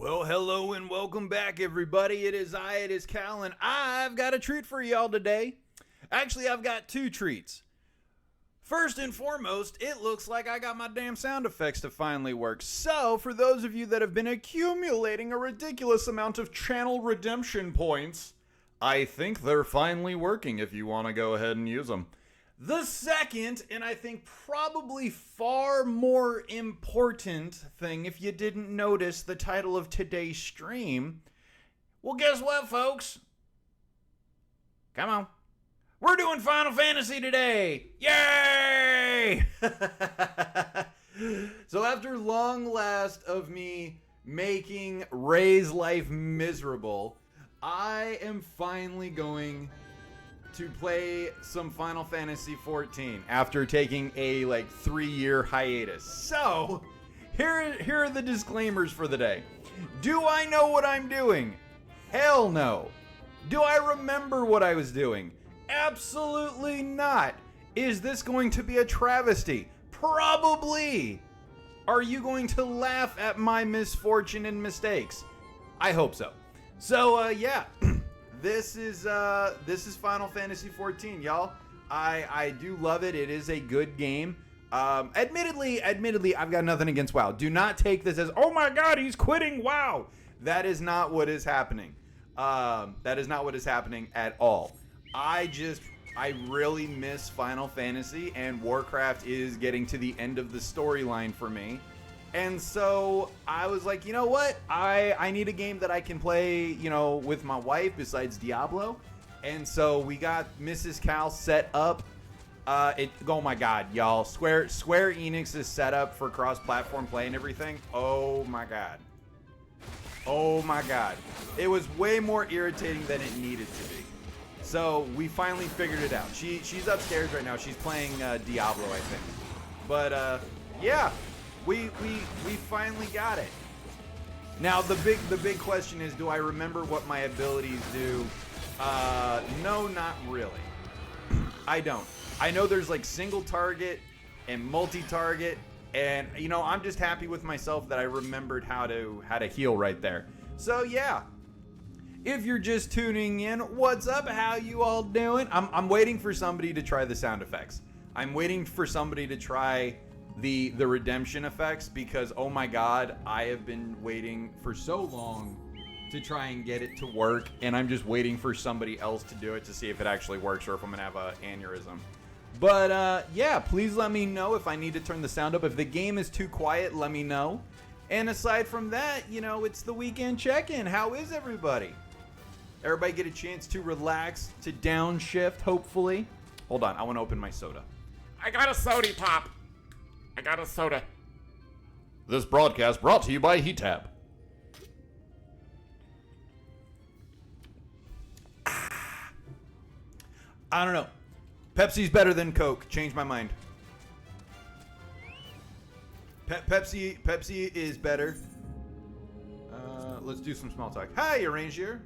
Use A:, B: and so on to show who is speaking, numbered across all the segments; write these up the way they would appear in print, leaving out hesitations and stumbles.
A: Well, hello and welcome back, everybody. It is Cal, and I've got a treat for y'all today. Actually, I've got two treats. First and foremost, it looks like I got my damn sound effects to finally work. So, for those of you that have been accumulating a ridiculous amount of channel redemption points, I think they're finally working if you want to go ahead and use them. The second, and I think probably far more important thing, if you didn't notice the title of today's stream, well, guess what, folks? Come on. We're doing Final Fantasy today! Yay! So after long last of me making Ray's life miserable, I am finally going to play some Final Fantasy 14 after taking a 3-year hiatus. So, here are the disclaimers for the day. Do I know what I'm doing? Hell no. Do I remember what I was doing? Absolutely not. Is this going to be a travesty? Probably. Are you going to laugh at my misfortune and mistakes? I hope so. So, yeah. This is Final Fantasy 14, y'all. I do love it. It is a good game. Admittedly, I've got nothing against WoW. Do not take this as, oh my god, he's quitting WoW. That is not what is happening. That is not what is happening at all. I really miss Final Fantasy, and Warcraft is getting to the end of the storyline for me. And so I was like, you know what? I need a game that I can play, with my wife besides Diablo. And so we got Mrs. Cal set up. Oh my god, y'all. Square Enix's setup for cross-platform play and everything. Oh my god. Oh my god. It was way more irritating than it needed to be. So we finally figured it out. She's upstairs right now. She's playing Diablo, I think. But yeah. We finally got it. Now the big question is, do I remember what my abilities do? No, not really. I don't. I know there's single target and multi-target, and I'm just happy with myself that I remembered how to heal right there. So yeah. If you're just tuning in, what's up? How you all doing? I'm waiting for somebody to try the sound effects. I'm waiting for somebody to try the redemption effects, because oh my god, I have been waiting for so long to try and get it to work, and I'm just waiting for somebody else to do it to see if it actually works or if I'm gonna have an aneurysm. But yeah, please let me know if I need to turn the sound up. If the game is too quiet, let me know. And aside from that, it's the weekend check-in. How is everybody? Everybody get a chance to relax, to downshift, hopefully. Hold on, I want to open my soda.
B: I got a sody pop. I got a soda.
A: This broadcast brought to you by HeatTab. I don't know. Pepsi's better than Coke. Changed my mind. Pepsi is better. Let's do some small talk. Hi, Arrangier.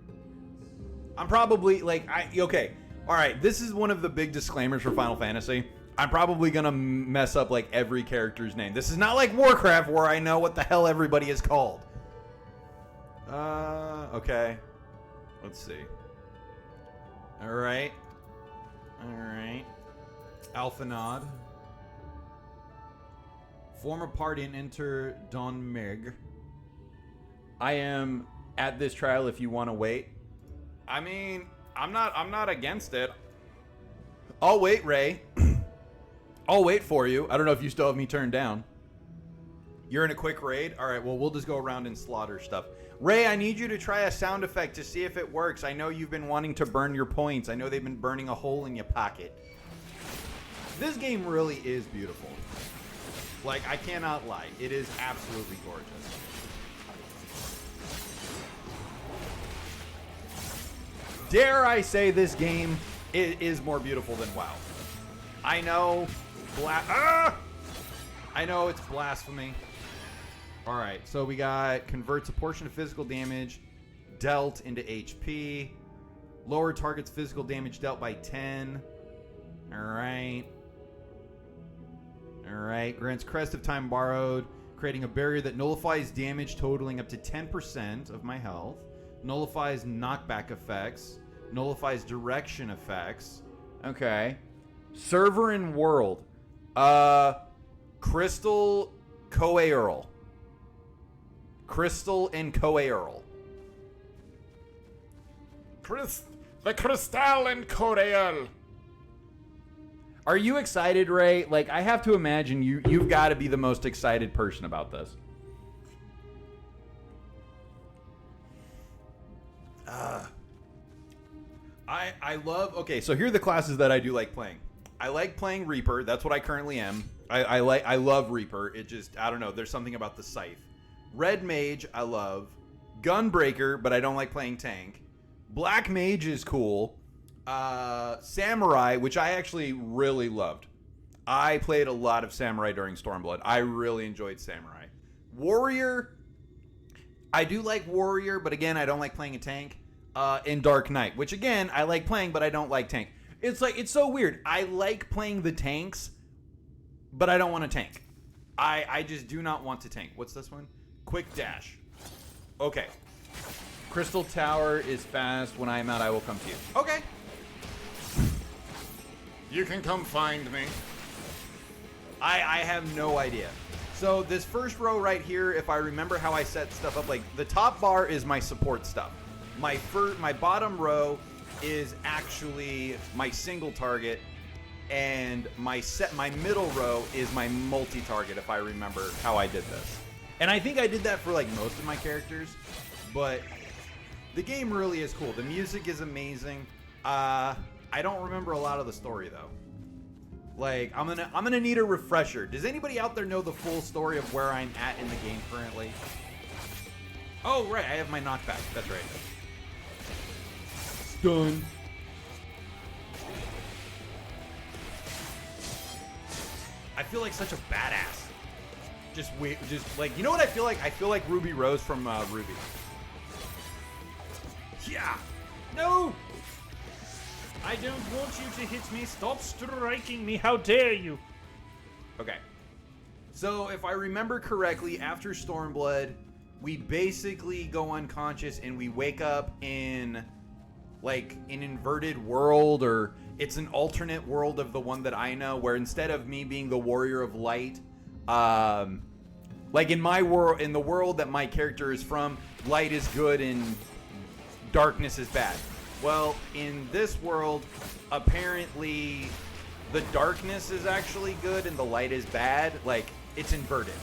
A: I'm probably okay. All right, this is one of the big disclaimers for Final Fantasy. I'm probably gonna mess up every character's name. This is not like Warcraft where I know what the hell everybody is called. Okay. Let's see. Alright. Alphanod. Form a part in Enter Don Meg. I am at this trial if you want to wait. I mean, I'm not against it. I'll wait, Ray. I'll wait for you. I don't know if you still have me turned down. You're in a quick raid? All right, well, we'll just go around and slaughter stuff. Ray, I need you to try a sound effect to see if it works. I know you've been wanting to burn your points. I know they've been burning a hole in your pocket. This game really is beautiful. I cannot lie. It is absolutely gorgeous. Dare I say this game is more beautiful than WoW. I know... I know it's blasphemy. Alright, so we got converts a portion of physical damage dealt into HP. Lower target's physical damage dealt by 10. Alright. Grants Crest of Time borrowed. creating a barrier that nullifies damage totaling up to 10% of my health, nullifies knockback effects, nullifies direction effects. Okay. Server and world. Crystal Coearl. Crystal and Coearl.
B: The Crystal and Coreal.
A: Are you excited, Ray? Like, I have to imagine you've got to be the most excited person about this. I love... Okay, so here are the classes that I do like playing. I like playing Reaper. That's what I currently am. I love Reaper. It just... I don't know. There's something about the scythe. Red Mage, I love. Gunbreaker, but I don't like playing tank. Black Mage is cool. Samurai, which I actually really loved. I played a lot of Samurai during Stormblood. I really enjoyed Samurai. Warrior, I do like Warrior, but again, I don't like playing a tank. And Dark Knight, which again, I like playing, but I don't like tank. It's like, it's so weird. I like playing the tanks, but I don't want to tank. I just do not want to tank. What's this one? Quick Dash. Okay. Crystal Tower is fast. When I am out, I will come to you. Okay.
B: You can come find me.
A: I have no idea. So this first row right here, if I remember how I set stuff up, like the top bar is my support stuff. My bottom row is actually my single target, and my middle row is my multi-target, if I remember how I did this. And I think I did that for like most of my characters, but the game really is cool. The music is amazing. I don't remember a lot of the story though. Like, I'm gonna need a refresher. Does anybody out there know the full story of where I'm at in the game currently? Oh, right, I have my knockback. That's right. Stun. I feel like such a badass. Just like, you know what I feel like? I feel like Ruby Rose from Ruby. Yeah. No.
C: I don't want you to hit me. Stop striking me. How dare you?
A: Okay. So, if I remember correctly, after Stormblood, we basically go unconscious and we wake up in, like, an inverted world, or it's an alternate world of the one that I know, where instead of me being the Warrior of Light, like in my world, in the world that my character is from, light is good and darkness is bad. Well, in this world, apparently the darkness is actually good and the light is bad. Like, it's inverted.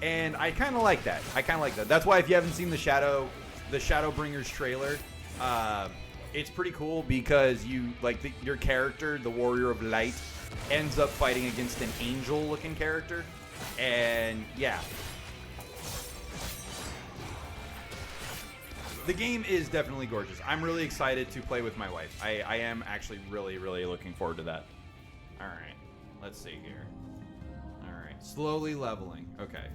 A: And I kind of like that. That's why if you haven't seen the Shadowbringers trailer, it's pretty cool because you, like, your character, the Warrior of Light, ends up fighting against an angel-looking character. And, yeah. The game is definitely gorgeous. I'm really excited to play with my wife. I am actually really, really looking forward to that. All right. Let's see here. All right. Slowly leveling. Okay.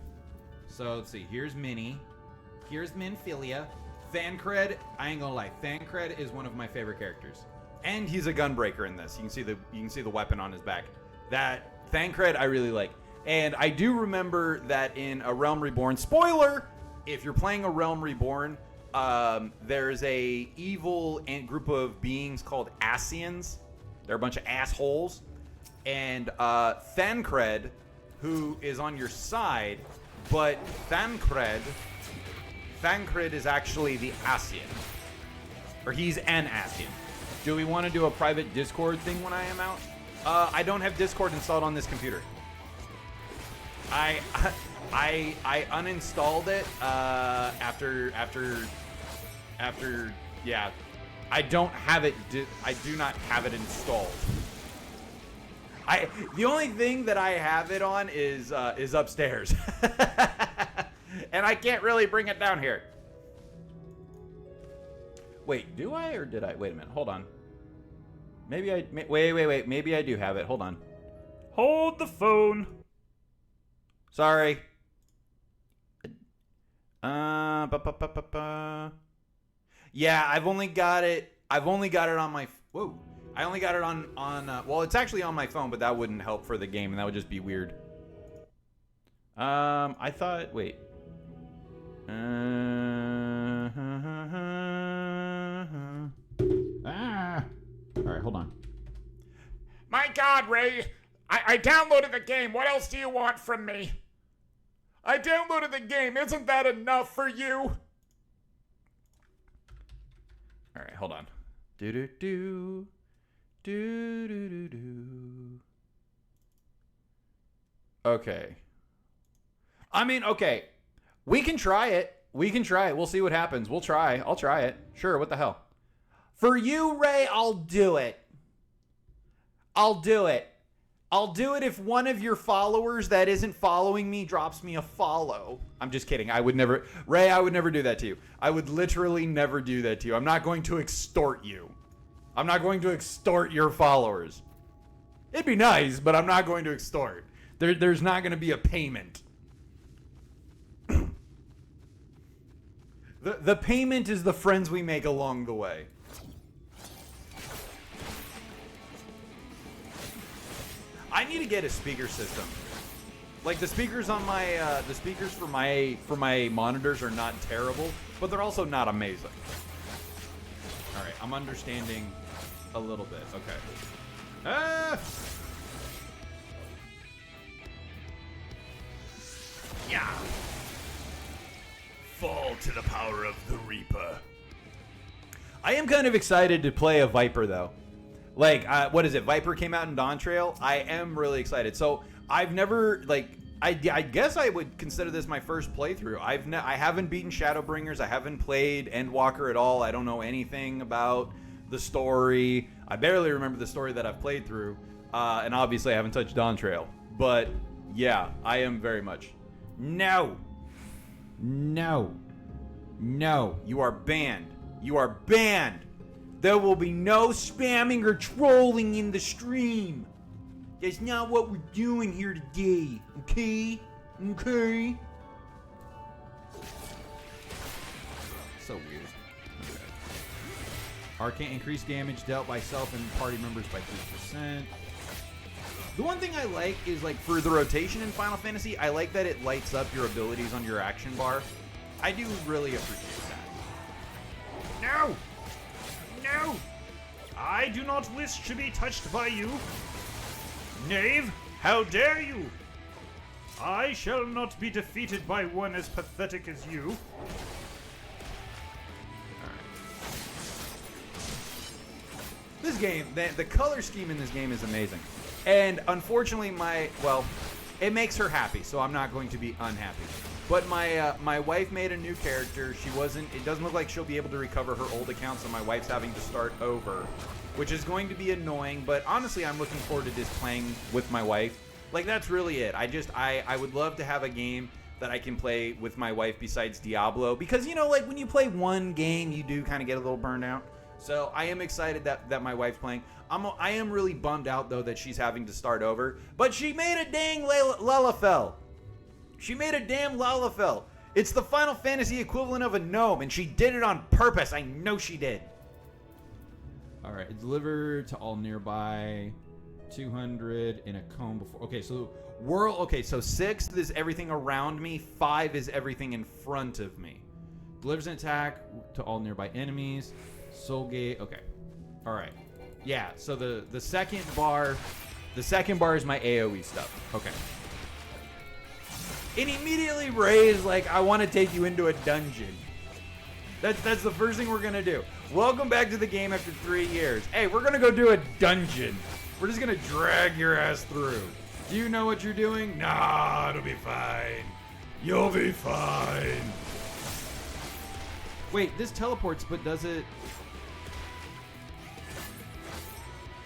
A: So, let's see. Here's Minnie. Here's Minfilia. Thancred, I ain't gonna lie. Thancred is one of my favorite characters. And he's a gunbreaker in this. You can see the weapon on his back. That Thancred I really like. And I do remember that in A Realm Reborn, spoiler, if you're playing A Realm Reborn, there's a evil group of beings called Asians. They're a bunch of assholes. And Thancred, who is on your side, but Thancred is actually the Asian. Or he's an Asian. Do we want to do a private Discord thing when I am out? I don't have Discord installed on this computer. I uninstalled it after yeah. I don't have it. I do not have it installed. The only thing that I have it on is upstairs, and I can't really bring it down here. Wait, do I or did I? Wait a minute. Hold on. Maybe I wait. Maybe I do have it. Hold on.
C: Hold the phone.
A: Sorry. Yeah, I've only got it on my. Whoa. I only got it on. Well, it's actually on my phone, but that wouldn't help for the game, and that would just be weird. I thought. Wait. All right, hold on.
B: My God, Ray. I downloaded the game. What else do you want from me? I downloaded the game. Isn't that enough for you?
A: All right, hold on. Do do do do do do do. Okay. I mean, okay. We can try it. We'll see what happens. We'll try. I'll try it. Sure, what the hell? For you, Ray, I'll do it. I'll do it if one of your followers that isn't following me drops me a follow. I'm just kidding. I would never do that to you. I would literally never do that to you. I'm not going to extort you. I'm not going to extort your followers. It'd be nice, but I'm not going to extort. There's not going to be a payment. The payment is the friends we make along the way. I need to get a speaker system. Like the speakers on my the speakers for my monitors are not terrible, but they're also not amazing. All right, I'm understanding a little bit. Okay. Yeah. Fall to the power of the Reaper. I am kind of excited to play a Viper though. Like, what is it? Viper came out in Dawn Trail. I am really excited. So I've never I guess I would consider this my first playthrough. I haven't beaten Shadowbringers. I haven't played Endwalker at all. I don't know anything about the story. I barely remember the story that I've played through, and obviously I haven't touched Dawn Trail. But yeah, I am very much. No. You are banned. You are banned. There will be no spamming or trolling in the stream. That's not what we're doing here today. Okay? Okay? So weird. Okay. Arcane increased damage dealt by self and party members by 3%. The one thing I like is, like, for the rotation in Final Fantasy, I like that it lights up your abilities on your action bar. I do really appreciate that.
C: No! No! I do not wish to be touched by you. Knave, how dare you? I shall not be defeated by one as pathetic as you.
A: This game, the color scheme in this game is amazing. And unfortunately, it makes her happy, so I'm not going to be unhappy. But my wife made a new character. It doesn't look like she'll be able to recover her old account, so my wife's having to start over, which is going to be annoying. But honestly, I'm looking forward to just playing with my wife. Like, that's really it. I would love to have a game that I can play with my wife besides Diablo, because, you know, like, when you play one game, you do kind of get a little burned out. So I am excited that my wife's playing. I am really bummed out, though, that she's having to start over. But she made a dang Lalafell. She made a damn Lalafell. It's the Final Fantasy equivalent of a gnome, and she did it on purpose. I know she did. All right, deliver to all nearby. 200 in a comb before. Okay, so 6 is everything around me. 5 is everything in front of me. Delivers an attack to all nearby enemies. Soul Gate. Okay. All right. Yeah. So the second bar is my AOE stuff. Okay. And immediately Ray is like, I want to take you into a dungeon. That's the first thing we're gonna do. Welcome back to the game after 3 years. Hey, we're gonna go do a dungeon. We're just gonna drag your ass through. Do you know what you're doing? Nah, it'll be fine. You'll be fine. Wait, this teleports, but does it?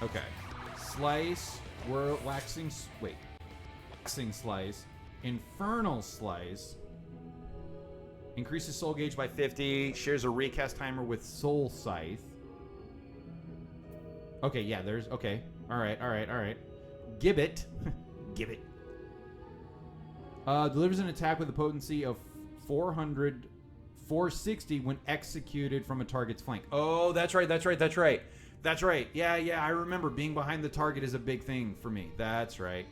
A: Okay. Slice, waxing slice, infernal slice, increases soul gauge by 50, shares a recast timer with soul scythe. Okay, yeah, okay. All right. Gibbet. Gibbet. Delivers an attack with a potency of 460 when executed from a target's flank. Oh, that's right. Yeah, I remember being behind the target is a big thing for me. That's right.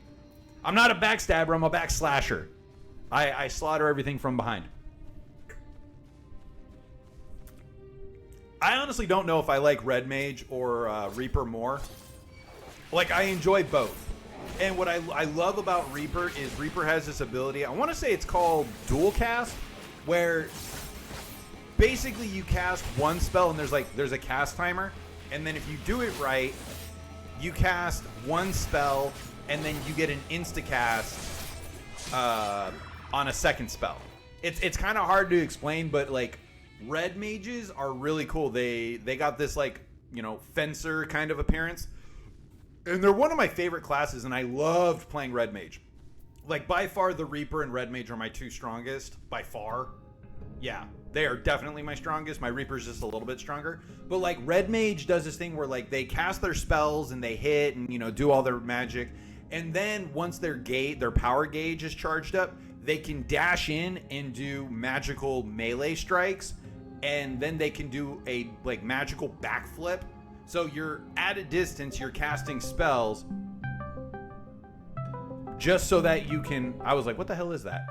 A: I'm not a backstabber, I'm a backslasher. I slaughter everything from behind. I honestly don't know if I like Red Mage or Reaper more. Like, I enjoy both. And what I love about Reaper is Reaper has this ability, I want to say it's called dual cast, where basically you cast one spell and there's a cast timer, and then if you do it right, you cast one spell and then you get an insta cast on a second spell. It's kind of hard to explain, but like Red Mages are really cool. They got this like, you know, fencer kind of appearance. And they're one of my favorite classes, and I loved playing Red Mage. Like, by far, the Reaper and Red Mage are my two strongest. By far. Yeah, they are definitely my strongest. My Reaper's just a little bit stronger. But, like, Red Mage does this thing where, like, they cast their spells, and they hit, and, you know, do all their magic. And then, once their power gauge is charged up, they can dash in and do magical melee strikes. And then they can do a, like, magical backflip. So you're at a distance, you're casting spells just so that you can... I was like, what the hell is that?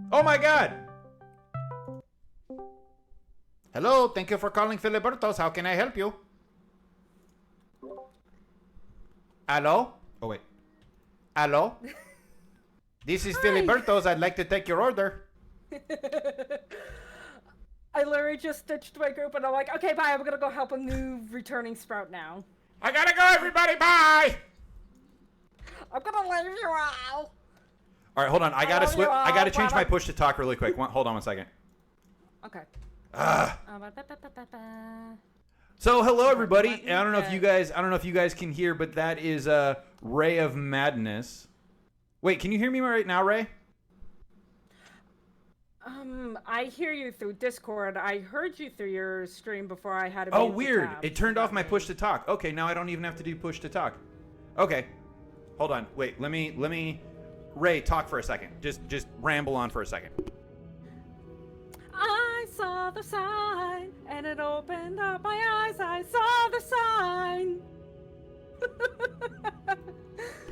A: Oh my god! Hello, thank you for calling Filiberto's. How can I help you? Hello? Oh wait. Hello? This is Filiberto's. I'd like to take your order.
D: I literally just stitched my group and I'm like, okay, bye, I'm gonna go help a new returning sprout now.
B: I gotta go, everybody. Bye.
D: I'm gonna leave you out.
A: All right, hold on. I gotta change my push to talk really quick. Hold on one second.
D: Okay.
A: So hello everybody. I don't know if you guys can hear, but that is Ray of Madness. Wait, can you hear me right now, Ray?
D: I hear you through Discord. I heard you through your stream before I had a
A: Oh, weird. It turned off my push to talk. Okay, now I don't even have to do push to talk. Okay. Hold on. Wait, let me Ray, talk for a second. Just ramble on for a second.
D: I saw the sign and it opened up my eyes. I saw the sign.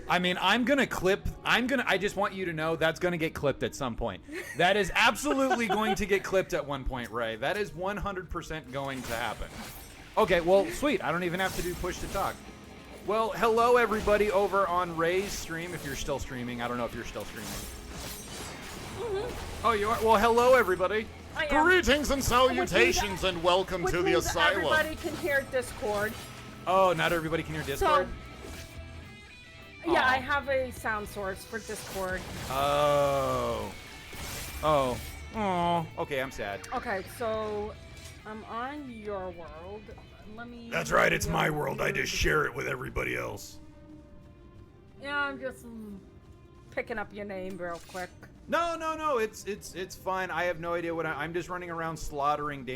A: I mean, I just want you to know that's going to get clipped at some point. That is absolutely going to get clipped at one point, Ray. That is 100% going to happen. Okay, well, sweet. I don't even have to do push to talk. Well, hello everybody over on Ray's stream, if you're still streaming. I don't know if you're still streaming.
D: Mm-hmm.
A: Oh, you are? Well, hello everybody.
B: Greetings and salutations and welcome to the asylum.
D: Everybody can hear Discord.
A: Oh, not everybody can hear Discord?
D: So, yeah, I have a sound source for Discord.
A: Oh. Okay, I'm sad.
D: Okay, so I'm on your world. Let me...
A: That's right, it's my world. I just share it with everybody else.
D: Yeah, I'm just picking up your name real quick.
A: No, it's fine. I have no idea what I'm just running around slaughtering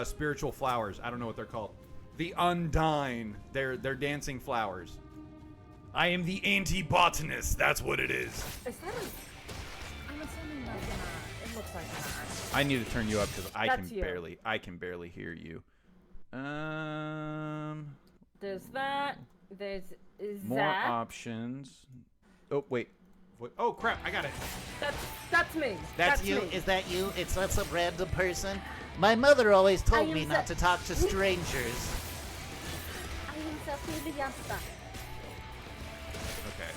A: spiritual flowers. I don't know what they're called. The Undine. They're dancing flowers. I am the anti-botanist. That's what it is.
D: Is that I'm assuming that's it looks like that.
A: I need to turn you up because I can barely hear you.
D: There's that. There's
A: more
D: that.
A: options. Oh wait. Oh crap! I got it.
D: That's me.
E: That's you?
D: Me.
E: Is that you? It's not some random person? My mother always told me not to talk to strangers.
D: I am Sophia.
A: Okay.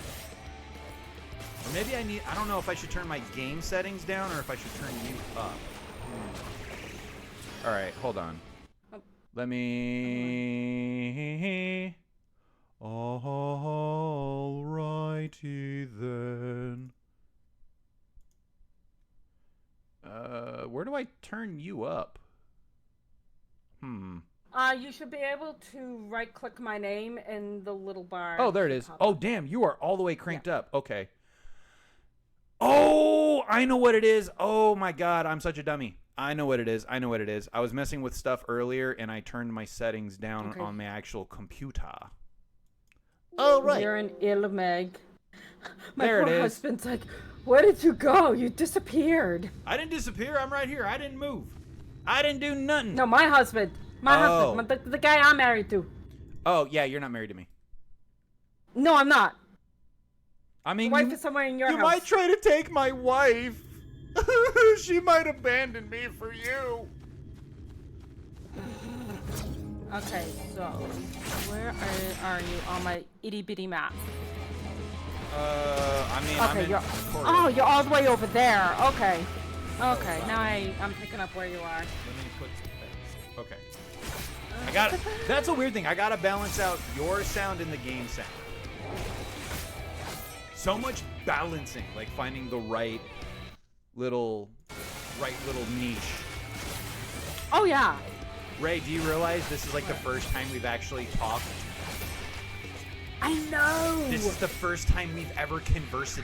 A: Or maybe I don't know if I should turn my game settings down or if I should turn you up. All right, hold on. Let me... Alrighty then. Where do I turn you up?
D: You should be able to right-click my name in the little bar.
A: Oh, there it is. Oh, damn, you are all the way cranked up. Okay. Oh, I know what it is. Oh my god, I'm such a dummy. I know what it is. I was messing with stuff earlier, and I turned my settings down on my actual computer.
E: Oh, right.
D: You're an Ilmeg. My
A: There it
D: poor
A: is.
D: husband's like, where did you go? You disappeared.
A: I didn't disappear. I'm right here. I didn't move. I didn't do nothing.
D: No, my husband. My husband. The guy I'm married to.
A: Oh, yeah, you're not married to me.
D: No, I'm not.
A: I mean,
D: wife is somewhere in your
B: You
D: house.
B: might try to take my wife. She might abandon me for you.
D: Okay, so where are you on my itty bitty map?
A: I mean,
D: Okay,
A: I'm in
D: you're you're all the way over there. Okay, okay. Now I'm picking up where you are.
A: Let me put some things. Okay. I got. That's a weird thing. I gotta balance out your sound and the game sound. So much balancing, like finding the right little niche.
D: Oh yeah.
A: Ray, do you realize this is like the first time we've actually talked?
D: I know.
A: This is the first time we've ever conversed.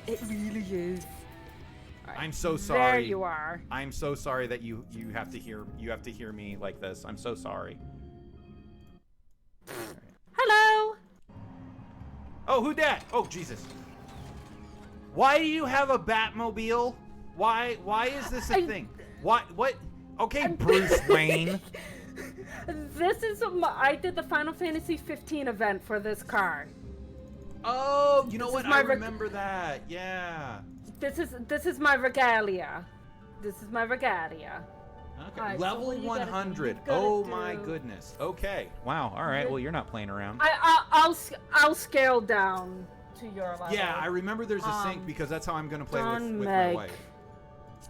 D: It really is.
A: I'm so sorry.
D: There you are.
A: I'm so sorry that you have to hear me like this. I'm so sorry.
D: Hello.
A: Oh, who dat? Oh, Jesus. Why do you have a Batmobile? Why is this a thing? What? Okay, Bruce Wayne.
D: This is I did the Final Fantasy 15 event for this car.
A: Oh, you know
D: This
A: what?
D: is my
A: I remember that. Yeah.
D: This is my regalia. This is my regalia.
A: Okay.
D: Alright, so
A: Level
D: what you gotta do,
A: 100.
D: you've gotta
A: Oh my
D: do-
A: goodness. Okay. Wow. All right. Well, you're not playing around.
D: I'll scale down to your level.
A: Yeah, I remember there's a sync because that's how I'm gonna play with my
D: Meg.
A: wife.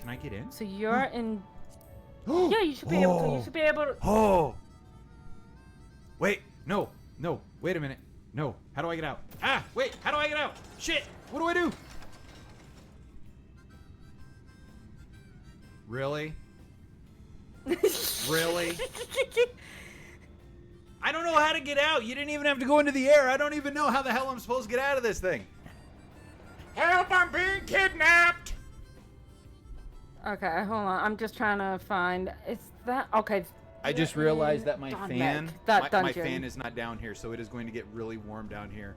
A: Can I get in?
D: So you're in. Yeah, you should be able to. You should be able to.
A: Oh. Wait. No. No. Wait a minute. No. How do I get out? Ah. Wait. How do I get out? Shit. What do I do? Really? Really? I don't know how to get out. You didn't even have to go into the air. I don't even know how the hell I'm supposed to get out of this thing.
B: Help, I'm being kidnapped.
D: Okay, hold on. I'm just trying to find. Is that okay?
A: I just realized that my
D: Don
A: fan,
D: Meg, that
A: my
D: dungeon.
A: fan is not down here, so it is going to get really warm down here.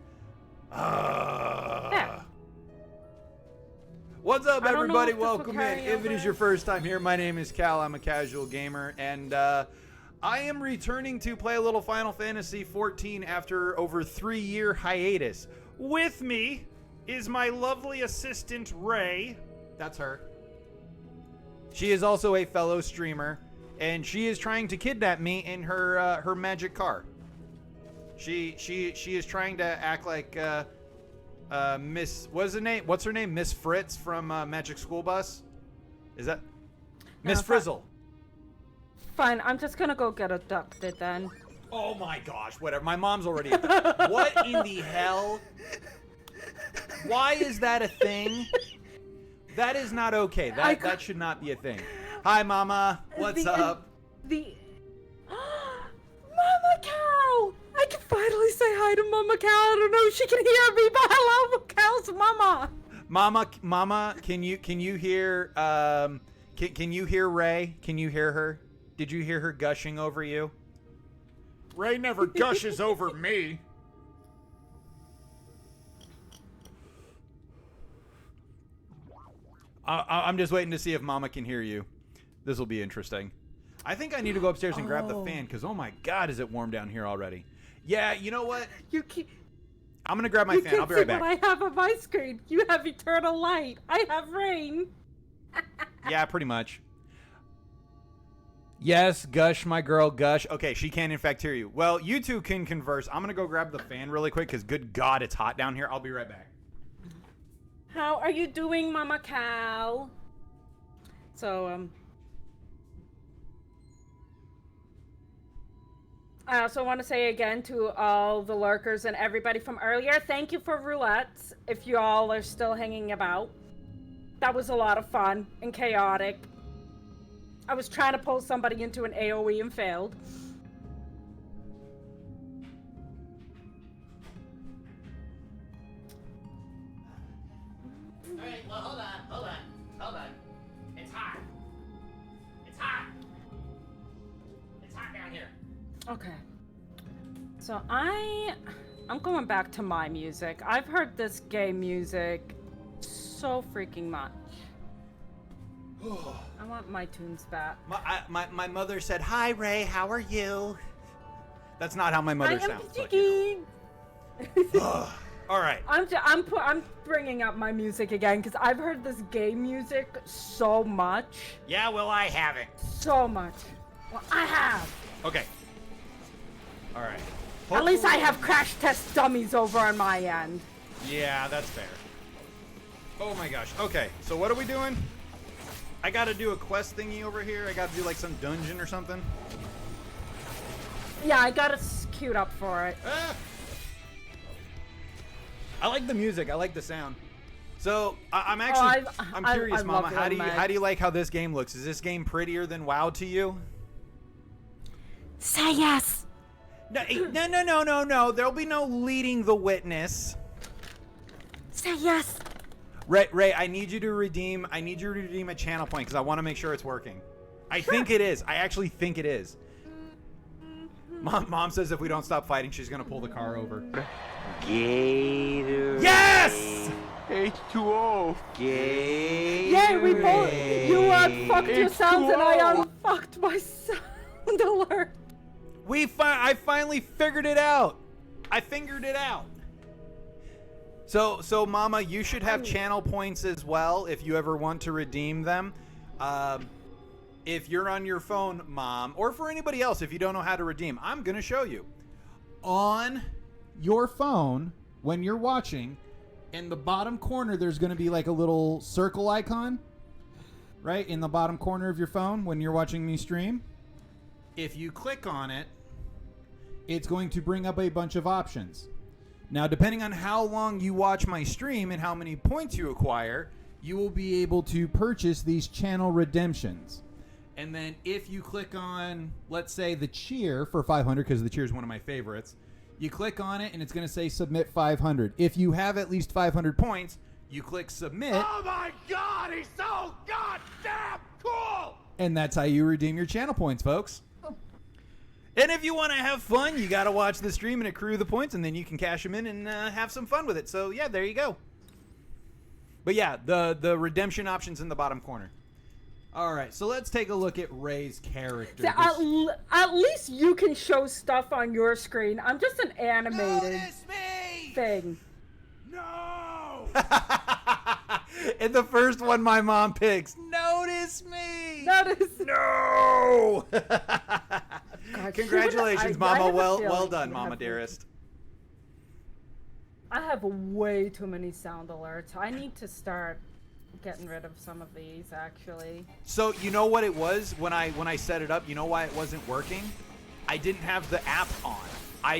D: There.
A: What's up,
D: I don't know
A: everybody?
D: if this will
A: Welcome in.
D: carry
A: If it is
D: over.
A: your first time here, my name is Cal. I'm a casual gamer, and I am returning to play a little Final Fantasy XIV after over 3-year hiatus.
C: With me is my lovely assistant, Ray.
A: That's her. She is also a fellow streamer, and she is trying to kidnap me in her her magic car. She is trying to act like Miss what's her name? Miss Fritz from Magic School Bus. Is that Miss Frizzle?
D: Fine. I'm just gonna go get abducted then.
A: Oh my gosh! Whatever. My mom's already. What in the hell? Why is that a thing? That is not okay. That should not be a thing. Hi, Mama. What's up?
D: Mama Cow! I can finally say hi to Mama Cow. I don't know if she can hear me, but hello, Cow's Mama.
A: Mama, can you hear can you hear Ray? Can you hear her? Did you hear her gushing over you?
B: Ray never gushes over me.
A: I'm just waiting to see if Mama can hear you. This will be interesting. I think I need to go upstairs and grab the fan because, oh my God, is it warm down here already? Yeah, you know what?
D: You can't.
A: I'm going to grab my
D: You
A: fan.
D: can't
A: I'll be
D: see
A: right back.
D: what I have on my screen. You have eternal light. I have rain.
A: Yeah, pretty much. Yes, Gush, my girl, Gush. Okay, she can in fact hear you. Well, you two can converse. I'm going to go grab the fan really quick because, good God, it's hot down here. I'll be right back.
D: How are you doing, Mama Cow? So, I also want to say again to all the lurkers and everybody from earlier, thank you for roulettes, if you all are still hanging about. That was a lot of fun and chaotic. I was trying to pull somebody into an AoE and failed.
E: Alright, well, hold on. It's hot. It's hot. It's hot down here.
D: Okay. So I'm going back to my music. I've heard this game music so freaking much. I want my tunes back.
A: My mother said, "Hi, Ray. How are you?" That's not how my mother
D: I am
A: sounds. But,
D: Pidgey.
A: All right.
D: I'm bringing up my music again because I've heard this game music so much.
B: Yeah, well, I haven't.
D: So much. Well, I have.
A: Okay. All right.
D: At least I have crash test dummies over on my end.
A: Yeah, that's fair. Oh my gosh. Okay, so what are we doing? I gotta do a quest thingy over here. I gotta do like some dungeon or something.
D: Yeah, I got it queued up for it.
A: Ah! I like the music. I like the sound. So I'm actually I'm curious,
D: I
A: Mama.
D: love
A: How do you like how this game looks? Is this game prettier than WoW to you?
D: Say yes.
A: No. There'll be no leading the witness.
D: Say yes.
A: Ray, I need you to redeem a channel point because I want to make sure it's working. I think it is. I actually think it is. Mom says if we don't stop fighting, she's gonna pull the car over.
F: Gator.
A: Yes!
F: H2O. Gator.
D: Yay, we both. You unfucked your sounds and I unfucked my sound alert.
A: I finally figured it out. I fingered it out. So Mama, you should have channel points as well if you ever want to redeem them. If you're on your phone, Mom, or for anybody else, if you don't know how to redeem, I'm gonna show you. On your phone, when you're watching, in the bottom corner, there's gonna be like a little circle icon, right? In the bottom corner of your phone when you're watching me stream. If you click on it, it's going to bring up a bunch of options. Now, depending on how long you watch my stream and how many points you acquire, you will be able to purchase these channel redemptions. And then if you click on, let's say, the cheer for 500, because the cheer is one of my favorites, you click on it and it's going to say submit 500. If you have at least 500 points, you click submit.
F: Oh my God, he's so goddamn cool!
A: And that's how you redeem your channel points, folks. And if you want to have fun, you got to watch the stream and accrue the points, and then you can cash them in and have some fun with it. So, yeah, there you go. But, yeah, the redemption option's in the bottom corner. All right, so let's take a look at Ray's character.
D: At least you can show stuff on your screen. I'm just an animated thing.
F: No!
A: And the first one my mom picks, notice me!
D: Notice.
A: No!
D: God,
A: Congratulations,
D: I
A: Mama.
D: have a
A: Well
D: feeling
A: done,
D: you
A: Mama
D: have-
A: dearest.
D: I have way too many sound alerts. I need to start getting rid of some of these, actually.
A: So you know what it was when I set it up? You know why it wasn't working? I didn't have the app on. I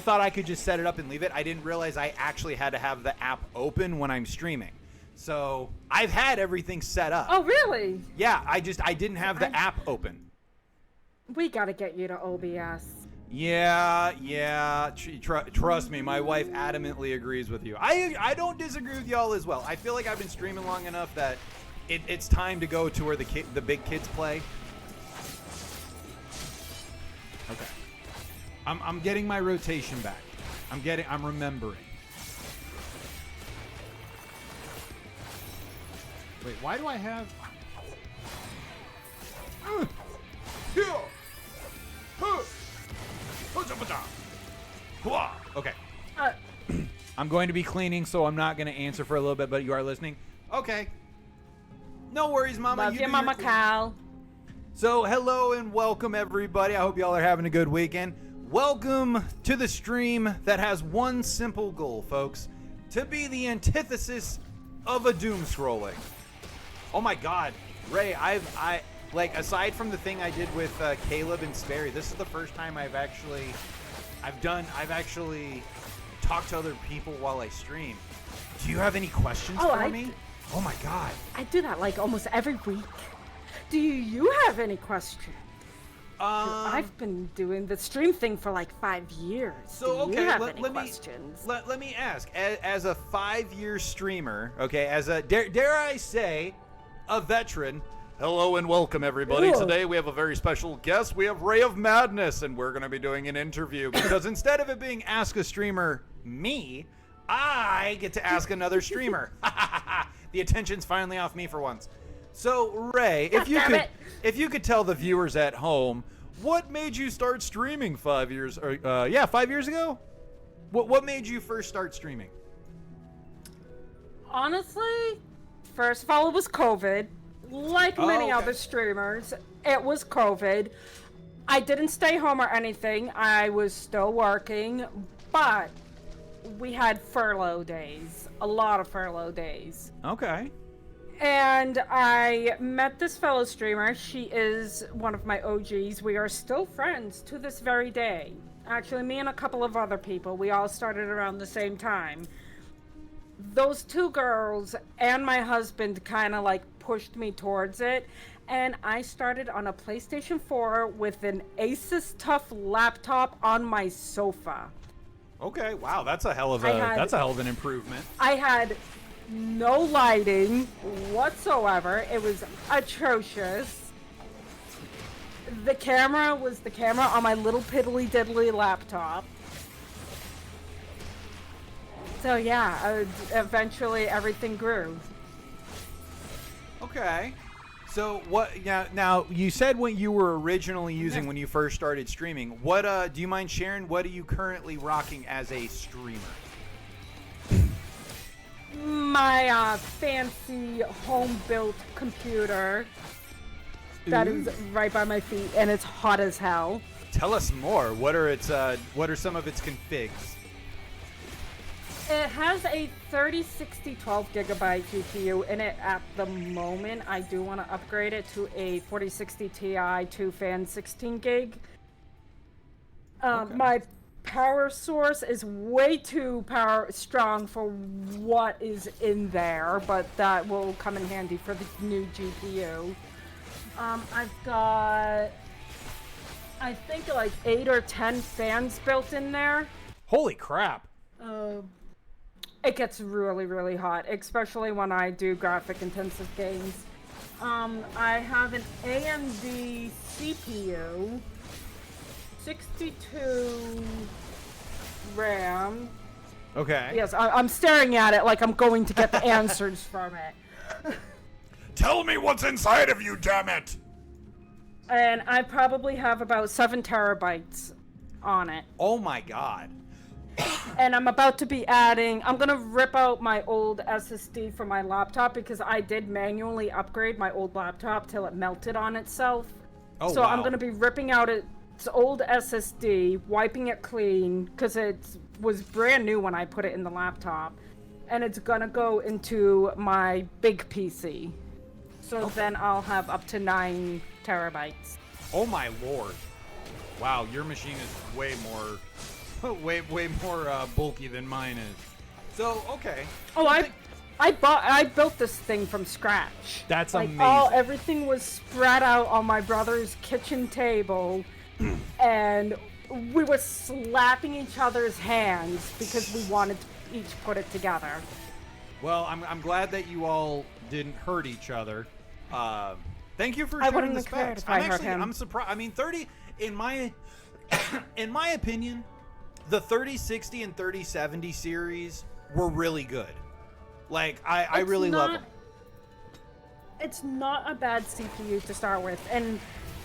A: thought I could just set it up and leave it. I didn't realize I actually had to have the app open when I'm streaming. So I've had everything set up.
D: Oh, really?
A: Yeah, I didn't have the app open.
D: We gotta get you to OBS.
A: Yeah. Trust me, my wife adamantly agrees with you. I don't disagree with y'all as well. I feel like I've been streaming long enough that it's time to go to where the big kids play. Okay. I'm getting my rotation back. I'm remembering. Wait, why do I have... Okay. I'm going to be cleaning, so I'm not going to answer for a little bit, but you are listening? Okay. No worries, Mama.
D: Love
A: You
D: you,
A: do
D: Mama
A: your-
D: Cal.
A: So, hello and welcome, everybody. I hope y'all are having a good weekend. Welcome to the stream that has one simple goal, folks. To be the antithesis of a doom scrolling. Oh my God. Ray, I like, aside from the thing I did with Caleb and Sperry, this is the first time I've actually talked to other people while I stream. Do you have any questions for me? Oh my God.
D: I do that like almost every week. Do you have any questions? I've been doing the stream thing for like 5 years.
A: So,
D: Do
A: okay,
D: you have
A: let
D: any
A: me
D: questions?
A: let me ask, as a 5-year streamer, okay, as a dare I say, a veteran. Hello and welcome, everybody.
D: Ooh.
A: Today we have a very special guest. We have Ray of Madness, and we're going to be doing an interview because instead of it being Ask a Streamer me, I get to ask another streamer. The attention's finally off me for once. So, Ray, if you could tell the viewers at home, what made you start streaming 5 years? 5 years ago? What made you first start streaming?
D: Honestly, first of all, it was COVID. Like many
A: okay.
D: other streamers, it was COVID. I didn't stay home or anything. I was still working, but we had furlough days. A lot of furlough days.
A: Okay.
D: And I met this fellow streamer. She is one of my OGs. We are still friends to this very day. Actually, me and a couple of other people, we all started around the same time. Those two girls and my husband kind of like pushed me towards it, and I started on a PlayStation 4 with an Asus TUF laptop on my sofa.
A: Okay. Wow, that's a hell of an improvement.
D: I had no lighting whatsoever. It was atrocious. The camera was the camera on my little piddly diddly laptop. So yeah, eventually everything grew.
A: Okay. So what? Yeah. Now you said what you were originally using when you first started streaming. What? Do you mind sharing? What are you currently rocking as a streamer?
D: My fancy home-built computer that is right by my feet, and it's hot as hell.
A: Tell us more. What are some of its configs?
D: It has a 3060 12 gigabyte GPU in it at the moment. I do want to upgrade it to a 4060 Ti 2 fan 16 gig. My power source is way too strong for what is in there, but that will come in handy for the new GPU. I've got, I think, like 8 or 10 fans built in there.
A: Holy crap!
D: It gets really, really hot, especially when I do graphic-intensive games. I have an AMD CPU, 62 RAM.
A: Okay.
D: Yes, I'm staring at it like I'm going to get the answers from it.
B: Tell me what's inside of you, damn it!
D: And I probably have about 7 terabytes on it.
A: Oh my god.
D: And I'm about to be adding, I'm going to rip out my old SSD from my laptop because I did manually upgrade my old laptop till it melted on itself.
A: Oh,
D: so
A: wow.
D: I'm going to be ripping out its old SSD, wiping it clean because it was brand new when I put it in the laptop. And it's going to go into my big PC. So then I'll have up to 9 terabytes.
A: Oh my lord. Wow, your machine is way more bulky than mine is. So, okay.
D: Oh, I built this thing from scratch.
A: That's
D: like,
A: amazing.
D: Everything was spread out on my brother's kitchen table, and we were slapping each other's hands because we wanted to each put it together.
A: Well, I'm glad that you all didn't hurt each other. Thank you for
D: I
A: sharing
D: wouldn't
A: the
D: have cared
A: specs.
D: if I hurt him.
A: I'm surprised. I mean, 30 in my in my opinion, the 3060 and 3070 series were really good. Like I really love them.
D: It's not a bad CPU to start with, and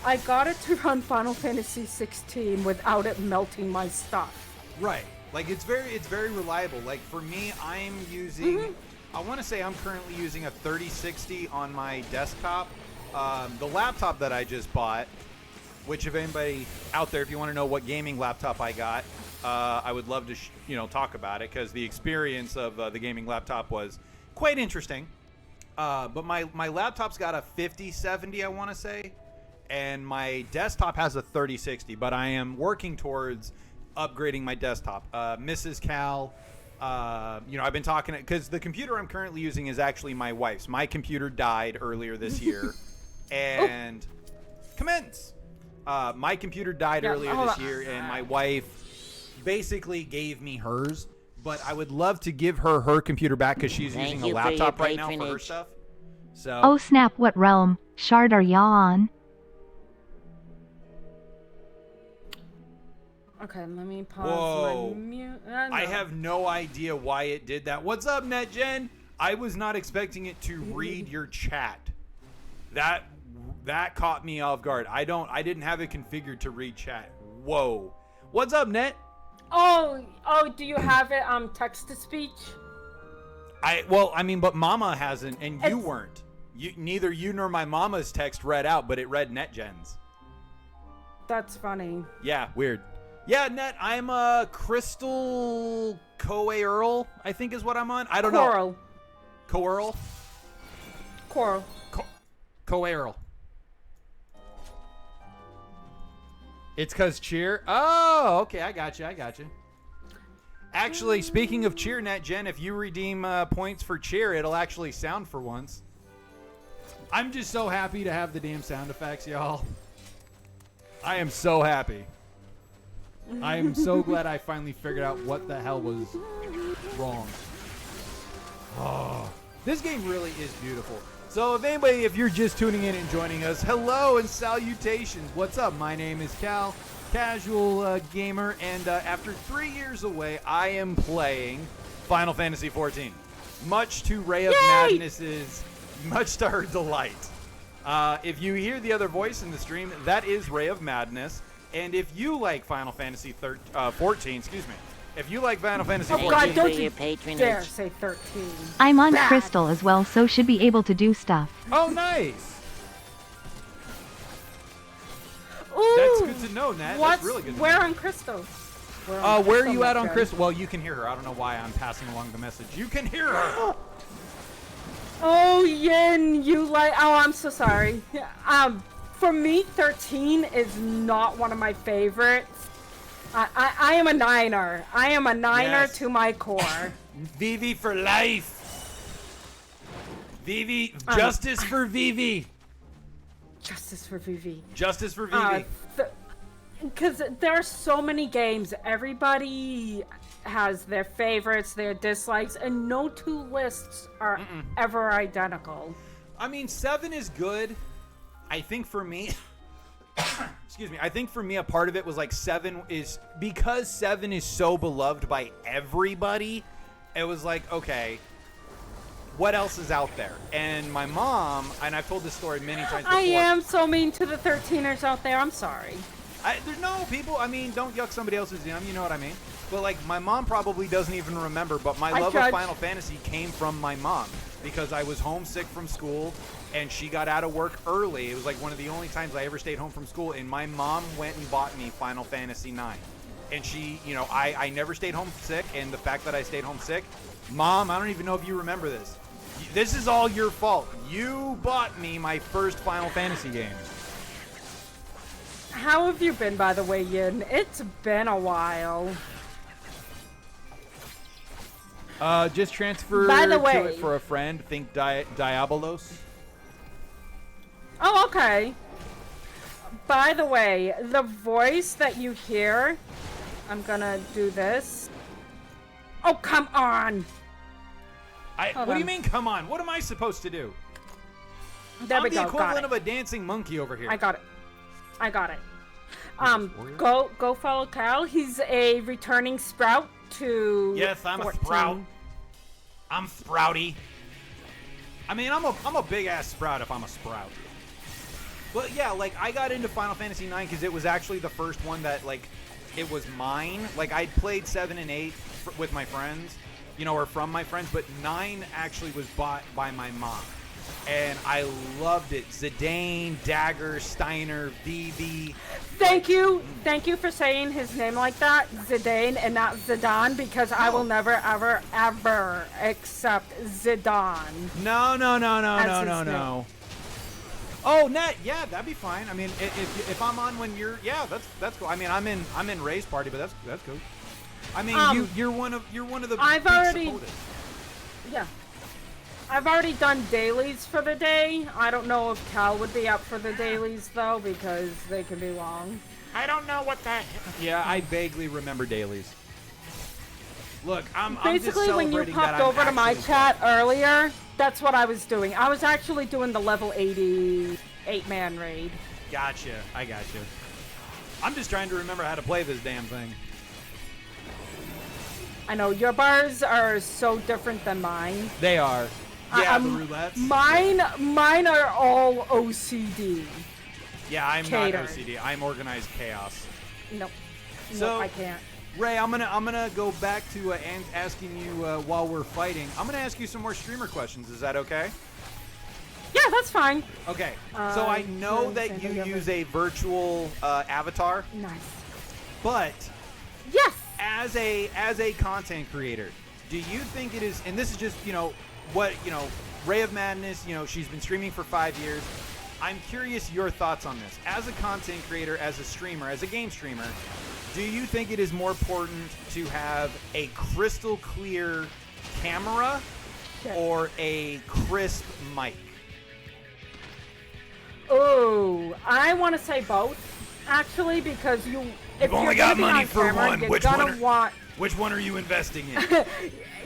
D: I got it to run Final Fantasy 16 without it melting my stuff.
A: Right. Like it's very reliable. Like for me, I'm using I want to say I'm currently using a 3060 on my desktop. The laptop that I just bought, which if anybody out there, if you want to know what gaming laptop I got, I would love to talk about it because the experience of the gaming laptop was quite interesting. But my laptop's got a 5070, I want to say, and my desktop has a 3060. But I am working towards upgrading my desktop. Mrs. Cal, I've been talking because the computer I'm currently using is actually my wife's. My computer died earlier this year, and commence. My computer died earlier this year, and my wife basically gave me hers. But I would love to give her computer back because she's using a laptop right now for her stuff. So.
G: Oh snap! What realm shard are y'all on?
D: Okay, let me pause
A: Whoa.
D: my mute.
A: I have no idea why it did that. What's up, NetGen? I was not expecting it to read your chat. That caught me off guard. I didn't have it configured to read chat. Whoa. What's up, Net?
D: Oh, do you have it text to speech?
A: But Mama hasn't, and you
D: It's-
A: weren't. Neither you nor my mama's text read out, but it read NetGen's.
D: That's funny.
A: Yeah, weird. Yeah, Net, I'm Crystal Koei Earl, I think is what I'm on. I don't know.
D: Coral.
A: Koei Earl. It's because cheer. Oh, okay, I got you. Actually, speaking of cheer, NetGen, if you redeem points for cheer, it'll actually sound for once. I'm just so happy to have the damn sound effects, y'all. I am so happy. I am so glad I finally figured out what the hell was wrong. Oh, this game really is beautiful. So if you're just tuning in and joining us, hello and salutations. What's up? My name is Cal, casual gamer, and after 3 years away, I am playing Final Fantasy XIV. Much to Ray of Madness's, much to her delight. If you hear the other voice in the stream, that is Ray of Madness. And if you like Final Fantasy 14, if you like Final Fantasy 14,
D: God, don't
E: for
D: you
E: your patronage.
D: dare say 13.
G: I'm on
D: Bad.
G: Crystal as well, so should be able to do stuff.
A: oh nice.
D: Ooh,
A: That's good to know, Nat. That's really good to
D: Where
A: know.
D: on Crystal?
A: Where are you at on Crystal? Well, you can hear her. I don't know why I'm passing along the message. You can hear her.
D: Oh, Yin, you like... Oh, I'm so sorry. For me, 13 is not one of my favorites. I am a niner. I am a niner
A: Yes.
D: to my core.
A: Vivi for life. Vivi, justice for Vivi.
D: Justice for Vivi.
A: Justice for Vivi.
D: Because there are so many games. Everybody has their favorites, their dislikes, and no two lists are ever identical.
A: I mean, 7 is good. I think for me, excuse me, I think for me a part of it was like 7 is, because 7 is so beloved by everybody, it was like, okay, what else is out there? And my mom, and I've told this story many times before.
D: I am so mean to the 13ers out there. I'm sorry.
A: There's no people, I mean, don't yuck somebody else's yum, you know what I mean? But like, my mom probably doesn't even remember, but my love of Final Fantasy came from my mom, because I was homesick from school, and she got out of work early. It was like one of the only times I ever stayed home from school, and my mom went and bought me Final Fantasy IX. And she, you know, I never stayed home sick, and the fact that I stayed home sick, Mom, I don't even know if you remember this. This is all your fault. You bought me my first Final Fantasy game.
D: How have you been, by the way, Yin? It's been a while.
A: Just transfer
D: By the
A: to
D: way-
A: it for a friend. Think Diabolos.
D: Oh, okay. By the way, the voice that you hear, I'm gonna do this. Oh, come on!
A: What do you mean, come on? What am I supposed to do?
D: There
A: I'm
D: we
A: the
D: go. Got
A: equivalent
D: it.
A: of a dancing monkey over here.
D: I got it. Go follow Kyle. He's a returning Sprout to.
A: Yes, I'm
D: 14.
A: a Sprout. I'm Sprouty. I mean, I'm a big ass Sprout if I'm a Sprout. But yeah, like I got into Final Fantasy IX because it was actually the first one that like it was mine. Like I'd played 7 and 8 with my friends, you know, or from my friends, but 9 actually was bought by my mom. And I loved it. Zidane, Dagger, Steiner, Vivi.
D: Thank you for saying his name like that, Zidane, and not Zidane, because I will never, ever, ever accept Zidane.
A: No. Oh, Net, yeah, that'd be fine. I mean, if I'm on when you're, yeah, that's cool. I mean, I'm in Ray's party, but that's cool. I mean, you're one of the
D: I've
A: big
D: already-
A: supporters.
D: Yeah. I've already done dailies for the day. I don't know if Cal would be up for the dailies, though, because they can be long.
B: I don't know what that.
A: Yeah, I vaguely remember dailies. Look, I'm
D: Basically,
A: just
D: when you
A: celebrating that
D: popped
A: I'm
D: over to my
A: actually
D: chat earlier, that's what I was doing. I was actually doing the level 80 8-man raid.
A: Gotcha. I gotcha. I'm just trying to remember how to play this damn thing.
D: I know, your bars are so different than mine.
A: They are. Yeah, the roulettes.
D: Mine are all OCD.
A: Yeah, I'm
D: catered.
A: not OCD. I'm organized chaos.
D: Nope.
A: So-
D: Nope, I can't.
A: Ray, I'm gonna go back to asking you while we're fighting. I'm gonna ask you some more streamer questions. Is that okay?
D: Yeah, that's fine.
A: Okay. So I know that you use a virtual avatar,
D: Nice.
A: but
D: Yes.
A: as a content creator, do you think it is? And this is just Ray of Madness. She's been streaming for 5 years. I'm curious your thoughts on this. As a content creator, as a streamer, as a game streamer, do you think it is more important to have a crystal clear camera or a crisp mic?
D: Oh, I want to say both, actually, because if
A: only
D: you're
A: got
D: gonna be
A: money
D: on
A: for
D: camera,
A: one.
D: you're
A: Which
D: gonna
A: one are-
D: want.
A: Which one are you investing in?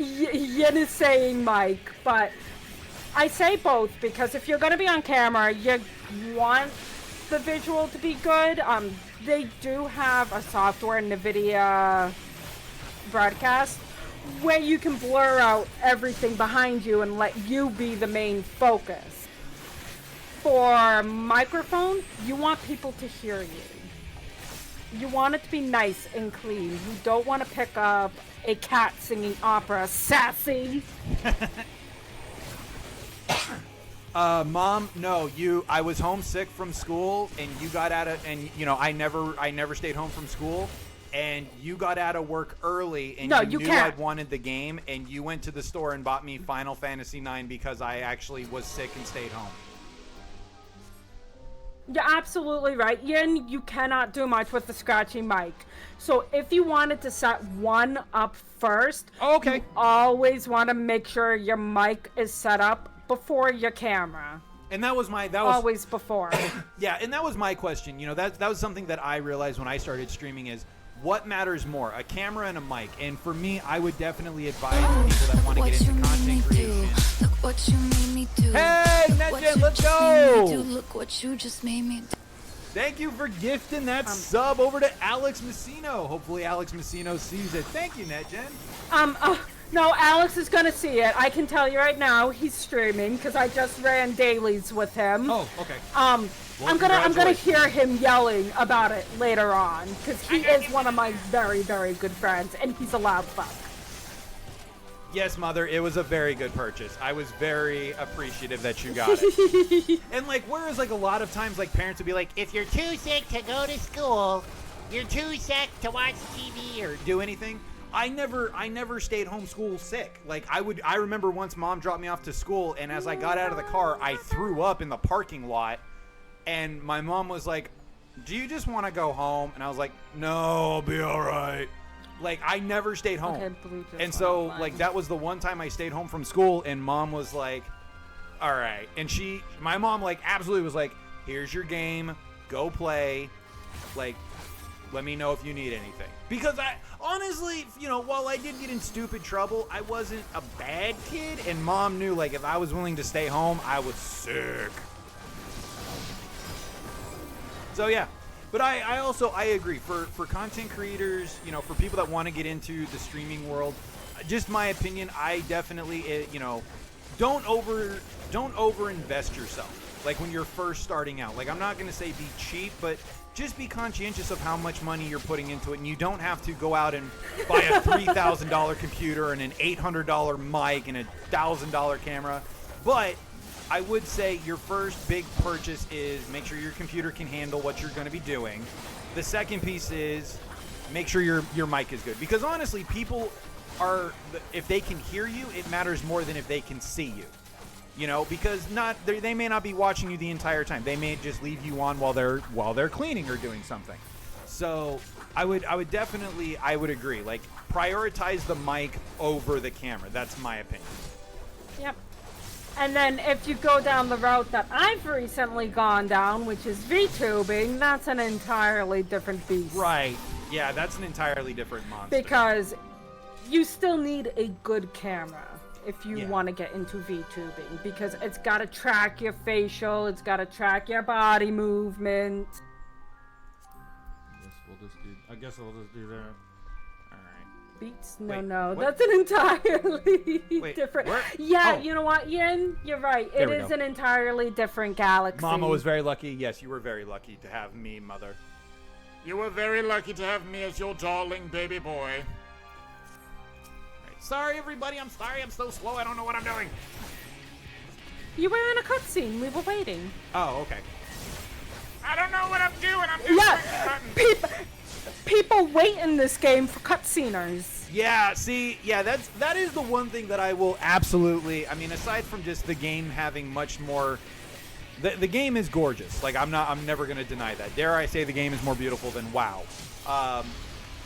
D: Yin is saying Mike, but I say both because if you're going to be on camera, you want the visual to be good. They do have a software, NVIDIA Broadcast, where you can blur out everything behind you and let you be the main focus. For microphone, you want people to hear you. You want it to be nice and clean. You don't want to pick up a cat singing opera, sassy.
A: Mom, no, I was homesick from school, and you got out of, and I never stayed home from school, and you got out of work early, and you knew
D: can't.
A: I wanted the game, and you went to the store and bought me Final Fantasy IX because I actually was sick and stayed home.
D: You're absolutely right. Yin, you cannot do much with the scratchy mic. So if you wanted to set one up first,
A: okay,
D: you always want to make sure your mic is set up before your camera.
A: And that was
D: always before.
A: Yeah, and that was my question. That was something that I realized when I started streaming is what matters more, a camera and a mic. And for me, I would definitely advise people that want to get into content creation.
H: Look what you made me do.
A: Hey, NetGen, let's go!
H: Look what you just made me do.
A: Thank you for gifting that sub over to Alex Messino. Hopefully Alex Messino sees it. Thank you, NetGen.
D: No, Alex is gonna see it. I can tell you right now, he's streaming because I just ran dailies with him.
A: Oh, okay.
D: Well, I'm gonna hear him yelling about it later on because he is one of my very, very good friends, and he's a loud fuck.
A: Yes, Mother, it was a very good purchase. I was very appreciative that you got it. And whereas a lot of times parents would be like,
E: If you're too sick to go to school, you're too sick to watch TV or
A: do anything. I never stayed home school sick. I remember once Mom dropped me off to school, and as I got out of the car, I threw up in the parking lot, and my mom was like, "Do you just want to go home?" And I was like, "No, I'll be all right." I never stayed home.
D: Okay,
A: and so that was the one time I stayed home from school, and Mom was like, "All right." And my mom absolutely was like, "Here's your game. Go play. Let me know if you need anything." Because I honestly, while I did get in stupid trouble, I wasn't a bad kid, and Mom knew if I was willing to stay home, I was sick. So yeah. But I agree for content creators, for people that want to get into the streaming world, just my opinion, I definitely don't over invest yourself. When you're first starting out. I'm not going to say be cheap, but just be conscientious of how much money you're putting into it, and you don't have to go out and buy a $3,000 computer and an $800 mic and a $1,000 camera. But I would say your first big purchase is make sure your computer can handle what you're going to be doing. The second piece is make sure your mic is good. Because honestly, people if they can hear you, it matters more than if they can see you. Because they may not be watching you the entire time. They may just leave you on while they're cleaning or doing something. So I would definitely agree. Prioritize the mic over the camera. That's my opinion.
D: Yep. And then if you go down the route that I've recently gone down, which is VTubing, that's an entirely different beast.
A: Right. Yeah, that's an entirely different monster.
D: Because you still need a good camera if you want to get into VTubing, because it's got to track your facial, it's got to track your body movement.
C: I guess we'll just do that.
D: Beats?
A: Wait,
D: No,
A: what?
D: that's an entirely different. Yeah,
A: Oh.
D: you know what, Yin? You're right. It is an entirely different galaxy.
A: Mama was very lucky. Yes, you were very lucky to have me, Mother.
B: You were very lucky to have me as your darling baby boy. Sorry, everybody. I'm sorry. I'm so slow. I don't know what I'm doing.
D: You were in a cutscene. We were waiting.
A: Oh, okay.
B: I don't know what I'm doing. I'm just
D: Yeah, people wait in this game for cutsceners.
A: Yeah, see, that is the one thing that I will absolutely. I mean, aside from just the game having much more, the game is gorgeous. Like I'm never gonna deny that. Dare I say the game is more beautiful than WoW.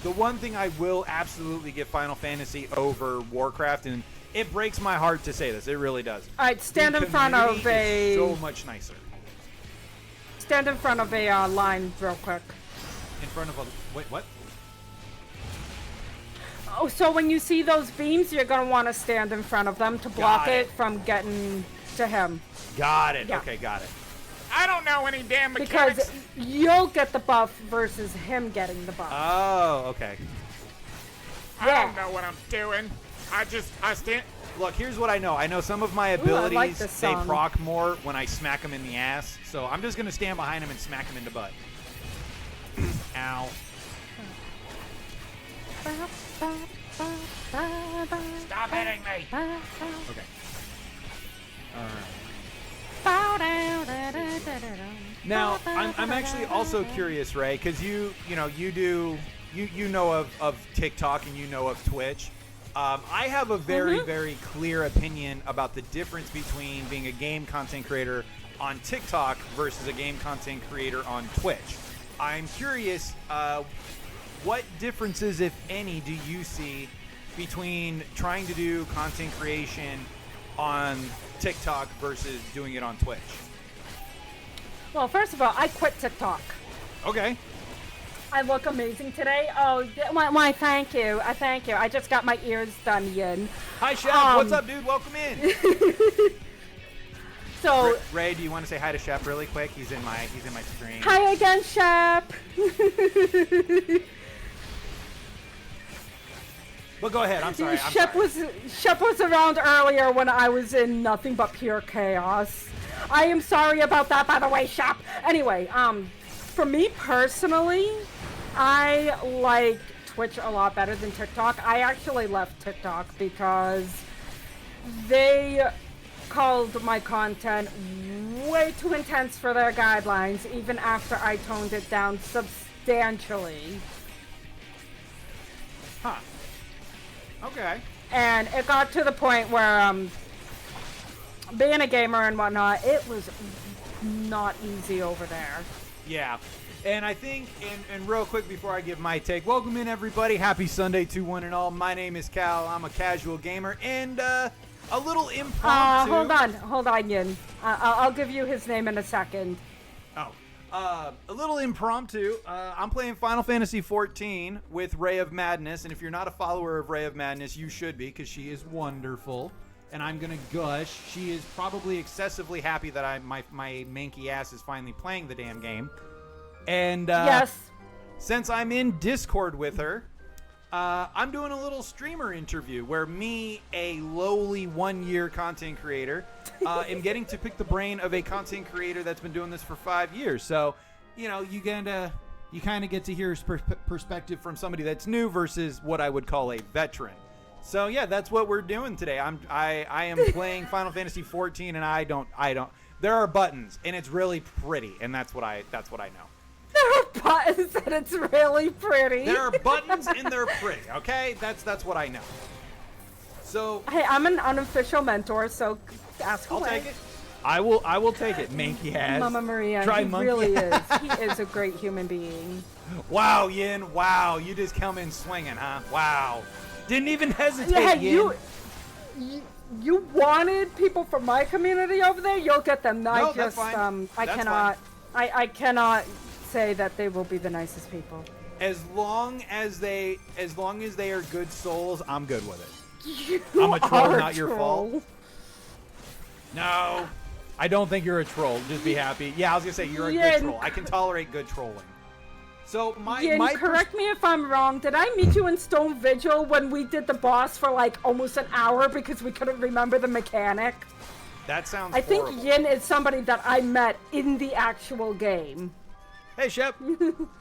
A: The one thing I will absolutely give Final Fantasy over Warcraft, and it breaks my heart to say this, it really does.
D: All right, stand in front of a.
A: So much nicer.
D: Stand in front of a line real quick.
A: In front of a wait, what?
D: Oh, so when you see those beams, you're gonna want to stand in front of them to block
A: Got it.
D: it from getting to him.
A: Got it.
D: Yeah.
A: Okay, got it.
B: I don't know any damn mechanics.
D: Because you'll get the buff versus him getting the buff.
A: Oh, okay.
B: I don't know what I'm doing. I stand.
A: Look, here's what I know. I know some of my
D: I
A: abilities,
D: like this
A: they
D: song.
A: proc more when I smack him in the ass. So I'm just going to stand behind him and smack him in the butt. Ow.
B: Stop hitting me.
A: Okay. Now, I'm actually also curious, Ray, because you know of TikTok and you know of Twitch. I have a very, very clear opinion about the difference between being a game content creator on TikTok versus a game content creator on Twitch. I'm curious, what differences, if any, do you see between trying to do content creation on TikTok versus doing it on Twitch?
D: Well, first of all, I quit TikTok.
A: Okay.
D: I look amazing today. Oh, why? Thank you. I thank you. I just got my ears done, Yin.
A: Hi, Shep. What's up, dude? Welcome in.
D: So,
A: Ray, do you want to say hi to Shep really quick? He's in my stream.
D: hi again, Shep.
A: But go ahead. I'm sorry.
D: Shep was around earlier when I was in nothing but pure chaos. I am sorry about that, by the way, Shep. Anyway, for me personally, I like Twitch a lot better than TikTok. I actually left TikTok because they called my content way too intense for their guidelines, even after I toned it down substantially.
A: Huh. Okay.
D: And it got to the point where, being a gamer and whatnot, it was not easy over there.
A: Yeah. And I think, and real quick before I give my take, welcome in everybody. Happy Sunday to one and all. My name is Cal. I'm a casual gamer. And a little impromptu.
D: Hold on, Yin. I'll give you his name in a second.
A: Oh. A little impromptu. I'm playing Final Fantasy XIV with Ray of Madness. And if you're not a follower of Ray of Madness, you should be, because she is wonderful. And I'm going to gush. She is probably excessively happy that my manky ass is finally playing the damn game. And
D: Yes.
A: since I'm in Discord with her, I'm doing a little streamer interview where me, a lowly 1-year content creator, am getting to pick the brain of a content creator that's been doing this for 5 years. So, you kind of get to hear his perspective from somebody that's new versus what I would call a veteran. So yeah, that's what we're doing today. I am playing Final Fantasy XIV, and I don't. There are buttons, and it's really pretty, and that's what I know.
D: There are buttons and it's really pretty.
A: There are buttons and they're pretty. Okay, that's what I know. So
D: Hey, I'm an unofficial mentor, so ask
A: I'll
D: away.
A: take it. I will take it. Manky ass.
D: Mama Maria,
A: Try
D: he
A: monkey
D: really
A: ass.
D: is. He is a great human being.
A: Wow, Yin. Wow, you just come in swinging, huh? Wow. Didn't even hesitate,
D: Yeah,
A: Yin.
D: you wanted people from my community over there. You'll get them.
A: No, that's fine.
D: I
A: That's
D: cannot. I cannot say that they will be the nicest people.
A: As long as they are good souls, I'm good with it.
D: You
A: I'm a troll,
D: are
A: not your fault.
D: troll.
A: No, I don't think you're a troll. Just be happy. Yeah, I was gonna say you're a
D: Yin.
A: good troll. I can tolerate good trolling. So
D: Yin, correct me if I'm wrong. Did I meet you in Stone Vigil when we did the boss for like almost an hour because we couldn't remember the mechanic?
A: That sounds
D: I think
A: horrible.
D: Yin is somebody that I met in the actual game.
A: Hey, Shep.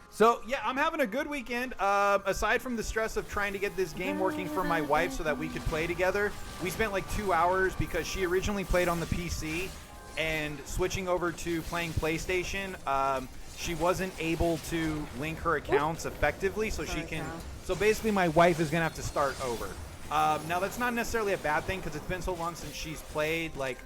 A: So, yeah, I'm having a good weekend. Aside from the stress of trying to get this game working for my wife so that we could play together, we spent like 2 hours because she originally played on the PC, and switching over to playing PlayStation, she wasn't able to link her accounts effectively, so she can... So basically, my wife is going to have to start over. Now, that's not necessarily a bad thing because it's been so long since she's played. Like,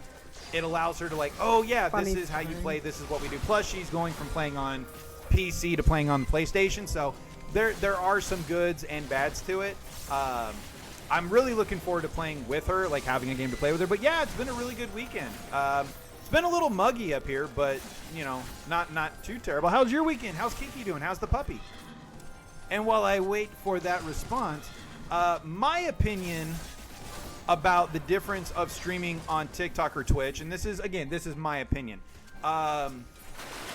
A: it allows her to like, oh, yeah, this is how you play. This is what we do. Plus, she's going from playing on PC to playing on the PlayStation. So there are some goods and bads to it. I'm really looking forward to playing with her, like having a game to play with her. But, yeah, it's been a really good weekend. It's been a little muggy up here, but, you know, not too terrible. How's your weekend? How's Kiki doing? How's the puppy? And while I wait for that response, my opinion about the difference of streaming on TikTok or Twitch, and this is my opinion.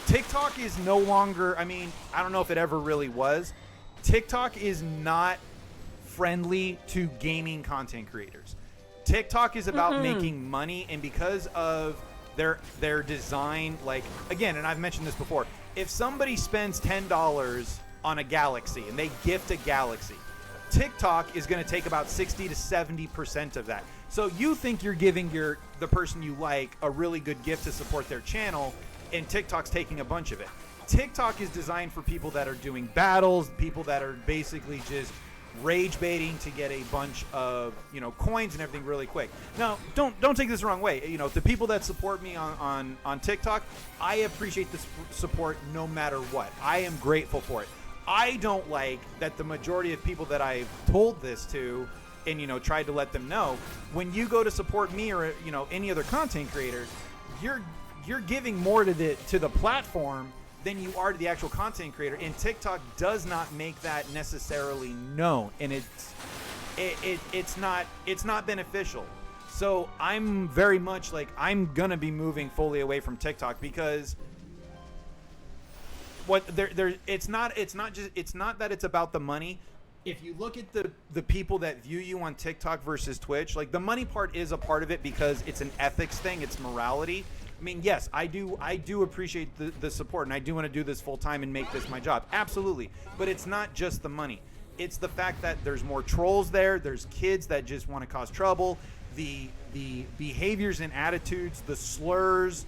A: TikTok is no longer, I mean, I don't know if it ever really was. TikTok is not friendly to gaming content creators. TikTok is about making money, and because of their design, like, again, and I've mentioned this before, if somebody spends $10 on a galaxy and they gift a galaxy, TikTok is going to take about 60 to 70% of that. So you think you're giving the person you like a really good gift to support their channel, and TikTok's taking a bunch of it. TikTok is designed for people that are doing battles, people that are basically just rage baiting to get a bunch of, you know, coins and everything really quick. Now, don't take this the wrong way. You know, the people that support me on TikTok, I appreciate the support no matter what. I am grateful for it. I don't like that the majority of people that I've told this to and, you know, tried to let them know, when you go to support me or, you know, any other content creator, you're giving more to the platform than you are to the actual content creator, and TikTok does not make that necessarily known, and it's not beneficial. So I'm very much like, I'm gonna be moving fully away from TikTok because it's not that it's about the money. If you look at the people that view you on TikTok versus Twitch, like, the money part is a part of it because it's an ethics thing, it's morality. I mean, yes, I do appreciate the support, and I do want to do this full time and make this my job. Absolutely. But it's not just the money. It's the fact that there's more trolls there. There's kids that just want to cause trouble. The behaviors and attitudes, the slurs,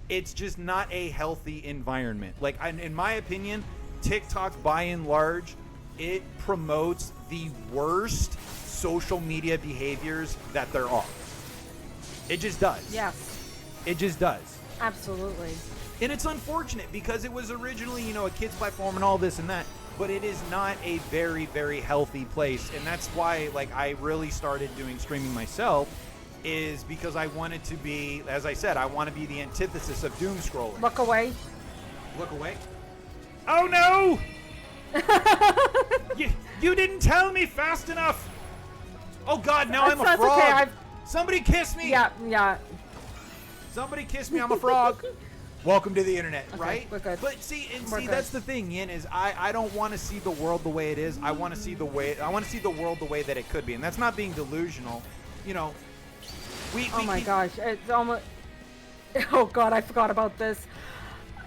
A: it's just not a healthy environment. Like, in my opinion, TikTok, by and large, it promotes the worst social media behaviors that there are. It just does.
D: Yes.
A: It just does.
D: Absolutely.
A: And it's unfortunate because it was originally, you know, a kids platform and all this and that, but it is not a very, very healthy place. And that's why, like, I really started doing streaming myself, is because I wanted to be, as I said, I want to be the antithesis of doom scrolling.
D: Look away.
A: Look away.
C: Oh no! you didn't tell me fast enough.
A: Oh God, now I'm a
D: That's
A: frog.
D: okay.
A: Somebody kiss me.
D: Yeah.
A: Somebody kiss me, I'm a frog. Welcome to the internet,
D: Okay,
A: right?
D: we're good.
A: But see,
D: We're good.
A: that's the thing, Yin, is I don't want to see the world the way it is. I want to see the world the way that it could be, and that's not being delusional. You know,
D: Oh my gosh, it's almost. Oh God, I forgot about this.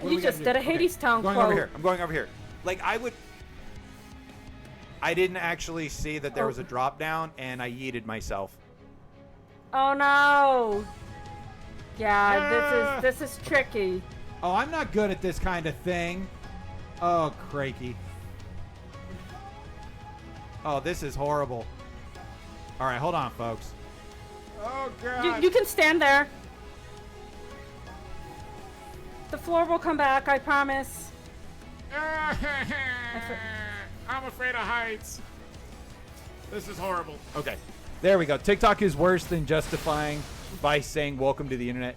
A: What do
D: You
A: we
D: just
A: gotta
D: did
A: do?
D: a Hades Town
A: I'm going
D: quote.
A: over here. I'm going over here. Like, I didn't actually see that there was a drop down, and I yeeted myself.
D: Oh no. Yeah, this is tricky.
A: Oh, I'm not good at this kind of thing. Oh, crikey. Oh, this is horrible. All right, hold on, folks. Oh, God.
D: You can stand there. The floor will come back, I promise.
B: I'm afraid of heights. This is horrible.
A: Okay, there we go. TikTok is worse than justifying by saying welcome to the internet.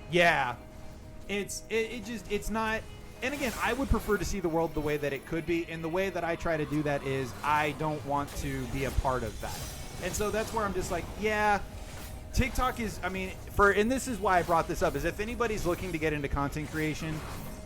A: Yeah, it's not. And again, I would prefer to see the world the way that it could be, and the way that I try to do that is I don't want to be a part of that. And so that's where I'm just like, yeah, TikTok is, I mean, and this is why I brought this up, is if anybody's looking to get into content creation,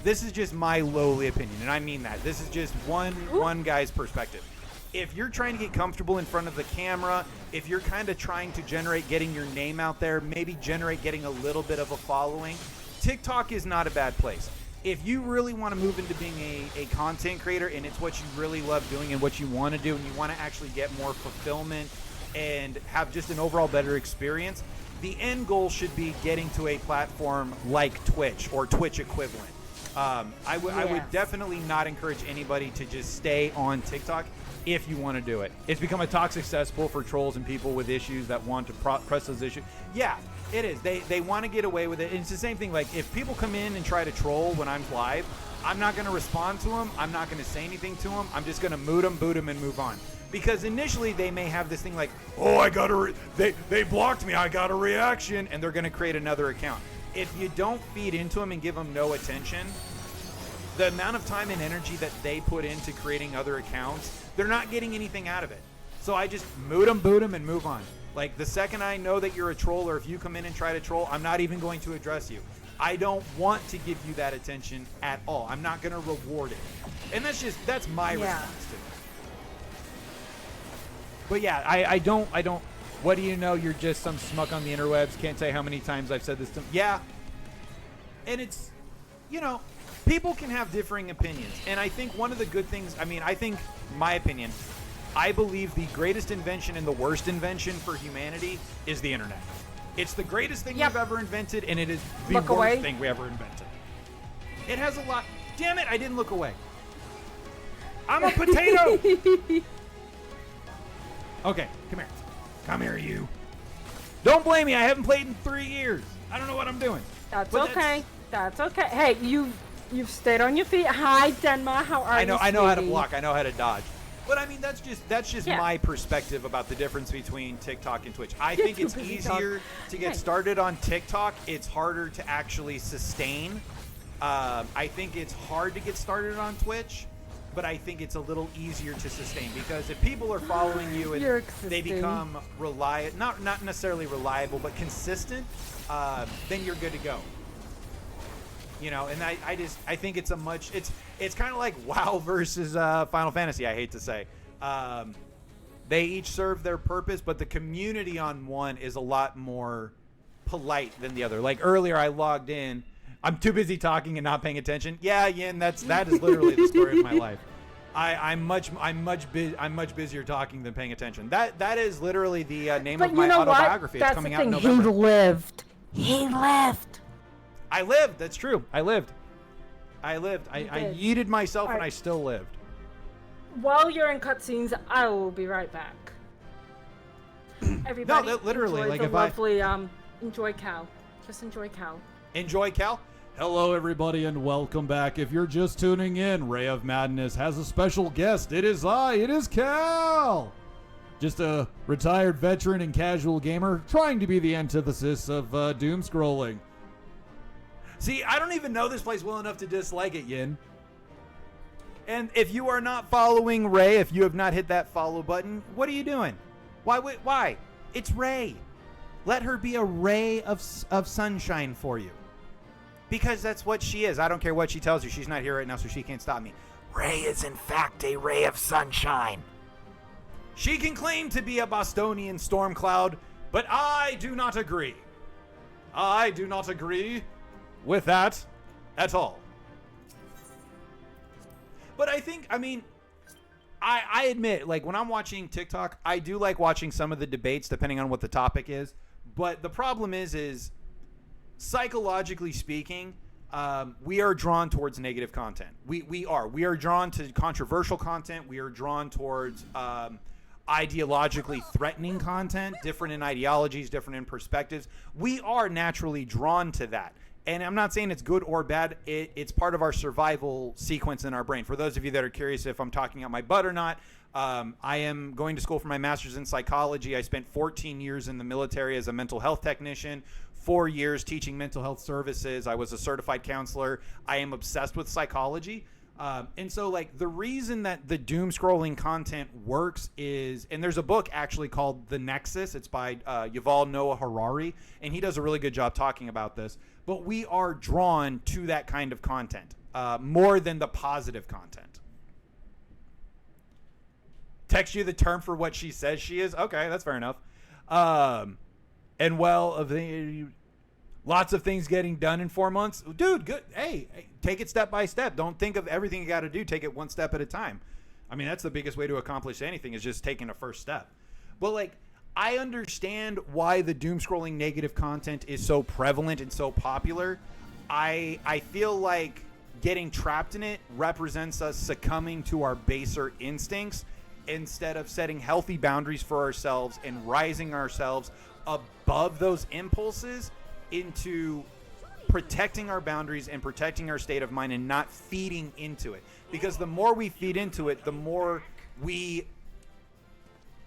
A: this is just my lowly opinion, and I mean that. This is just one guy's perspective. If you're trying to get comfortable in front of the camera, if you're kind of trying to generate getting your name out there, maybe generate getting a little bit of a following, TikTok is not a bad place. if you really want to move into being a content creator and it's what you really love doing and what you want to do and you want to actually get more fulfillment and have just an overall better experience, the end goal should be getting to a platform like Twitch or Twitch equivalent. I would definitely not encourage anybody to just stay on TikTok if you want to do it. It's become a toxic cesspool for trolls and people with issues that want to press those issues. Yeah, it is. They want to get away with it. And it's the same thing. Like, if people come in and try to troll when I'm live, I'm not going to respond to them. I'm not going to say anything to them. I'm just going to moot them, boot them, and move on. Because initially they may have this thing like, oh, I got a they blocked me, I got a reaction, and they're going to create another account. If you don't feed into them and give them no attention, the amount of time and energy that they put into creating other accounts, they're not getting anything out of it. So I just moot them, boot them, and move on. Like, the second I know that you're a troll, or if you come in and try to troll, I'm not even going to address you. I don't want to give you that attention at all. I'm not going to reward it. And that's my response to it. But yeah, I don't, what do you know? You're just some schmuck on the interwebs. Can't tell you how many times I've said this to, yeah. And it's, people can have differing opinions. And I think one of the good things, my opinion, I believe the greatest invention and the worst invention for humanity is the internet. It's the greatest thing we've ever invented, and it is the worst thing we ever invented. It has a lot, damn it, I didn't look away. I'm a potato! Okay, come here. Come here, you. Don't blame me. I haven't played in 3 years. I don't know what I'm doing.
D: That's okay. That's okay. Hey, you've stayed on your feet. Hi, Denma. How are you?
A: I know how to block. I know how to dodge. But I mean, that's just my perspective about the difference between TikTok and Twitch. I think it's easier to get started on TikTok. It's harder to actually sustain. I think it's hard to get started on Twitch. But I think it's a little easier to sustain, because if people are following you and they become not necessarily reliable, but consistent, then you're good to go. And I think it's it's kind of like WoW versus Final Fantasy, I hate to say. They each serve their purpose, but the community on one is a lot more polite than the other. Like earlier I logged in, I'm too busy talking and not paying attention. Yeah, Yin, that is literally the story of my life. I'm much busier talking than paying attention. That is literally the name of my autobiography. It's coming out in November.
D: He lived.
A: I lived. That's true. I lived. I yeeted myself and I still lived.
D: While you're in cutscenes, I will be right back. Everybody,
A: literally,
D: enjoy
A: like
D: the
A: if
D: lovely, enjoy Cal. Just enjoy Cal.
A: Enjoy Cal.
I: Hello, everybody, and welcome back. If you're just tuning in, Ray of Madness has a special guest. It is Cal! Just a retired veteran and casual gamer trying to be the antithesis of doom scrolling.
A: See, I don't even know this place well enough to dislike it, Yin. And if you are not following Ray, if you have not hit that follow button, what are you doing? Why? It's Ray. Let her be a ray of sunshine for you. Because that's what she is. I don't care what she tells you. She's not here right now, so she can't stop me. Ray is, in fact, a ray of sunshine. She can claim to be a Bostonian storm cloud, but I do not agree. I do not agree with that at all. But I admit, like, when I'm watching TikTok, I do like watching some of the debates, depending on what the topic is. But the problem is psychologically speaking, we are drawn towards negative content. We are drawn to controversial content. We are drawn towards ideologically threatening content, different in ideologies, different in perspectives. We are naturally drawn to that. And I'm not saying it's good or bad. It's part of our survival sequence in our brain. For those of you that are curious if I'm talking out my butt or not, I am going to school for my master's in psychology. I spent 14 years in the military as a mental health technician, 4 years teaching mental health services. I was a certified counselor. I am obsessed with psychology. And so, like, the reason that the doom scrolling content works is, and there's a book actually called The Nexus. It's by Yuval Noah Harari, and he does a really good job talking about this. But we are drawn to that kind of content more than the positive content. Text you the term for what she says she is? Okay, that's fair enough. And well, Lots of things getting done in 4 months. Dude, good. Hey, take it step by step. Don't think of everything you got to do. Take it one step at a time. I mean, that's the biggest way to accomplish anything is just taking a first step. But like, I understand why the doom scrolling negative content is so prevalent and so popular. I feel like getting trapped in it represents us succumbing to our baser instincts instead of setting healthy boundaries for ourselves and rising ourselves above those impulses into protecting our boundaries and protecting our state of mind and not feeding into it. Because the more we feed into it, the more we,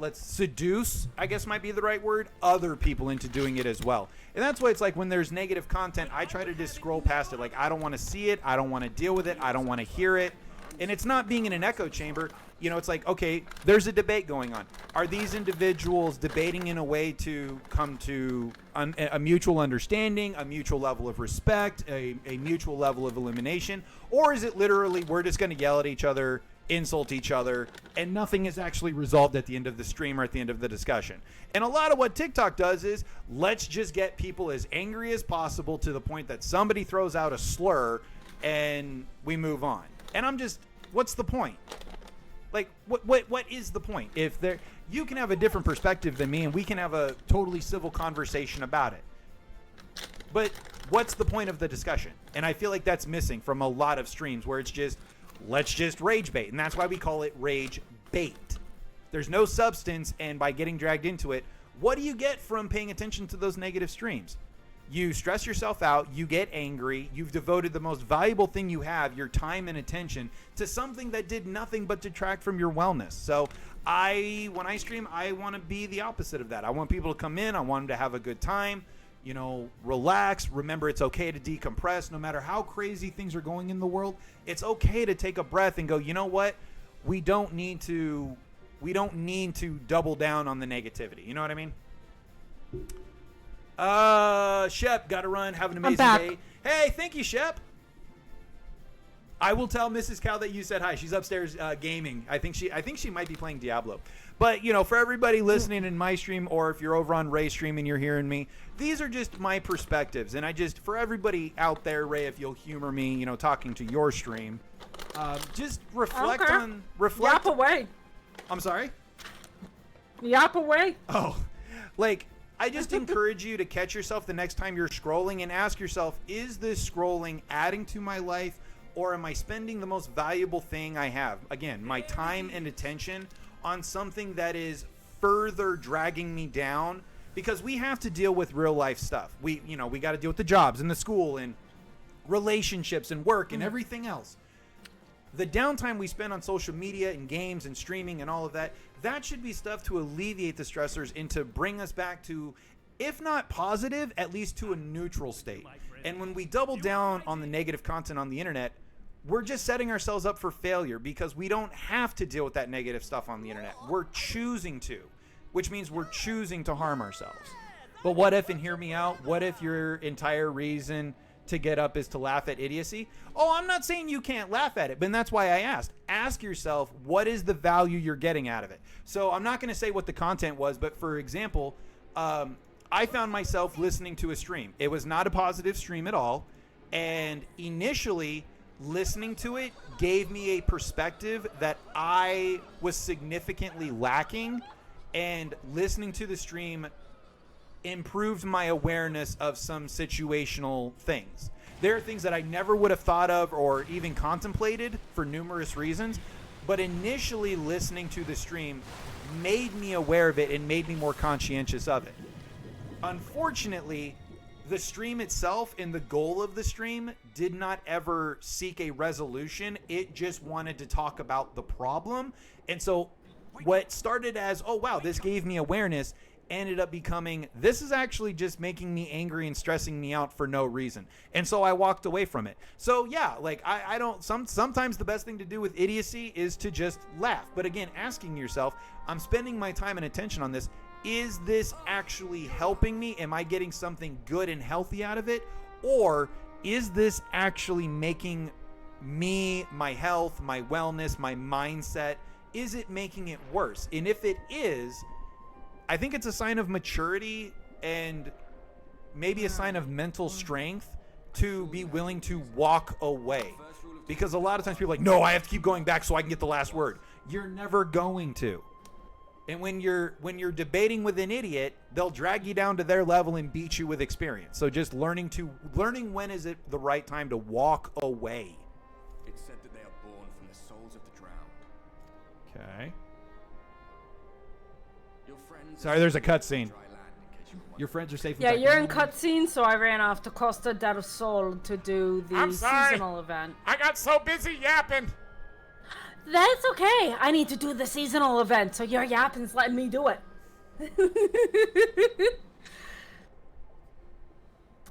A: let's seduce, I guess might be the right word, other people into doing it as well. And that's why it's like when there's negative content, I try to just scroll past it. Like, I don't want to see it. I don't want to deal with it. I don't want to hear it. And it's not being in an echo chamber. You know, it's like, okay, there's a debate going on. Are these individuals debating in a way to come to a mutual understanding, a mutual level of respect, a mutual level of elimination? Or is it literally we're just going to yell at each other, insult each other, and nothing is actually resolved at the end of the stream or at the end of the discussion? And a lot of what TikTok does is let's just get people as angry as possible to the point that somebody throws out a slur and we move on. And I'm just, what's the point? Like, what is the point? If there, you can have a different perspective than me and we can have a totally civil conversation about it. But what's the point of the discussion? And I feel like that's missing from a lot of streams where it's just, let's just rage bait. And that's why we call it rage bait. There's no substance, and by getting dragged into it, what do you get from paying attention to those negative streams? You stress yourself out, you get angry, you've devoted the most valuable thing you have, your time and attention, to something that did nothing but detract from your wellness. So when I stream, I want to be the opposite of that. I want people to come in, I want them to have a good time, you know, relax, remember it's okay to decompress. No matter how crazy things are going in the world, it's okay to take a breath and go, you know what? We don't need to double down on the negativity. You know what I mean? Shep, gotta run. Have an amazing day. Hey, thank you, Shep. I will tell Mrs. Cow that you said hi. She's upstairs gaming. I think she might be playing Diablo. But, you know, for everybody listening in my stream, or if you're over on Ray's stream and you're hearing me, these are just my perspectives. And for everybody out there, Ray, if you'll humor me, you know, talking to your stream, just reflect on...
D: Yap away.
A: I'm sorry?
D: Yap away.
A: Oh, like... I just encourage you to catch yourself the next time you're scrolling and ask yourself, is this scrolling adding to my life, or am I spending the most valuable thing I have? Again, my time and attention on something that is further dragging me down, because we have to deal with real life stuff. We got to deal with the jobs and the school and relationships and work and everything else. The downtime we spend on social media and games and streaming and all of that, that should be stuff to alleviate the stressors and to bring us back to, if not positive, at least to a neutral state. And when we double down on the negative content on the internet, we're just setting ourselves up for failure, because we don't have to deal with that negative stuff on the internet. We're choosing to, which means we're choosing to harm ourselves. But what if, and hear me out, what if your entire reason to get up is to laugh at idiocy? Oh, I'm not saying you can't laugh at it, but that's why I asked. Ask yourself, what is the value you're getting out of it? So I'm not going to say what the content was, but for example, I found myself listening to a stream. It was not a positive stream at all, and initially listening to it gave me a perspective that I was significantly lacking, and listening to the stream improved my awareness of some situational things. There are things that I never would have thought of or even contemplated for numerous reasons, but initially listening to the stream made me aware of it and made me more conscientious of it. Unfortunately, the stream itself and the goal of the stream did not ever seek a resolution. It just wanted to talk about the problem. And so what started as, oh wow, this gave me awareness, ended up becoming, this is actually just making me angry and stressing me out for no reason. And so I walked away from it. So yeah, like I don't, sometimes the best thing to do with idiocy is to just laugh. But again, asking yourself, I'm spending my time and attention on this. Is this actually helping me? Am I getting something good and healthy out of it? Or is this actually making me, my health, my wellness, my mindset, is it making it worse? And if it is, I think it's a sign of maturity and maybe a sign of mental strength to be willing to walk away. Because a lot of times people are like, no, I have to keep going back so I can get the last word. You're never going to. And when you're debating with an idiot, they'll drag you down to their level and beat you with experience. So just learning when is it the right time to walk away.
F: It's said that they are born from the souls of the drowned.
A: Okay.
F: Your friends
A: Sorry, there's a cutscene.
F: dry land in case you want.
A: Your friends are safe.
D: Yeah, you're in cutscene, so I ran off to Costa del Sol to do the
B: I'm sorry.
D: seasonal event.
B: I got so busy yapping.
D: That's okay. I need to do the seasonal event, so your yapping's letting me do it.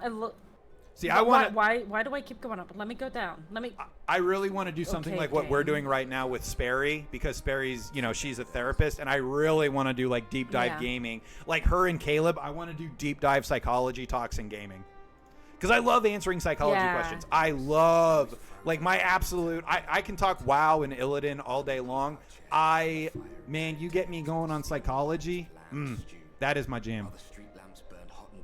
D: And look.
A: See, I want to.
D: Why do I keep going up? Let me go down. Let me.
A: I really want to do something
D: Okay,
A: like what we're
D: game.
A: doing right now with Sperry, because Sperry's, she's a therapist, and I really want to do like deep dive
D: Yeah.
A: gaming. Like her and Caleb, I want to do deep dive psychology talks in gaming. Because I love answering psychology
D: Yeah.
A: questions. I love, like, my absolute, I can talk WoW and Illidan all day long. Man, you get me going on psychology, that is my jam.
F: The street lamps burned hot and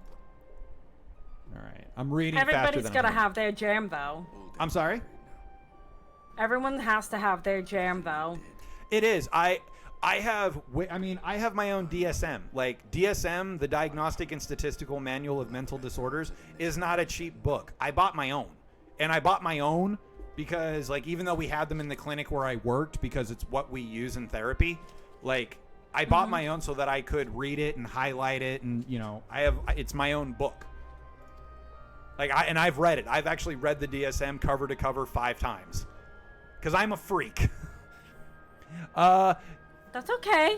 A: All right. I'm reading faster
D: Everybody's
A: than
D: gotta
A: I'm reading.
D: have their jam, though.
A: I'm sorry?
D: Everyone has to have their jam, though.
A: It is. I have my own DSM. Like DSM, the Diagnostic and Statistical Manual of Mental Disorders, is not a cheap book. I bought my own. And I bought my own because, like, even though we had them in the clinic where I worked, because it's what we use in therapy, like, I bought my own so that I could read it and highlight it, and it's my own book. Like, I've read it. I've actually read the DSM cover to cover 5 times. Because I'm a freak.
D: That's okay.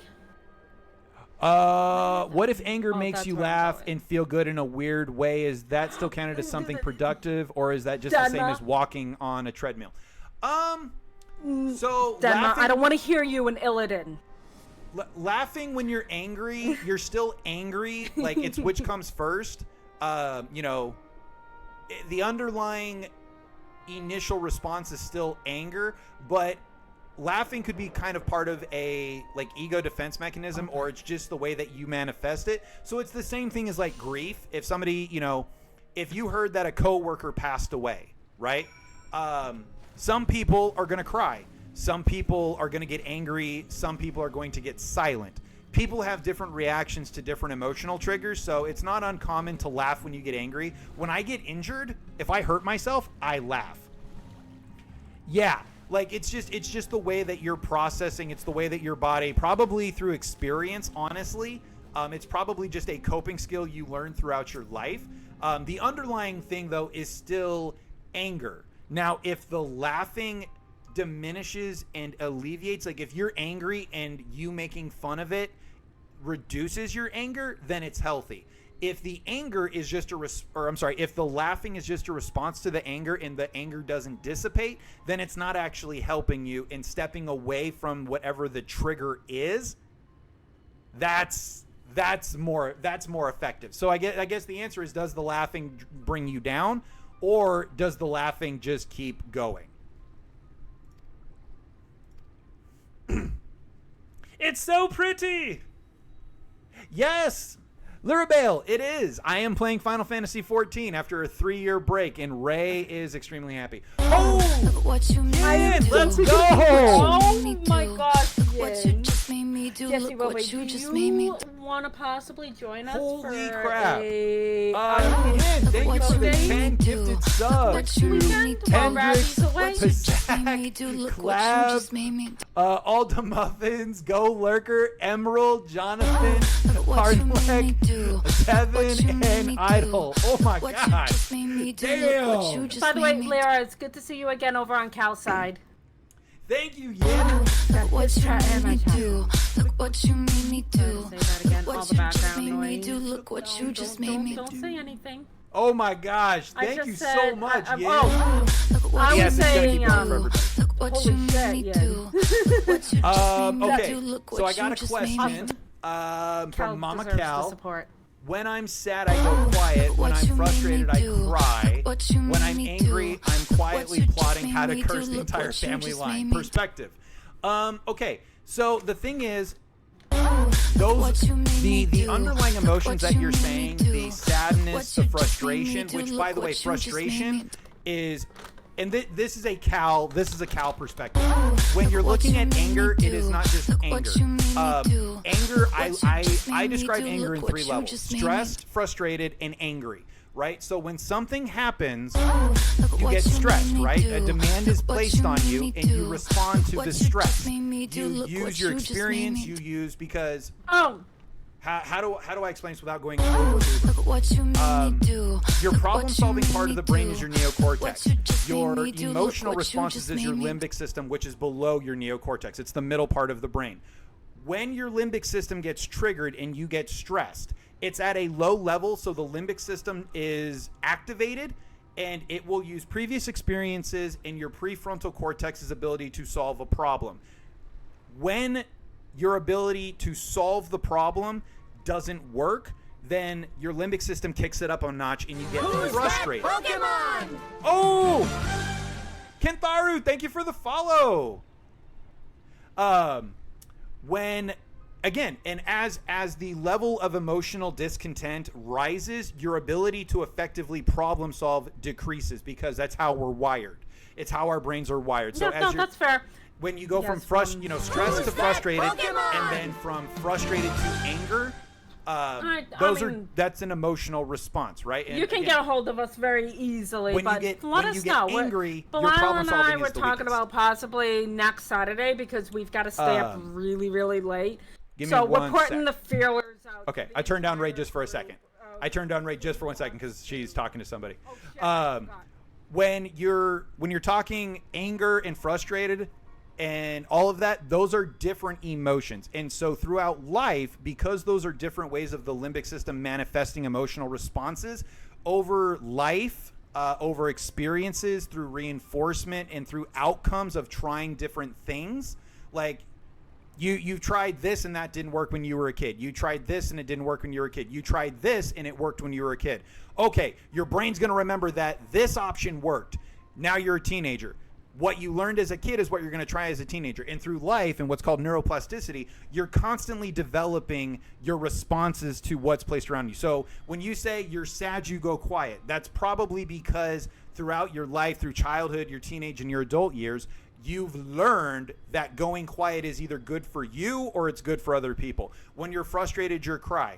A: What if anger
D: Oh,
A: makes
D: that's
A: you
D: what I'm
A: laugh
D: sorry.
A: and feel good in a weird way? Is that still counted as something productive, or is that just the same
D: Denma.
A: as walking on a treadmill? So
D: Denma,
A: laughing,
D: I don't want to hear you in Illidan.
A: laughing when you're angry, you're still angry. Like, it's which comes first. The underlying initial response is still anger, but laughing could be kind of part of a like ego defense mechanism, or it's just the way that you manifest it. So it's the same thing as like grief. If somebody, if you heard that a coworker passed away, right? Some people are going to cry. Some people are going to get angry. Some people are going to get silent. People have different reactions to different emotional triggers, so it's not uncommon to laugh when you get angry. When I get injured, if I hurt myself, I laugh. Yeah, like it's just the way that you're processing. It's the way that your body, probably through experience, honestly, it's probably just a coping skill you learn throughout your life. The underlying thing, though, is still anger. Now, if the laughing diminishes and alleviates, like if you're angry and you making fun of it reduces your anger, then it's healthy. If the anger is just if the laughing is just a response to the anger and the anger doesn't dissipate, then it's not actually helping you, and stepping away from whatever the trigger is, that's more effective. So I guess the answer is, does the laughing bring you down, or does the laughing just keep going? It's so pretty. Yes, Lurabale, it is. I am playing Final Fantasy XIV after a 3-year break, and Ray is extremely happy. Oh,
H: What you made me do.
A: let's go.
D: Oh my gosh,
H: What you
D: Yin.
H: just made me do.
D: Jesse,
H: Look
D: wait,
H: what you
D: do
H: just
D: you
H: made me
D: want to possibly join us
A: Holy
D: for
A: crap.
D: a...
A: Yin, thank you for the
H: What you
A: 10
H: made me do.
A: gifted subs
H: What you
A: to
H: made me do.
A: Hendrix,
D: What
H: you just made me
A: Pazak,
H: do. Look what you
A: Clav,
H: just made me do.
A: Alda Muffins, Go Lurker, Emerald, Jonathan,
H: Look what you made me
A: Hardleck,
H: do. What you
A: Kevin,
H: made
A: and
H: me do.
A: Idol. Oh my
H: What you
A: god.
H: just made me do. Look what you
A: Damn.
H: just
D: By the way,
H: made me do.
D: Lyra, it's good to see you again over on Cal's side.
A: Thank you, Yin.
H: Look what
D: His
H: you
D: chat and
H: made
D: my
H: me
D: chat.
H: do. Look what you made me do.
D: Say that again, all
H: What
D: the
H: you just
D: background
H: made me
D: noise.
H: do. Look what you just made me
D: Don't
H: do.
D: say anything.
A: Oh my gosh.
D: I
A: Thank
D: just
A: you
D: said,
A: so much,
D: I,
A: Yin.
H: Look what
D: I
H: you
A: Yes,
D: was
A: it's gonna
D: saying,
A: keep going for everybody.
H: Look what
D: Holy
H: you made
D: shit,
H: me
D: yeah.
H: do. What you just made me
A: Okay,
H: do. Look
A: so I
H: what
A: got
H: you
A: a
H: just made me
A: question
H: do.
D: Cal
A: from Mama
D: deserves the
A: Cal.
D: support.
A: When I'm sad, I go quiet. When
H: What
A: I'm
H: you made
A: frustrated,
H: me
A: I
H: do.
A: cry.
H: What you
A: When
H: made
A: I'm
H: me
A: angry,
H: do.
A: I'm quietly
H: What you just
A: plotting
H: made
A: how to
H: me
A: curse
H: do.
A: the
H: Look
A: entire
H: what you
A: family
H: just
A: line.
H: made me do.
A: Perspective. Okay, so the thing is, those the underlying emotions that you're saying, the sadness, the frustration, which by the way, frustration is, and this is a Cal perspective. When you're looking at anger, it is not just anger. Anger, I describe anger in 3 levels: stressed, frustrated, and angry. Right? So when something happens, you get stressed, right? A demand is placed on you, and you respond to the stress. You use your experience, you use, because how do I explain this without going over? Your problem-solving part of the brain is your neocortex. Your emotional responses is your limbic system, which is below your neocortex. It's the middle part of the brain. When your limbic system gets triggered and you get stressed, it's at a low level, so the limbic system is activated, and it will use previous experiences and your prefrontal cortex's ability to solve a problem. When your ability to solve the problem doesn't work, then your limbic system kicks it up a notch and you get frustrated.
E: Pokemon!
A: Oh! Kentharu, thank you for the follow. Again, and as the level of emotional discontent rises, your ability to effectively problem solve decreases, because that's how we're wired. It's how our brains are wired. So
D: that's fair.
A: When you go from stressed to frustrated, and then from frustrated to anger, that's an emotional response, right? And
D: you can get a hold of us very easily, but let us know.
A: Angry,
D: Bilal and I were talking about possibly next Saturday, because we've got to stay up really, really late. So we're putting the feelers out.
A: Okay, I turned down Ray just for a second. I turned down Ray just for 1 second because she's talking to somebody. When you're talking anger and frustrated and all of that, those are different emotions. And so throughout life, because those are different ways of the limbic system manifesting emotional responses, over life, over experiences, through reinforcement, and through outcomes of trying different things, like you've tried this and that didn't work when you were a kid. You tried this and it didn't work when you were a kid. You tried this and it worked when you were a kid. Okay, your brain's going to remember that this option worked. Now you're a teenager. What you learned as a kid is what you're going to try as a teenager. And through life and what's called neuroplasticity, you're constantly developing your responses to what's placed around you. So when you say you're sad, you go quiet, that's probably because throughout your life, through childhood, your teenage, and your adult years, you've learned that going quiet is either good for you or it's good for other people. When you're frustrated, you cry.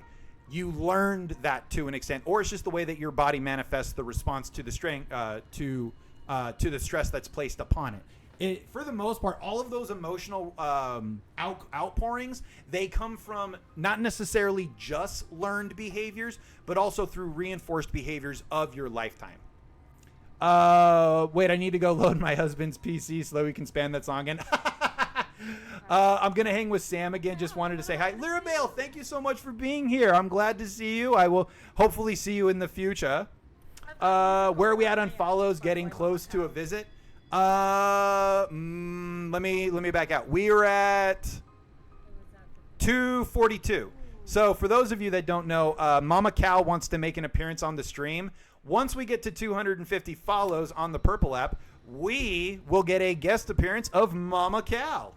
A: You learned that to an extent, or it's just the way that your body manifests the response to the to the stress that's placed upon it. For the most part, all of those emotional outpourings, they come from not necessarily just learned behaviors, but also through reinforced behaviors of your lifetime. Wait, I need to go load my husband's PC so that we can spam that song again. I'm going to hang with Sam again. Just wanted to say hi. Lyra Bale, thank you so much for being here. I'm glad to see you. I will hopefully see you in the future. Where are we at on follows? Getting close to a visit. Let me back out. We are at 242. So for those of you that don't know, Mama Cal wants to make an appearance on the stream. Once we get to 250 follows on the Purple app, we will get a guest appearance of Mama Cal.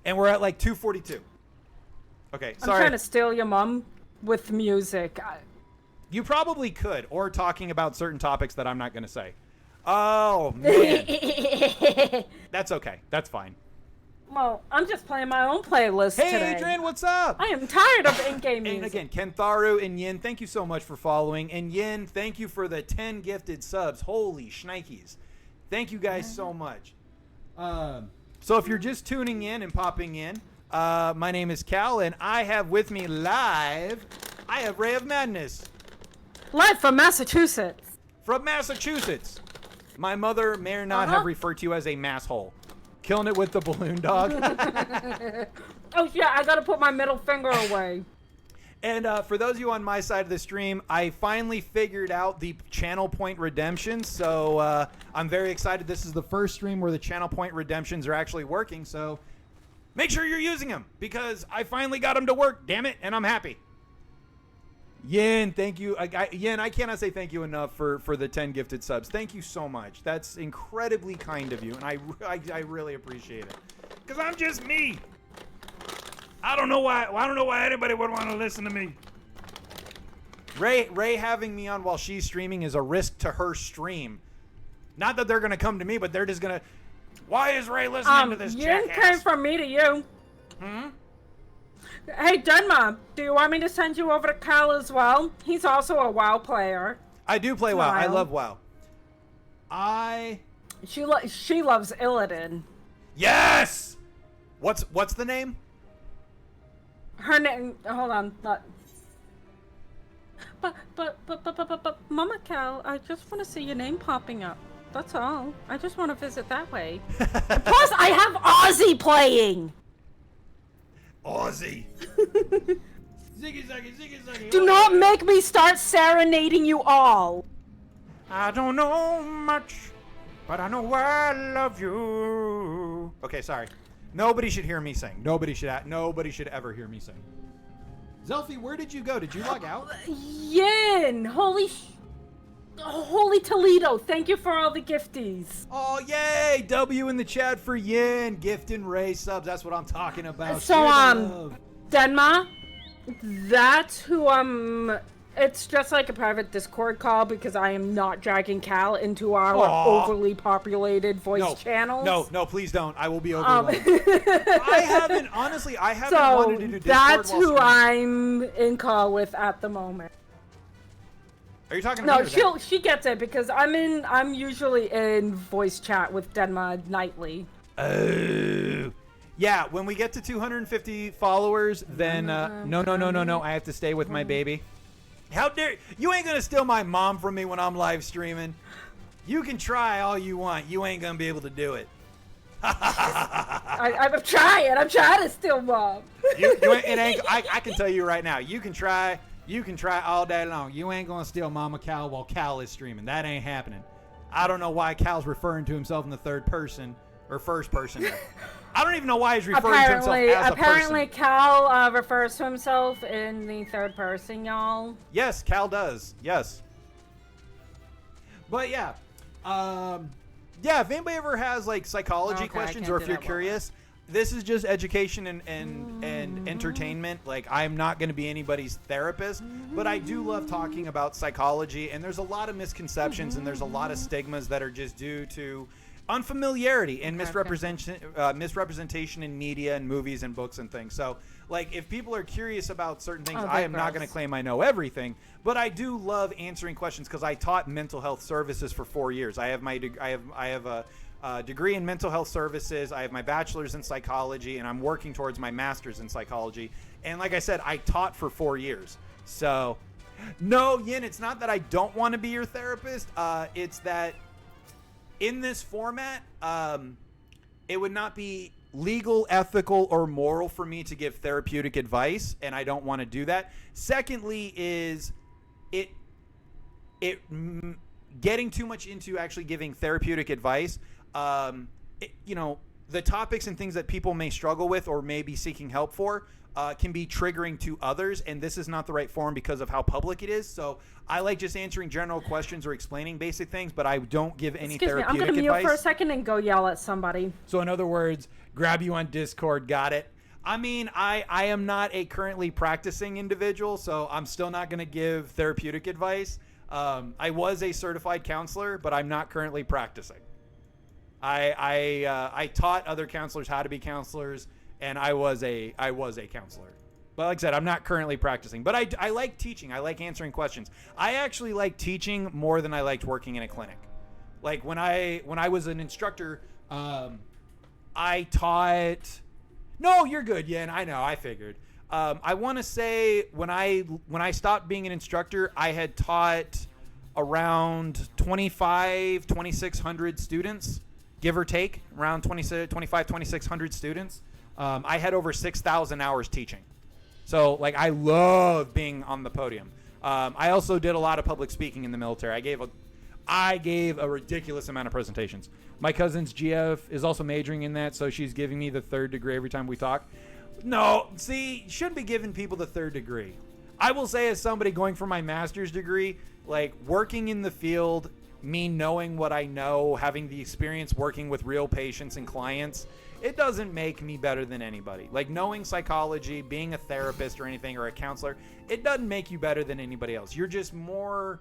A: And we're at like 242. Okay, sorry.
D: I'm trying to steal your mom with music.
A: You probably could, or talking about certain topics that I'm not going to say. Oh, man. That's okay. That's fine.
D: Well, I'm just playing my own playlist today.
A: Hey, Adrian, what's up?
D: I am tired of in-game music.
A: And again, Kentharu and Yin, thank you so much for following. And Yin, thank you for the 10 gifted subs. Holy shnikes. Thank you guys so much. So if you're just tuning in and popping in, my name is Cal, and I have with me live, I have Ray of Madness.
D: Live from Massachusetts.
A: From Massachusetts. My mother may or not have referred to you as a masshole. Killing it with the balloon dog.
D: Oh, yeah, I gotta put my middle finger away.
A: And for those of you on my side of the stream, I finally figured out the channel point redemptions. So I'm very excited. This is the first stream where the channel point redemptions are actually working. So make sure you're using them, because I finally got them to work, damn it, and I'm happy. Yin, thank you. Yin, I cannot say thank you enough for the 10 gifted subs. Thank you so much. That's incredibly kind of you, and I really appreciate it. Because I'm just me.
C: I don't know why anybody would want to listen to me.
A: Ray having me on while she's streaming is a risk to her stream. Not that they're gonna come to me, but they're just gonna. Why is Ray listening to this
D: Yin
A: jackass?
D: came from me to you. Hey, Denma, do you want me to send you over to Cal as well? He's also a WoW player.
A: I do play WoW. I love WoW.
D: She loves Illidan.
A: Yes. What's the name?
D: Her name. Hold on. But, Mama Cal, I just want to see your name popping up. That's all. I just want to visit that way. Plus, I have Ozzy playing.
A: Ozzy.
C: Ziggy zaggy, ziggy zaggy.
D: Do not make me start serenading you all.
B: I don't know much, but I know I love you.
A: Okay, sorry. Nobody should hear me sing. Nobody should ever hear me sing.
I: Zelfie, where did you go? Did you log out?
D: Yin! Holy Toledo, thank you for all the gifties.
A: Oh, yay! W in the chat for Yin. Gift and Ray subs. That's what I'm talking about.
D: So,
A: Share the love.
D: Denma, that's who it's just like a private Discord call because I am not dragging Cal into our overly populated voice channels.
A: No, please don't. I will be overwhelmed. I haven't wanted to do Discord.
D: That's
A: while
D: who
A: streaming.
D: I'm in call with at the moment.
A: Are you talking to me?
D: No, she gets it because I'm usually in voice chat with Denma nightly.
A: Oh. Yeah, when we get to 250 followers, then no. I have to stay with my baby. How dare you? Ain't gonna steal my mom from me when I'm live streaming. You can try all you want. You ain't gonna be able to do it.
D: I'm trying to steal mom.
A: I can tell you right now. You can try all day long. You ain't gonna steal Mama Cal while Cal is streaming. That ain't happening. I don't know why Cal's referring to himself in the third person or first person. I don't even know why he's referring to himself as a person.
D: Apparently, Cal refers to himself in the third person, y'all.
A: Yes, Cal does. Yes. But yeah. If anybody ever has like psychology questions or if you're curious, this is just education and entertainment. Like, I'm not going to be anybody's therapist, but I do love talking about psychology, and there's a lot of misconceptions and there's a lot of stigmas that are just due to unfamiliarity and misrepresentation in media and movies and books and things. So, like, if people are curious about certain things, I am not going to claim I know everything, but I do love answering questions because I taught mental health services for 4 years. I have a degree in mental health services. I have my bachelor's in psychology, and I'm working towards my master's in psychology. And like I said, I taught for 4 years. So, no, Yin, it's not that I don't want to be your therapist. It's that in this format, it would not be legal, ethical, or moral for me to give therapeutic advice, and I don't want to do that. Secondly is getting too much into actually giving therapeutic advice. The topics and things that people may struggle with or may be seeking help for can be triggering to others, and this is not the right forum because of how public it is. So I like just answering general questions or explaining basic things, but I don't give any therapeutic advice.
D: I'm going to mute for a second and go yell at somebody.
A: So in other words, grab you on Discord, got it? I mean, I am not a currently practicing individual, so I'm still not going to give therapeutic advice. I was a certified counselor, but I'm not currently practicing. I taught other counselors how to be counselors, and I was a counselor. But like I said, I'm not currently practicing. But I like teaching. I like answering questions. I actually like teaching more than I liked working in a clinic. Like when I was an instructor, I taught. No, you're good, Yen. I know. I figured. I want to say when I stopped being an instructor, I had taught around 2,600 students, give or take, around 2,600 students. I had over 6,000 hours teaching. So, like, I love being on the podium. I also did a lot of public speaking in the military. I gave a ridiculous amount of presentations. My cousin's GF is also majoring in that, so she's giving me the 3rd degree every time we talk. No, see, shouldn't be giving people the 3rd degree. I will say, as somebody going for my master's degree, like, working in the field, me knowing what I know, having the experience working with real patients and clients, It doesn't make me better than anybody. Like, knowing psychology, being a therapist or anything, or a counselor, it doesn't make you better than anybody else. You're just more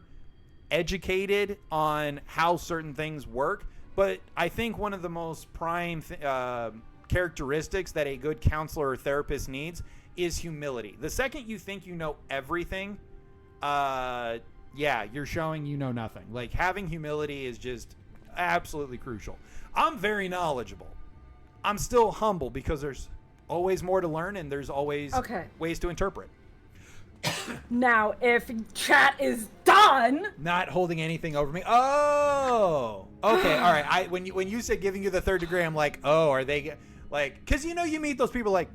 A: educated on how certain things work. But I think one of the most prime characteristics that a good counselor or therapist needs is humility. The second you think you know everything, you're
I: Showing you know nothing.
A: like, having humility is just absolutely crucial. I'm very knowledgeable. I'm still humble because there's always more to learn and there's always ways to interpret.
D: Now, if chat is done,
A: Not holding anything over me. Oh, okay, all right. When you said giving you the third degree, I'm like, oh, are they like? Because you meet those people like,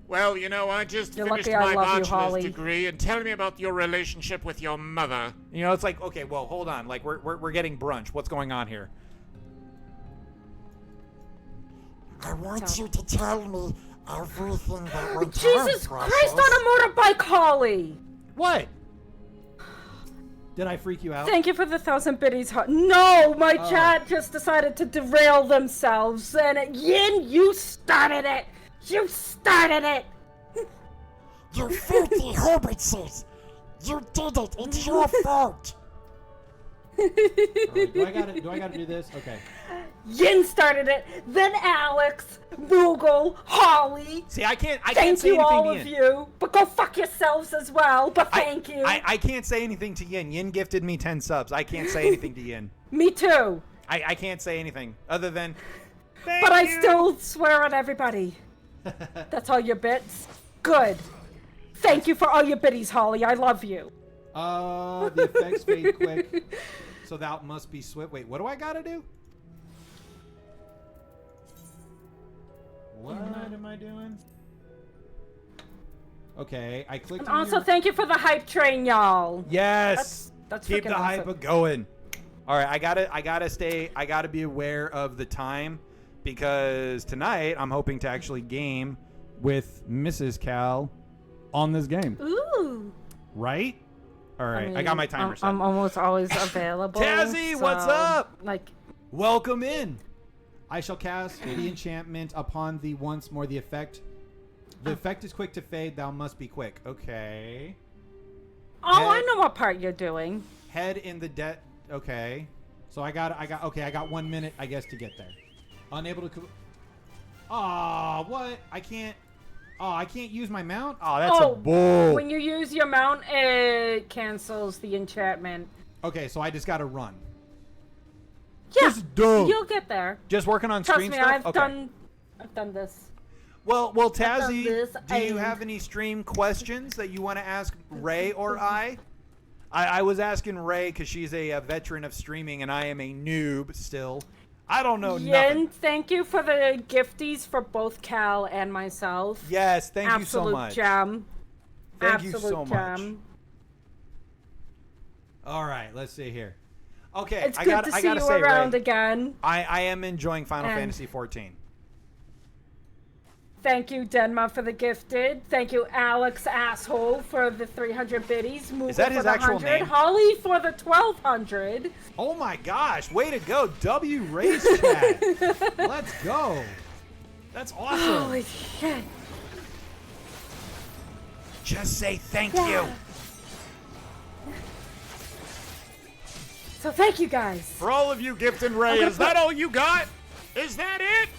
B: Well, I just
D: You're
B: finished
D: lucky I
B: my
D: love you,
B: bachelor's
D: Holly.
B: degree, and tell me about your relationship with your mother.
A: it's like, okay, well, hold on, like we're getting brunch. What's going on here?
J: I want you to tell me everything that went
D: Jesus
J: on,
D: Christ
J: Precious.
D: on a motorbike, Holly!
A: What?
I: Did I freak you out?
D: Thank you for the 1,000 biddies. No, my chat just decided to derail themselves. And Yin, you started it. You started it.
J: You filthy hobbitses! You did it! It's your fault!
I: All right, do I gotta do this? Okay.
D: Yin started it. Then Alex, Moogle, Holly.
A: See, I can't
D: Thank
A: say
D: you,
A: anything
D: all
A: to
D: of
A: Yin.
D: you. But go fuck yourselves as well. But thank you.
A: I can't say anything to Yin. Yin gifted me 10 subs. I can't say anything to Yin.
D: Me too.
A: I can't say anything other than.
D: But I still swear at everybody. That's all your bits? Good. Thank you for all your biddies, Holly. I love you.
I: The effects fade quick, so that must be swift. Wait, what do I gotta do? What am I doing? Okay, I clicked
D: And
I: on
D: also,
I: your...
D: thank you for the hype train, y'all.
A: Yes.
D: That's
A: Keep
D: freaking
A: the hype
D: awesome.
A: going. All right, I gotta be aware of the time because tonight I'm hoping to actually game
I: with Mrs. Cal on this game,
D: Ooh.
I: right?
A: All right, I
D: mean,
A: got my timer set.
D: I'm almost always available.
A: Tazzy, what's
D: so,
A: up?
D: Like,
A: Welcome in.
I: I shall cast the enchantment upon thee once more. The effect is quick to fade. Thou must be quick. Okay.
D: oh, I know what part you're doing.
A: Head in the debt. Okay.
I: So I got 1 minute, I guess, to get there. Unable to. Ah, what? I can't use my mount.
A: Oh, that's a bull.
D: When you use your mount, it cancels the enchantment.
I: Okay, so I just gotta run.
D: Yeah,
A: This is dope.
D: you'll get there.
A: Just working on
D: Trust
A: screen
D: me,
A: stuff.
D: I've done this.
A: Well, Tazzy,
D: this,
A: do you
D: and-
A: have any stream questions that you want to ask Ray or I? I was asking Ray because she's a veteran of streaming and I am a noob still. I don't know
D: Yin,
A: nothing.
D: thank you for the gifties for both Cal and myself.
A: Yes, thank you so
D: Absolute
A: much.
D: gem.
A: Thank you
D: Absolute
A: so much.
D: gem.
I: All right, let's see here.
A: Okay,
D: It's
A: I
D: good
A: gotta
D: to see you
A: say,
D: around
A: Ray,
D: again.
A: I am enjoying Final
D: And-
A: Fantasy 14.
D: Thank you, Denma, for the gifted. Thank you, Alex Asshole, for the 300 biddies. Moogle
A: that
D: for
A: his
D: the
A: actual
D: 100.
A: name?
D: Holly for the 1,200.
A: Oh my gosh, way to go, W Race Chat. Let's go. That's awesome.
D: Holy shit.
A: Just say thank
D: Yeah.
A: you.
D: So thank you, guys.
B: For all of you gifting Ray,
D: I'm gonna
B: is that
D: put-
B: all you got? Is that it?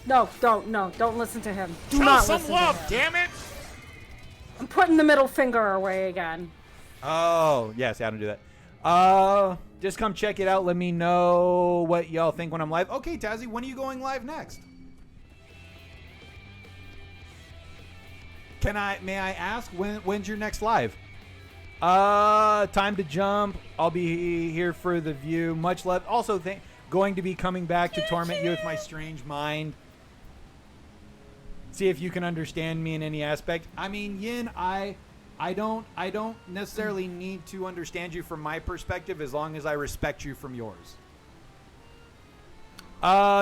D: No, don't listen to him. Do
B: Show
D: not
B: some
D: listen
B: love,
D: to him.
B: damn it!
D: I'm putting the middle finger away again.
A: Oh, yes, I don't do that. Just come check it out. Let me know what y'all think when I'm live. Okay, Tazzy, when are you going live next? May I ask when's your next live? Time to jump. I'll be here for the view. Much love. Also, going to be coming back to torment you with my strange mind. See if you can understand me in any aspect. I mean, Yin, I don't necessarily need to understand you from my perspective as long as I respect you from yours.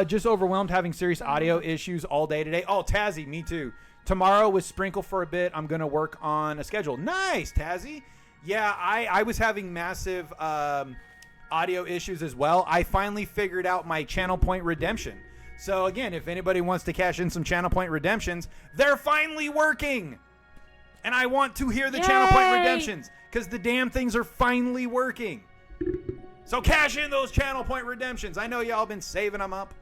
A: Just overwhelmed having serious audio issues all day today. Oh, Tazzy, me too. Tomorrow with Sprinkle for a bit. I'm going to work on a schedule. Nice, Tazzy. Yeah, I was having massive audio issues as well. I finally figured out my channel point redemption. So again, if anybody wants to cash in some channel point redemptions, they're finally working. And I want to hear the channel point redemptions because the damn things are finally working. So cash in those channel point redemptions. I know y'all been saving them up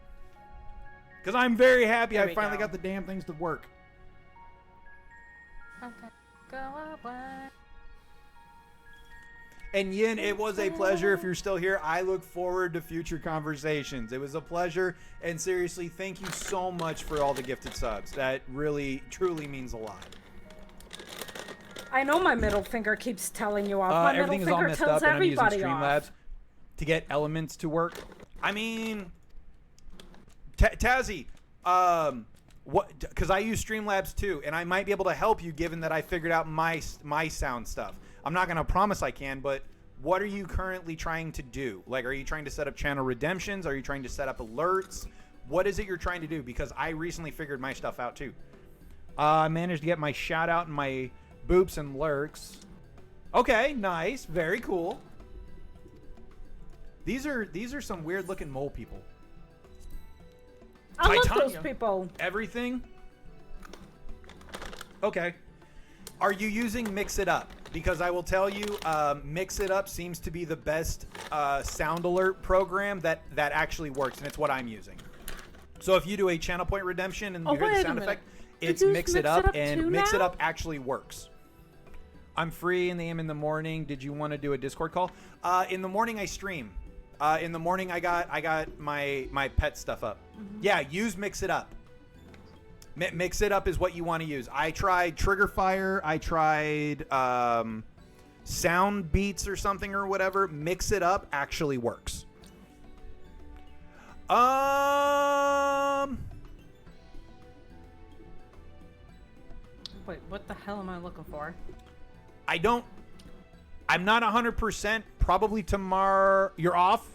A: because I'm very happy I finally got the damn things to work.
D: Okay. Go away.
A: And Yin, it was a pleasure. If you're still here, I look forward to future conversations. It was a pleasure. And seriously, thank you so much for all the gifted subs. That really, truly means a lot.
D: I know my middle finger keeps telling you off. My
A: Everything is
D: middle
A: all
D: finger
A: messed
D: tells
A: up, and I'm using
D: everybody off.
A: Streamlabs to get elements to work. I mean, Tazzy, what? Because I use Streamlabs too, and I might be able to help you given that I figured out my sound stuff. I'm not going to promise I can, but what are you currently trying to do? Like, are you trying to set up channel redemptions? Are you trying to set up alerts? What is it you're trying to do? Because I recently figured my stuff out too. I managed to get my shout out and my boops and lurks. Okay, nice, very cool. These are some weird looking mole people.
D: I love
A: Titania.
D: those people.
A: Everything? Okay. Are you using Mix It Up? Because I will tell you, Mix It Up seems to be the best sound alert program that actually works, and it's what I'm using. So if you do a channel point redemption and you hear the sound effect, it's Mix It Up, and Mix It Up actually works. I'm free in the AM in the morning. Did you want to do a Discord call? In the morning I stream. In the morning I got my pet stuff up. Mm-hmm. Yeah, use Mix It Up. Mix It Up is what you want to use. I tried Trigger Fire. I tried Sound Beats or something or whatever. Mix It Up actually works.
D: Wait, what the hell am I looking for?
A: I'm not 100%. Probably tomorrow. You're off?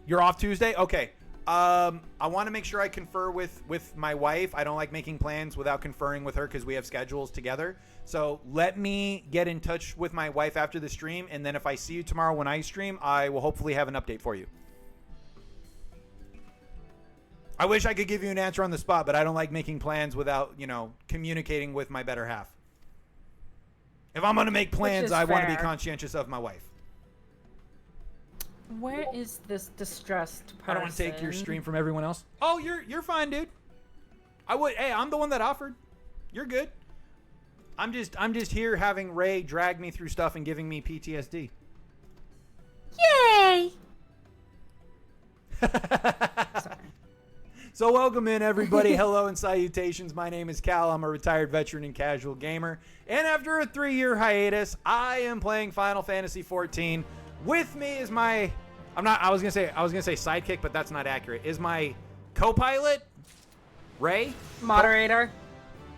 A: You're off Tuesday? Okay. I want to make sure I confer with my wife. I don't like making plans without conferring with her because we have schedules together. So let me get in touch with my wife after the stream, and then if I see you tomorrow when I stream, I will hopefully have an update for you. I wish I could give you an answer on the spot, but I don't like making plans without, communicating with my better half. If I'm going to make plans, I want to be conscientious of my wife.
D: Where is this distressed person?
A: I don't want to take your stream from everyone else. Oh, you're fine, dude. Hey, I'm the one that offered. You're good. I'm just here having Ray drag me through stuff and giving me PTSD.
D: Yay!
A: So welcome in, everybody. Hello and salutations. My name is Cal. I'm a retired veteran and casual gamer. And after a 3-year hiatus, I am playing Final Fantasy XIV. With me is my, I was gonna say sidekick, but that's not accurate. Is my co-pilot, Ray?
D: Moderator.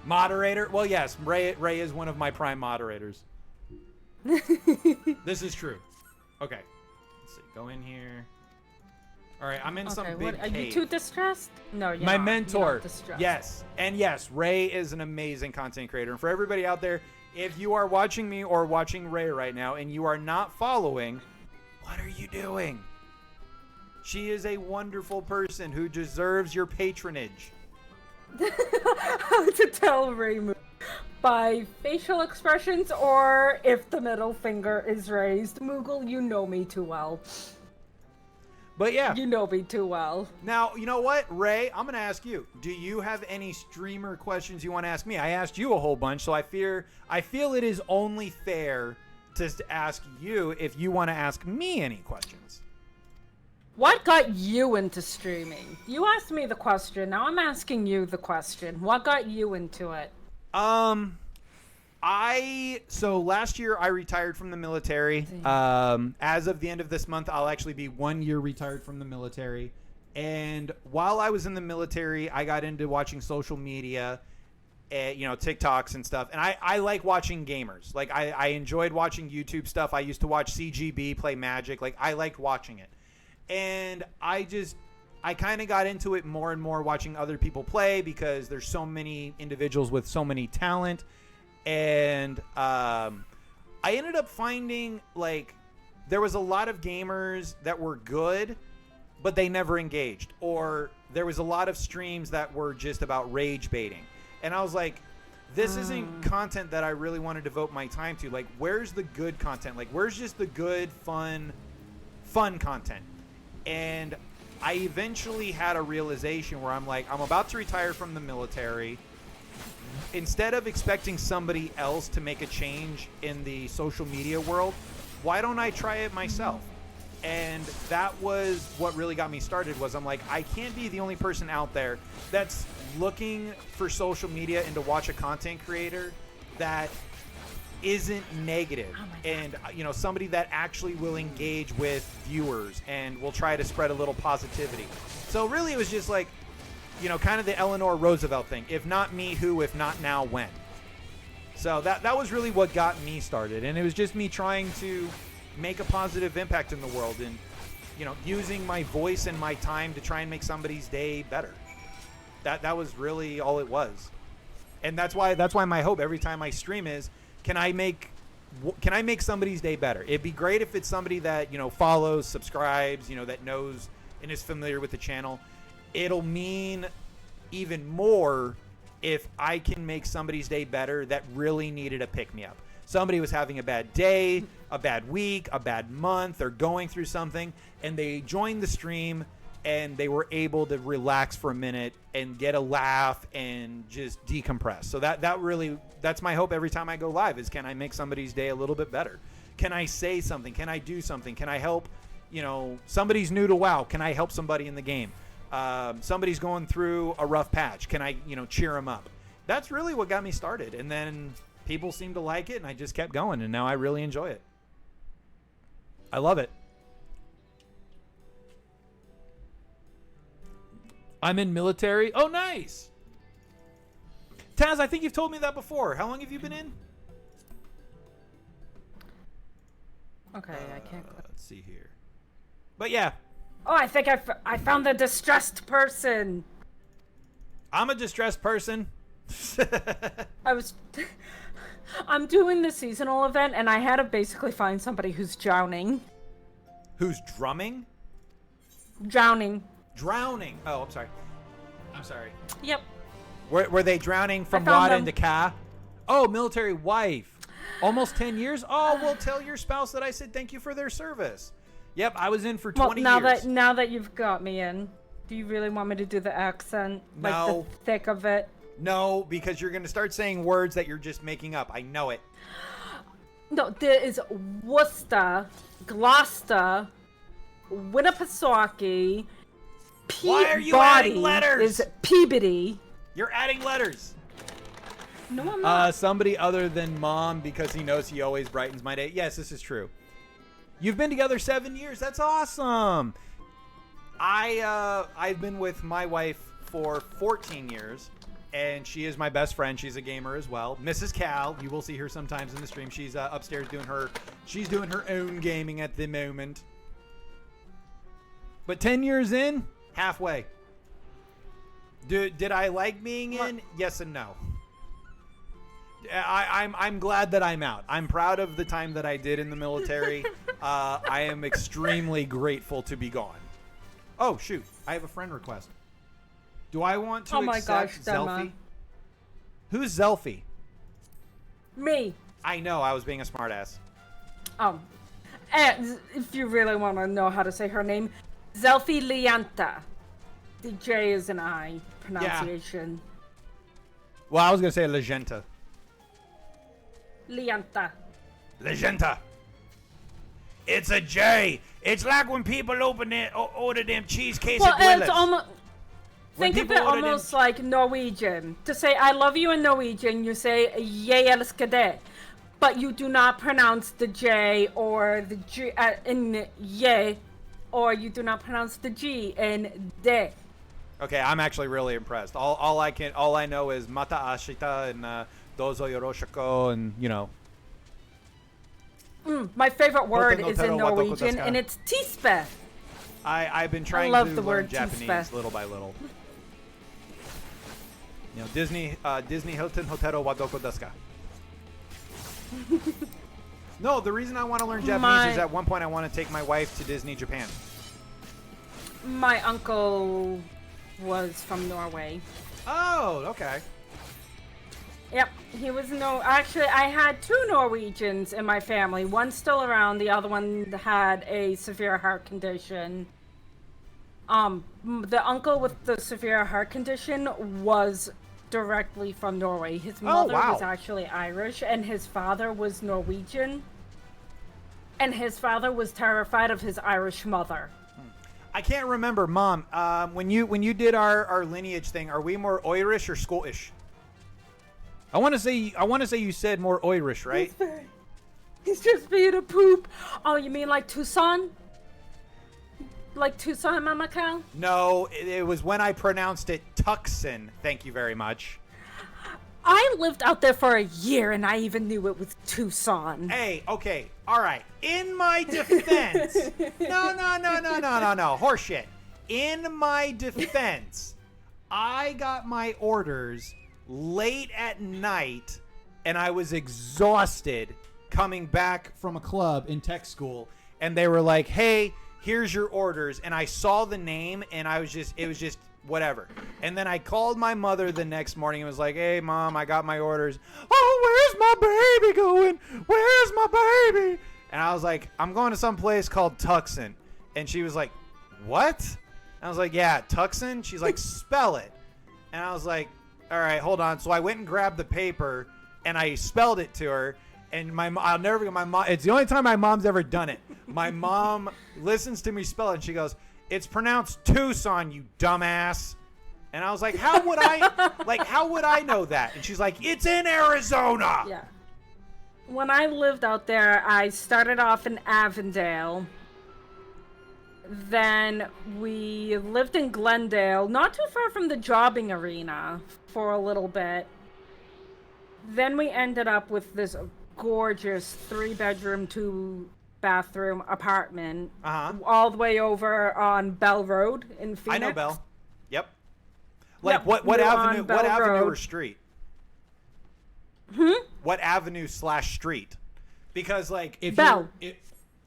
A: Moderator. Well, yes, Ray is one of my prime moderators. This is true. Okay. Let's see. Go in here. All right, I'm in some big cave.
D: Are you too distressed? No, you're
A: my
D: not.
A: mentor.
D: You're not distressed.
A: Yes. And yes, Ray is an amazing content creator. And for everybody out there, if you are watching me or watching Ray right now and you are not following, what are you doing? She is a wonderful person who deserves your patronage.
D: How to tell Ray by facial expressions or if the middle finger is raised. Moogle, you know me too well.
A: But yeah.
D: You know me too well.
A: Now, you know what, Ray? I'm going to ask you. Do you have any streamer questions you want to ask me? I asked you a whole bunch, so I feel it is only fair to ask you if you want to ask me any questions.
D: What got you into streaming? You asked me the question. Now I'm asking you the question. What got you into it?
A: So last year I retired from the military. As of the end of this month, I'll actually be 1 year retired from the military. And while I was in the military, I got into watching social media, TikToks and stuff. And I like watching gamers. Like I enjoyed watching YouTube stuff. I used to watch CGB play Magic. Like I liked watching it. And I kind of got into it more and more watching other people play because there's so many individuals with so many talent. And I ended up finding, like, there was a lot of gamers that were good, but they never engaged. Or there was a lot of streams that were just about rage baiting. And I was like, this isn't content that I really want to devote my time to. Like, where's the good content? Like, where's just the good, fun content? And I eventually had a realization where I'm like, I'm about to retire from the military. Instead of expecting somebody else to make a change in the social media world, why don't I try it myself? And that was what really got me started. Was I'm like, I can't be the only person out there that's looking for social media and to watch a content creator that isn't negative, and somebody that actually will engage with viewers and will try to spread a little positivity. So really, it was just like, kind of the Eleanor Roosevelt thing. If not me, who? If not now, when? So that was really what got me started, and it was just me trying to make a positive impact in the world, and using my voice and my time to try and make somebody's day better. That was really all it was, and that's why my hope every time I stream is, can I make somebody's day better? It'd be great if it's somebody that follows, subscribes, that knows and is familiar with the channel. It'll mean even more if I can make somebody's day better that really needed a pick-me-up. Somebody was having a bad day, a bad week, a bad month, or going through something, and they joined the stream and they were able to relax for a minute and get a laugh and just decompress. So that's my hope every time I go live is, can I make somebody's day a little bit better? Can I say something? Can I do something? Can I help? Somebody's new to WoW. Can I help somebody in the game? Somebody's going through a rough patch. Can I, cheer them up? That's really what got me started. And then people seemed to like it, and I just kept going, and now I really enjoy it. I love it. I'm in military. Oh, nice. Taz, I think you've told me that before. How long have you been in?
D: Okay, I can't.
A: Let's see here. But yeah.
D: Oh, I think I found the distressed person.
A: I'm a distressed person.
D: I'm doing the seasonal event, and I had to basically find somebody who's drowning.
A: Who's drumming?
D: Drowning.
A: Drowning. Oh, I'm sorry.
D: Yep.
A: Were they drowning from water into Ka? Oh, military wife. Almost 10 years? Oh, well, tell your spouse that I said thank you for their service. Yep, I was in for 20 years.
D: Now that you've got me in, do you really want me to do the accent?
A: No.
D: Like the thick of it?
A: No, because you're going to start saying words that you're just making up. I know it.
D: No, there is Worcester, Gloucester, Winnipesaukee,
A: Why are you adding letters?
D: Is Peabody.
A: You're adding letters.
D: No, I'm not.
A: Somebody other than Mom, because he knows he always brightens my day. Yes, this is true. You've been together 7 years. That's awesome. I've been with my wife for 14 years, and she is my best friend. She's a gamer as well. Mrs. Cal, you will see her sometimes in the stream. She's upstairs doing her own gaming at the moment. But 10 years in, halfway. Did I like being in? Yes and no. I'm glad that I'm out. I'm proud of the time that I did in the military. I am extremely grateful to be gone. Oh, shoot. I have a friend request. Do I want to accept Zelfie? Who's Zelfie?
D: Me.
A: I know. I was being a smartass.
D: And if you really want to know how to say her name, Zelfie Lianta. The J is an I pronunciation.
A: Yeah. Well, I was going to say Legenta.
D: Lianta.
A: Legenta. It's a J. It's like when people order them cheese quesadillas.
D: Well, it's almost... Think of it almost like Norwegian. To say I love you in Norwegian, you say jeg elsker deg. But you do not pronounce the J or the G in ye, or you do not pronounce the G in de.
A: Okay, I'm actually really impressed. All I know is mata ashita and dozo yoroshiko, and
D: my favorite word is in Norwegian, and it's tispe.
A: I've been trying to learn Japanese little by little. Disney Hilton Hotero wa doko desu ka? No, the reason I want to learn Japanese is at one point I want to take my wife to Disney Japan.
D: My uncle was from Norway.
A: Oh, okay.
D: Yep, he was actually, I had 2 Norwegians in my family. One's still around, the other one had a severe heart condition. The uncle with the severe heart condition was directly from Norway. His mother was actually Irish, and his father was Norwegian. And his father was terrified of his Irish mother.
K: I can't remember, Mom. When you did our lineage thing, are we more Irish or Scottish? I want to say you said more Irish, right?
D: He's just being a poop. Oh, you mean like Tucson? Like Tucson, Mama Cal?
K: No, it was when I pronounced it Tucson. Thank you very much.
D: I lived out there for a year, and I even knew it was Tucson.
K: Hey, okay, all right. In my defense, no, horseshit. In my defense, I got my orders late at night, and I was exhausted coming back from a club in tech school, and they were like, "Hey, here's your orders," and I saw the name, and it was just whatever. And then I called my mother the next morning and was like, "Hey, Mom, I got my orders." "Oh, where's my baby going? Where's my baby?" And I was like, "I'm going to some place called Tucson." And she was like, "What?" And I was like, "Yeah, Tucson." She's like, "Spell it." And I was like, "All right, hold on." So I went and grabbed the paper and I spelled it to her. And I'll never forget my mom. It's the only time my mom's ever done it. My mom listens to me spell it and she goes, "It's pronounced Tucson, you dumbass." And I was like, how would I know that? And she's like, "It's in Arizona."
D: Yeah. When I lived out there, I started off in Avondale. Then we lived in Glendale, not too far from the jobbing arena, for a little bit. Then we ended up with this gorgeous 3-bedroom, 2-bathroom apartment, all the way over on Bell Road in Phoenix.
K: I know Bell. Yep. Like
D: Yep,
K: what avenue?
D: Bell
K: What avenue
D: Road.
K: or street?
D: Hmm?
K: What avenue / street? Because like if
D: Bell.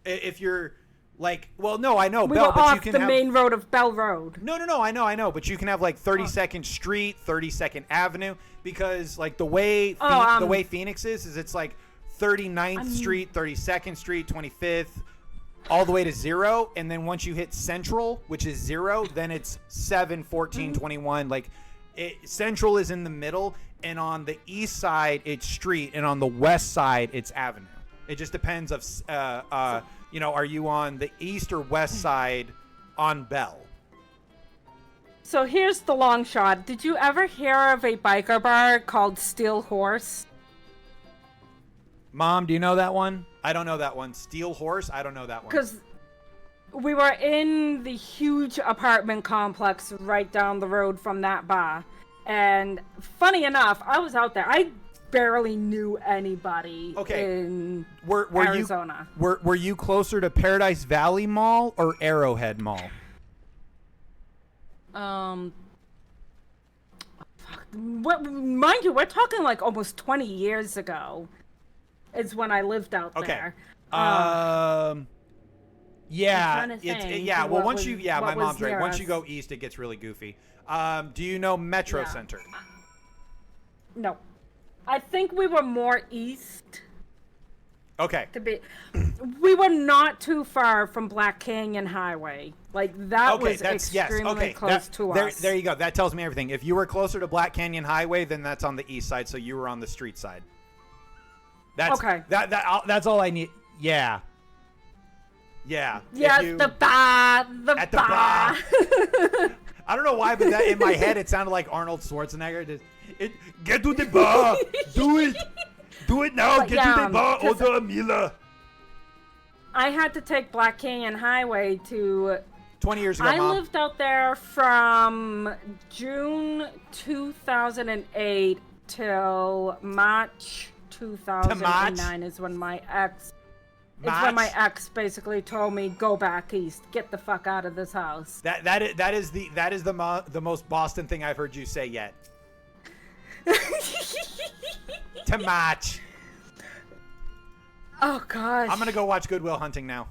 K: you're like, well, no, I know
D: We
K: Bell,
D: were
K: but
D: off
K: you can
D: the
K: have
D: main road of Bell Road.
K: No, I know, but you can have like 32nd Street, 32nd Avenue, because like the way Phoenix is it's like 39th Street, 32nd Street, 25th, all the way to 0, and then once you hit Central, which is 0, then it's 7, 14, 21. Like Central is in the middle, and on the east side it's street, and on the west side it's avenue. It just depends of are you on the east or west side on Bell?
D: So here's the long shot. Did you ever hear of a biker bar called Steel Horse?
K: Mom, do you know that one? I don't know that one. Steel Horse? I don't know that one.
D: Because we were in the huge apartment complex right down the road from that bar. And funny enough, I was out there. I barely knew anybody in Arizona.
K: Were you closer to Paradise Valley Mall or Arrowhead Mall?
D: Mind you, we're talking like almost 20 years ago. Is when I lived out there.
K: Yeah. Well, once my mom's right. Once you go east, it gets really goofy. Do you know Metro Center?
D: No, I think we were more east.
K: Okay.
D: We were not too far from Black Canyon Highway. Like that was extremely close to us.
K: There you go. That tells me everything. If you were closer to Black Canyon Highway, then that's on the east side. So you were on the street side. That's okay. That's all I need. Yeah.
D: Yeah. Yeah. The bar.
K: At the bar. I don't know why, but that in my head it sounded like Arnold Schwarzenegger. Get to the bar. Do it. Do it now. Get to the bar. Order a Mila.
D: I had to take Black Canyon Highway to
K: 20 years ago,
D: I
K: Mom.
D: lived out there from June 2008 till March 2009 is when my ex basically told me, "Go back east. Get the fuck out of this house."
K: That is the most Boston thing I've heard you say yet. To March.
D: Oh gosh.
K: I'm gonna go watch Good Will Hunting now.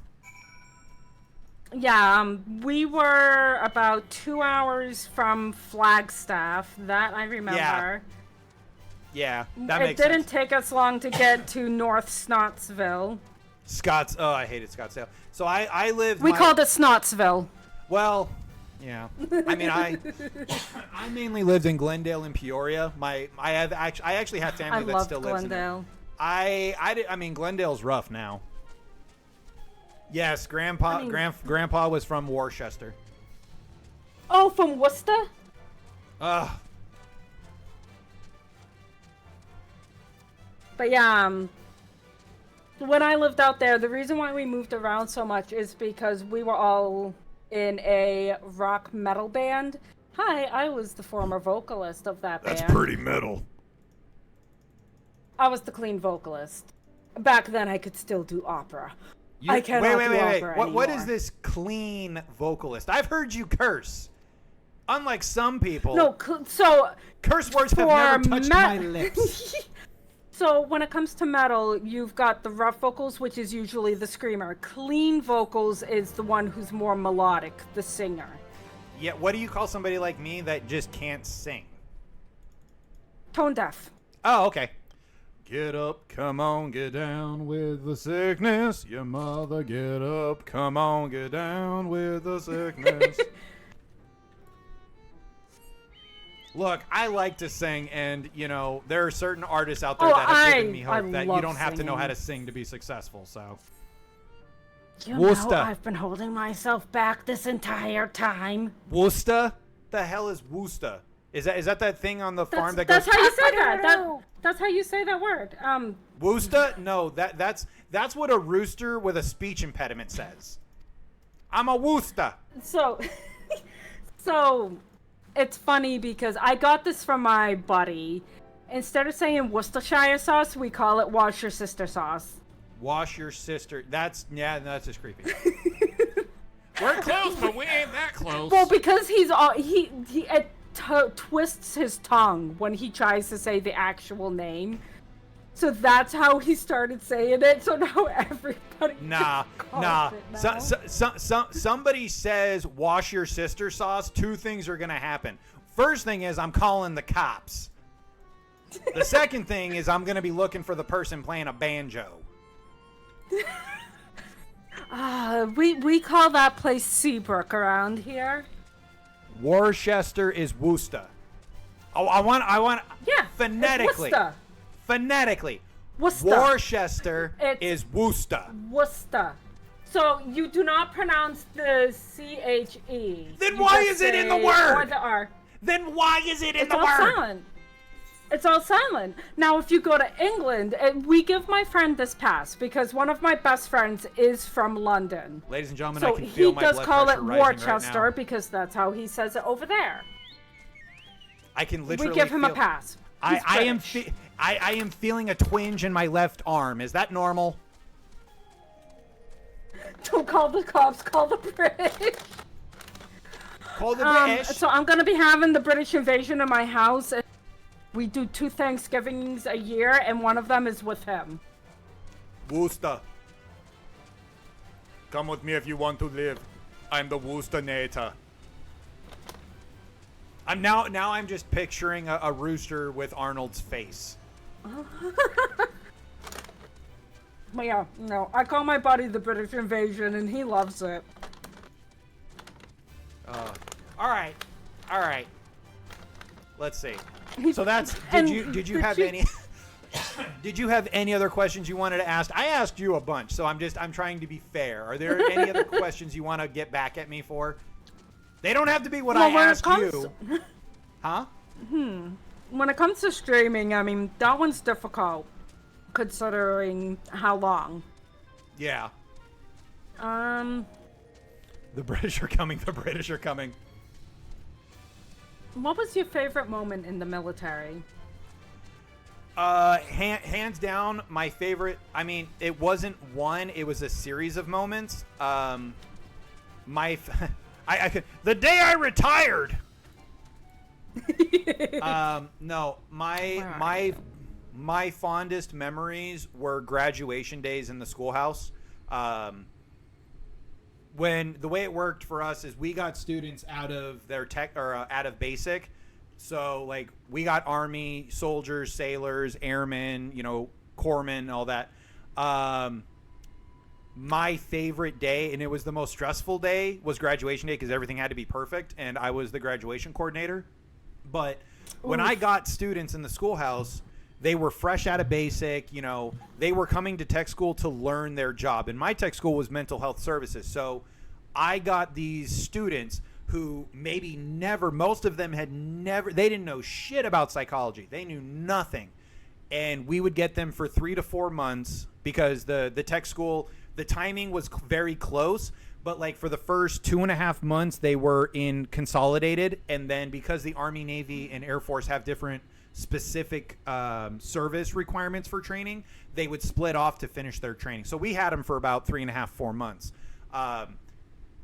D: Yeah, we were about 2 hours from Flagstaff. That I remember.
K: Yeah, that
D: It
K: makes
D: didn't
K: sense.
D: take us long to get to North Snottsville.
K: Oh, I hated Scottsdale. So I lived.
D: We called it Snottsville.
K: Well, yeah. I mean, I mainly lived in Glendale and Peoria. I actually have family
D: I
K: that
D: loved
K: still lives in
D: Glendale.
K: there. I mean, Glendale's rough now. Yes, Grandpa was from Worcester.
D: Oh, from Worcester?
K: Ugh.
D: But yeah, when I lived out there, the reason why we moved around so much is because we were all in a rock metal band. Hi, I was the former vocalist of that band.
F: That's pretty metal.
D: I was the clean vocalist. Back then, I could still do opera. I cannot
K: wait.
D: do opera
K: What
D: anymore.
K: is this clean vocalist? I've heard you curse. Unlike some people.
D: No, so
K: curse words have
D: for
K: never touched my lips.
D: So when it comes to metal, you've got the rough vocals, which is usually the screamer. Clean vocals is the one who's more melodic, the singer.
K: Yeah, what do you call somebody like me that just can't sing?
D: Tone deaf.
K: Oh, okay.
A: Get up, come on, get down with the sickness. Your mother, get up, come on, get down with the sickness. Look, I like to sing, and, you know, there are certain artists out there that have given me hope that you don't have to know how to sing to be successful, so.
D: You
K: Worcester.
D: know, I've been holding myself back this entire time.
K: Worcester? The hell is Worcester? Is that thing on the farm that
D: That's
K: goes?
D: how you say that. That's how you say that word.
K: Worcester? No, that's what a rooster with a speech impediment says. I'm a Worcester.
D: So it's funny because I got this from my buddy. Instead of saying Worcestershire sauce, we call it wash your sister sauce.
K: Wash your sister. That's just creepy.
B: We're close, but we ain't that close.
D: Well, because he twists his tongue when he tries to say the actual name. So that's how he started saying it. So now everybody
K: Nah.
D: calls it now.
K: Somebody says wash your sister sauce. Two things are gonna happen. First thing is I'm calling the cops. The second thing is I'm gonna be looking for the person playing a banjo.
D: We call that place Seabrook around here.
K: Worcester is Worcester. Oh, I want.
D: Yeah,
K: phonetically.
D: it's Worcester.
K: Phonetically.
D: Worcester.
K: Worcester
D: It's
K: is Worcester.
D: Worcester. So you do not pronounce the C-H-E.
K: Then
D: You
K: why
D: just
K: is it in the
D: say-
K: word?
D: Or the R.
K: Then why is it in
D: It's
K: the
D: all
K: word?
D: silent. It's all silent. Now, if you go to England, we give my friend this pass because one of my best friends is from London.
K: Ladies and gentlemen,
D: So
K: I can feel
D: he
K: my
D: does
K: blood
D: call it
K: pressure rising
D: Worcester
K: right now.
D: because that's how he says it over there.
K: I can literally
D: We give him a
K: feel-
D: pass.
K: I
D: He's
K: am
D: British.
K: I am feeling a twinge in my left arm. Is that normal?
D: Don't call the cops, call the British.
K: Call the British.
D: So I'm gonna be having the British invasion in my house. And we do 2 Thanksgivings a year, and one of them is with him.
K: Worcester. Come with me if you want to live. I'm the Worcesternator. I'm just picturing a rooster with Arnold's face.
D: But yeah, no, I call my buddy the British invasion, and he loves it.
K: All right. Let's see. So that's
D: And
K: did you have any did you have any other questions you wanted to ask? I asked you a bunch, so I'm trying to be fair. Are there any other questions you want to get back at me for? They don't have to be what I asked you. Huh?
D: When it comes to streaming, I mean, that one's difficult, considering how long.
K: Yeah.
D: Um,
K: The British are coming. The British are coming.
D: what was your favorite moment in the military?
K: Hands down, my favorite. I mean, it wasn't one. It was a series of moments. The day I retired. No, my fondest memories were graduation days in the schoolhouse. when the way it worked for us is we got students out of their tech or out of basic. So like we got Army, soldiers, sailors, airmen, corpsmen, all that. My favorite day, and it was the most stressful day, was graduation day because everything had to be perfect, and I was the graduation coordinator. But when I got students in the schoolhouse, they were fresh out of basic, they were coming to tech school to learn their job. And my tech school was mental health services. So I got these students who maybe most of them they didn't know shit about psychology. They knew nothing. And we would get them for 3 to 4 months because the tech school, the timing was very close. But like for the first 2.5 months, they were in consolidated. And then because the Army, Navy, and Air Force have different specific service requirements for training, they would split off to finish their training. So we had them for about 3.5, 4 months.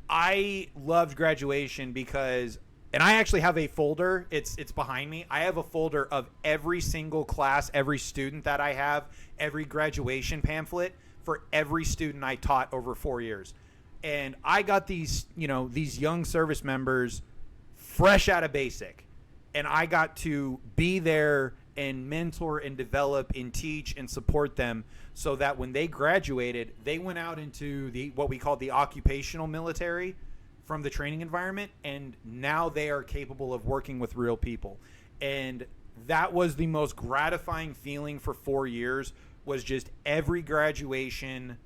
K: I loved graduation because, and I actually have a folder, it's behind me. I have a folder of every single class, every student that I have, every graduation pamphlet for every student I taught over 4 years. And I got these young service members fresh out of basic. And I got to be there and mentor and develop and teach and support them so that when they graduated, they went out into what we call the occupational military from the training environment. And now they are capable of working with real people. And that was the most gratifying feeling for 4 years, was just every graduation,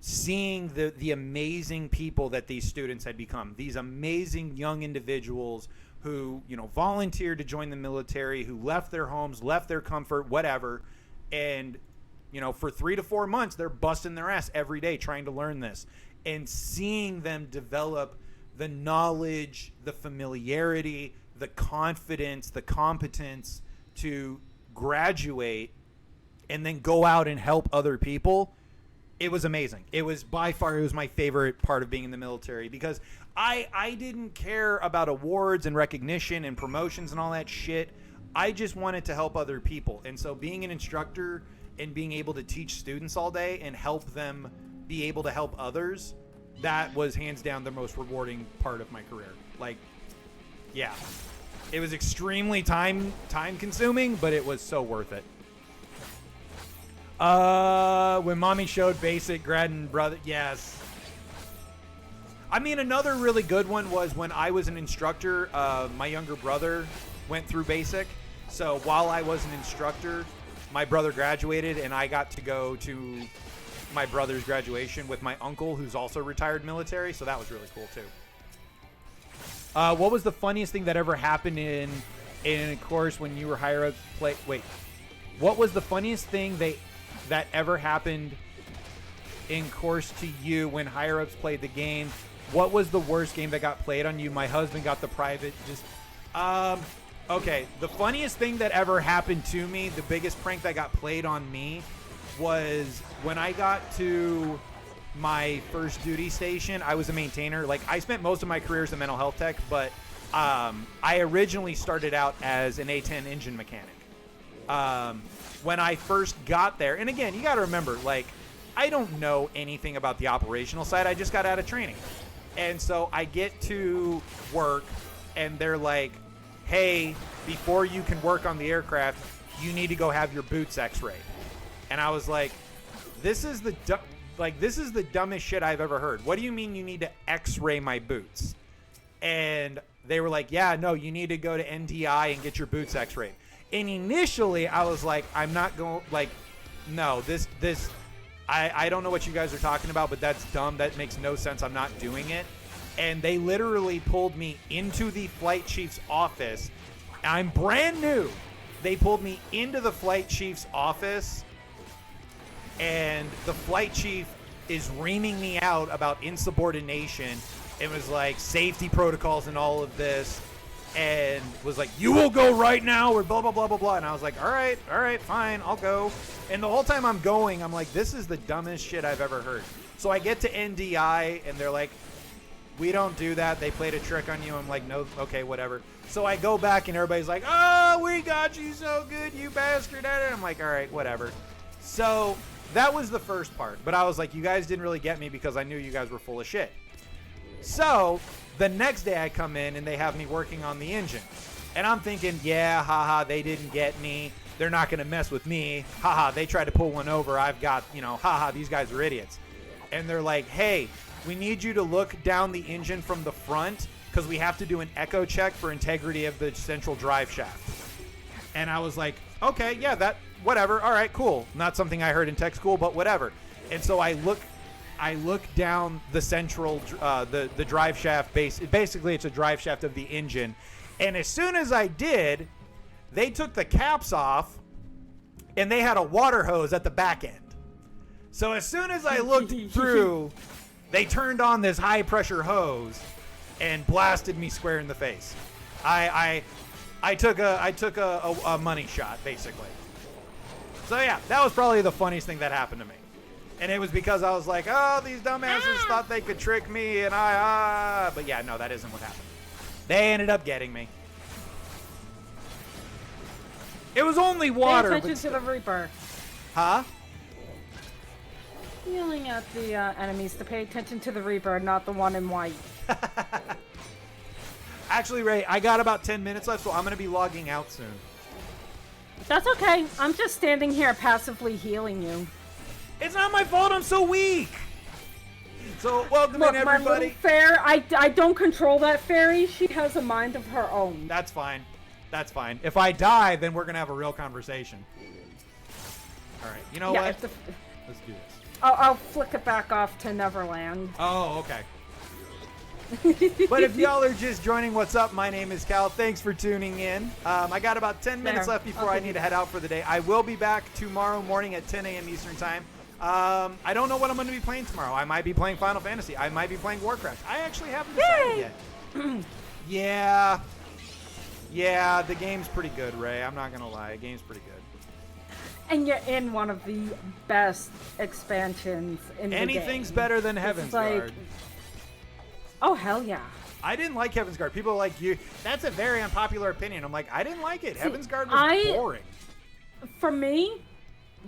K: seeing the amazing people that these students had become, these amazing young individuals who, volunteered to join the military, who left their homes, left their comfort, whatever. And, for 3 to 4 months, they're busting their ass every day trying to learn this. And seeing them develop the knowledge, the familiarity, the confidence, the competence to graduate and then go out and help other people, it was amazing. It was by far, it was my favorite part of being in the military because I didn't care about awards and recognition and promotions and all that shit. I just wanted to help other people. And so being an instructor and being able to teach students all day and help them be able to help others, that was hands down the most rewarding part of my career. Like, yeah, it was extremely time consuming, but it was so worth it. When mommy showed basic, grad and brother, yes. I mean, another really good one was when I was an instructor, my younger brother went through basic. So while I was an instructor, my brother graduated and I got to go to my brother's graduation with my uncle, who's also retired military. So that was really cool too. What was the funniest thing that ever happened in a course when you were higher up? What was the funniest thing that ever happened in course to you when higher ups played the game? What was the worst game that got played on you? My husband got the private. Okay. The funniest thing that ever happened to me, the biggest prank that got played on me, was when I got to my first duty station. I was a maintainer. Like, I spent most of my career as a mental health tech, but I originally started out as an A10 engine mechanic. When I first got there, and again, you got to remember, like, I don't know anything about the operational side. I just got out of training. And so I get to work, and they're like, hey, before you can work on the aircraft, you need to go have your boots x-rayed. And I was like, this is the dumbest shit I've ever heard. What do you mean you need to x-ray my boots? And they were like, yeah, no, you need to go to NDI and get your boots x-rayed. And initially, I was like, I'm not going, like, no, I don't know what you guys are talking about, but that's dumb. That makes no sense. I'm not doing it. And they literally pulled me into the flight chief's office. I'm brand new. They pulled me into the flight chief's office, and the flight chief is reaming me out about insubordination. It was like safety protocols and all of this. And was like, you will go right now, or blah, blah, blah, blah, blah. And I was like, all right, fine, I'll go. And the whole time I'm going, I'm like, this is the dumbest shit I've ever heard. So I get to NDI, and they're like, we don't do that. They played a trick on you. I'm like, no, okay, whatever. So I go back, and everybody's like, oh, we got you so good, you bastard. And I'm like, all right, whatever. So that was the first part. But I was like, you guys didn't really get me because I knew you guys were full of shit. So the next day I come in and they have me working on the engine. And I'm thinking, yeah, haha, they didn't get me. They're not going to mess with me. Haha, they tried to pull one over. I've got, haha, these guys are idiots. And they're like, hey, we need you to look down the engine from the front because we have to do an echo check for integrity of the central drive shaft. And I was like, okay, yeah, whatever. All right, cool. Not something I heard in tech school, but whatever. And so I look down the central, the drive shaft base. Basically, it's a drive shaft of the engine. And as soon as I did, they took the caps off and they had a water hose at the back end. So as soon as I looked through, they turned on this high pressure hose and blasted me square in the face. I took a money shot, basically. So yeah, that was probably the funniest thing that happened to me. And it was because I was like, oh, these dumbasses thought they could trick me, and but yeah, no, that isn't what happened. They ended up getting me. It was only water.
D: Pay attention to the Reaper.
K: Huh?
D: Yelling at the enemies to pay attention to the Reaper, not the one in white.
K: Actually, Ray, I got about 10 minutes left, so I'm going to be logging out soon.
D: That's okay. I'm just standing here passively healing you.
K: It's not my fault. I'm so weak. So, welcome
D: Look,
K: in, everybody.
D: my little fair, I don't control that fairy. She has a mind of her own.
K: That's fine. That's fine. If I die, then we're going to have a real conversation. All right. You know what? Let's do this.
D: I'll flick it back off to Neverland.
K: Oh, okay. But if y'all are just joining, what's up? My name is Cal. Thanks for tuning in. I got about 10 minutes left before I need to head out for the day. I will be back tomorrow morning at 10 a.m. Eastern Time. I don't know what I'm going to be playing tomorrow. I might be playing Final Fantasy. I might be playing Warcraft. I actually haven't decided yet. Yeah, the game's pretty good, Ray. I'm not going to lie. The game's pretty good.
D: And you're in one of the best expansions in the game.
K: Anything's better than Heaven's Guard.
D: Oh, hell yeah.
K: I didn't like Heaven's Guard. People are like, that's a very unpopular opinion. I'm like, I didn't like it. Heaven's Guard was boring.
D: For me,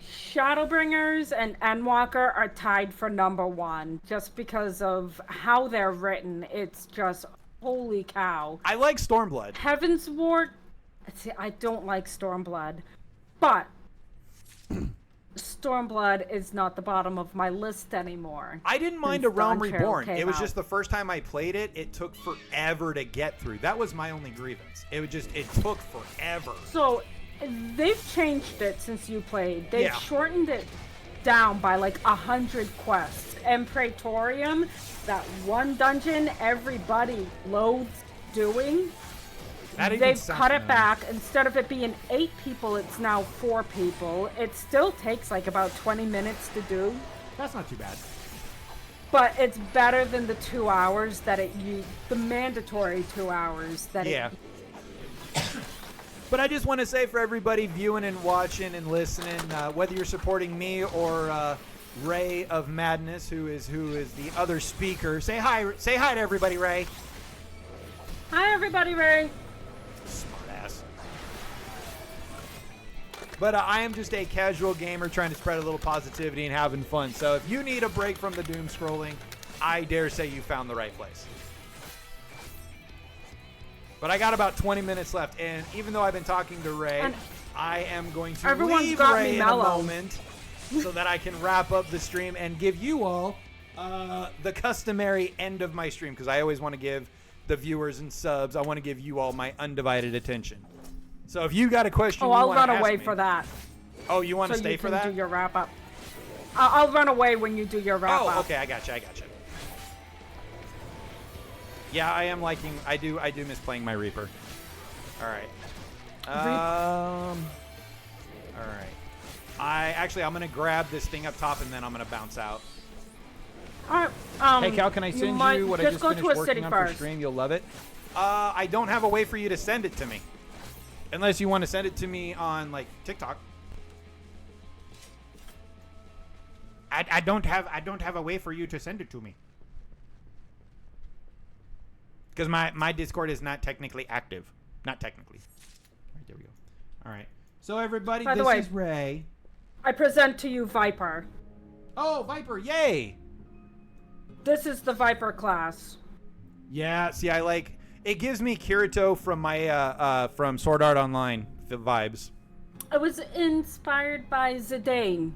D: Shadowbringers and Endwalker are tied for #1 just because of how they're written. It's just, holy cow.
K: I like Stormblood.
D: Heaven's Ward, see, I don't like Stormblood, but Stormblood is not the bottom of my list anymore.
K: I didn't mind A Realm Reborn. It was just the first time I played it, it took forever to get through. That was my only grievance. It took forever.
D: So they've changed it since you played. They've shortened it down by like 100 quests. And Praetorium, that one dungeon everybody loathes doing, they've cut it back. Instead of it being 8 people, it's now 4 people. It still takes like about 20 minutes to do.
K: That's not too bad.
D: But it's better than the 2 hours that the mandatory 2 hours that
K: But I just want to say for everybody viewing and watching and listening, whether you're supporting me or Ray of Madness, who is the other speaker, say hi to everybody, Ray.
D: Hi, everybody, Ray.
K: Smartass. But I am just a casual gamer trying to spread a little positivity and having fun. So if you need a break from the doom scrolling, I dare say you found the right place. But I got about 20 minutes left, and even though I've been talking to Ray, I am going to leave Ray in a moment so that I can wrap up the stream and give you all the customary end of my stream, because I always want to give the viewers and subs, I want to give you all my undivided attention. So if you got a question,
D: I'll run away for that.
K: Oh, you want to stay for that?
D: So you can do your wrap up. I'll run away when you do your wrap up.
K: Oh, okay, I gotcha. Yeah, I do miss playing my Reaper. All right. All right. I'm going to grab this thing up top and then I'm going to bounce out.
D: All right.
K: Hey, Cal, can I send you what I just finished working on for stream? You'll love it. I don't have a way for you to send it to me. Unless you want to send it to me on, like, TikTok. I don't have a way for you to send it to me. Because my Discord is not technically active. Not technically. All right, there we go. All right. So, everybody, this is Ray.
D: I present to you Viper.
K: Oh, Viper, yay!
D: This is the Viper class.
K: Yeah, see, I like it. Gives me Kirito from my from Sword Art Online vibes.
D: It was inspired by Zidane.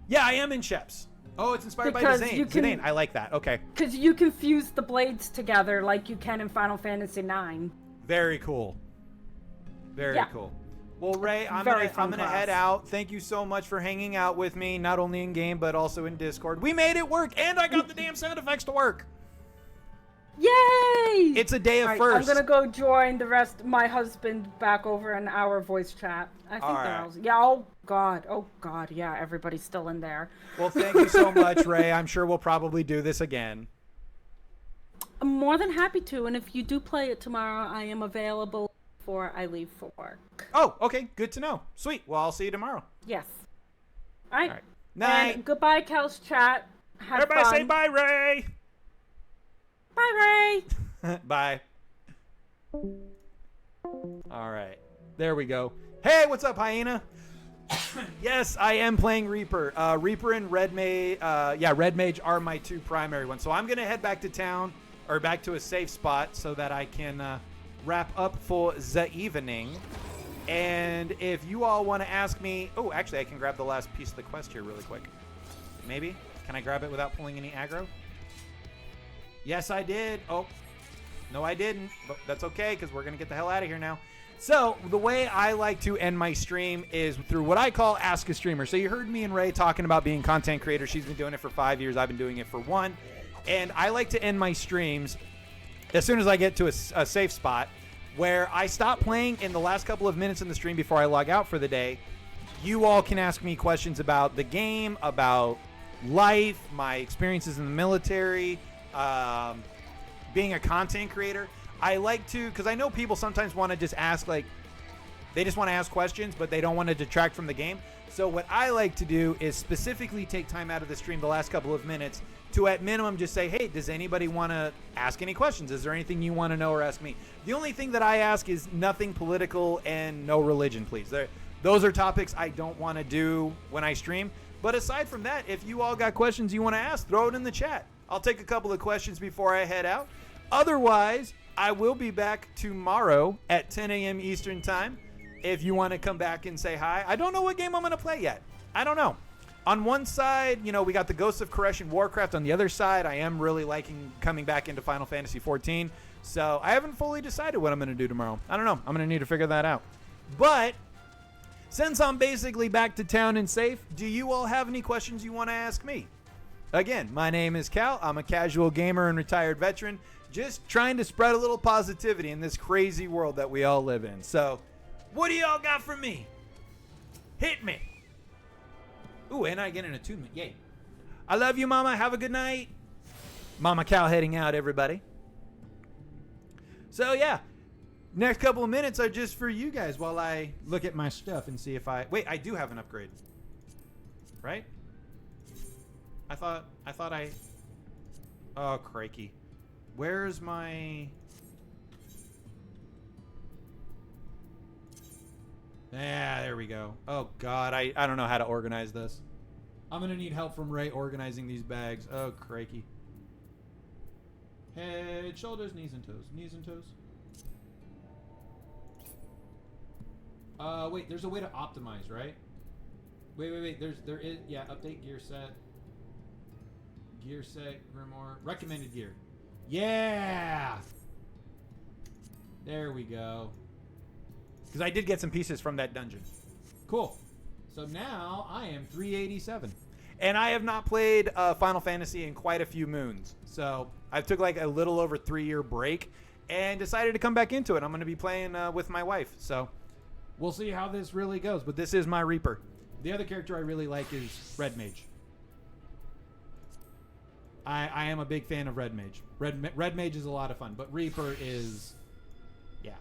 K: Yeah, I am in Sheps. Oh, it's inspired
D: Because
K: by
D: you
K: Zidane.
D: can-
K: Zidane, I like that. Okay,
D: Because you can fuse the blades together like you can in Final Fantasy IX.
K: very cool. Very
D: Yeah.
K: cool. Well, Ray, I'm
D: Very
K: gonna
D: fun
K: head
D: class.
K: out. Thank you so much for hanging out with me, not only in game but also in Discord. We made it work, and I got the damn sound effects to work.
D: Yay!
K: It's a day of
D: Alright,
K: first.
D: I'm gonna go join the rest. My husband back over in our voice chat. I think they're
K: Alright.
D: all. Yeah. Oh God. Yeah. Everybody's still in there.
K: Well, thank you so much, Ray. I'm sure we'll probably do this again.
D: I'm more than happy to, and if you do play it tomorrow, I am available before I leave for work.
K: Oh, okay. Good to know. Sweet. Well, I'll see you tomorrow.
D: Yes. All right.
K: All right. Night.
D: And goodbye, Kel's chat. Have
C: Everybody
D: fun.
C: say bye, Ray.
D: Bye, Ray.
K: Bye. All right. There we go. Hey, what's up, Hyena? Yes, I am playing Reaper. Reaper and Red Mage. Red Mage are my two primary ones. So I'm going to head back to town, or back to a safe spot so that I can wrap up for the evening. And if you all want to ask me... Oh, actually, I can grab the last piece of the quest here really quick. Maybe? Can I grab it without pulling any aggro? Yes, I did. Oh, no, I didn't. But that's okay, because we're going to get the hell out of here now. So, the way I like to end my stream is through what I call Ask a Streamer. So, you heard me and Ray talking about being content creators. She's been doing it for 5 years. I've been doing it for 1. And I like to end my streams as soon as I get to a safe spot where I stop playing in the last couple of minutes in the stream before I log out for the day. You all can ask me questions about the game, about life, my experiences in the military, being a content creator. I like to, because I know people sometimes want to just ask, like, they just want to ask questions, but they don't want to detract from the game. So what I like to do is specifically take time out of the stream the last couple of minutes to, at minimum, just say, hey, does anybody want to ask any questions? Is there anything you want to know or ask me? The only thing that I ask is nothing political and no religion, please. Those are topics I don't want to do when I stream. But aside from that, if you all got questions you want to ask, throw it in the chat. I'll take a couple of questions before I head out. Otherwise, I will be back tomorrow at 10 a.m. Eastern Time. If you want to come back and say hi. I don't know what game I'm going to play yet. I don't know. On one side, we got the Ghosts of Koresh and Warcraft. On the other side, I am really liking coming back into Final Fantasy XIV. So I haven't fully decided what I'm going to do tomorrow. I don't know. I'm going to need to figure that out. But since I'm basically back to town and safe, do you all have any questions you want to ask me? Again, my name is Cal. I'm a casual gamer and retired veteran, just trying to spread a little positivity in this crazy world that we all live in. So what do y'all got for me? Hit me. Ooh, and I get an attunement. Yay. I love you, Mama. Have a good night. Mama Cal heading out, everybody. So, yeah. Next couple of minutes are just for you guys while I look at my stuff and see if I... Wait, I do have an upgrade. Right? I thought I... Oh, crikey. Where's my... Yeah, there we go. Oh, God. I don't know how to organize this. I'm going to need help from Ray organizing these bags. Oh, crikey. Head, shoulders, knees, and toes. Knees and toes. Wait, there's a way to optimize, right? Wait. There is, yeah, update gear set. Gear set, Grimoire. Recommended gear. Yeah! There we go. Because I did get some pieces from that dungeon. Cool. So now I am 387. And I have not played Final Fantasy in quite a few moons. So I took like a little over 3-year break and decided to come back into it. I'm going to be playing with my wife. So we'll see how this really goes. But this is my Reaper. The other character I really like is Red Mage. I am a big fan of Red Mage. Red Mage is a lot of fun. But Reaper is... yeah.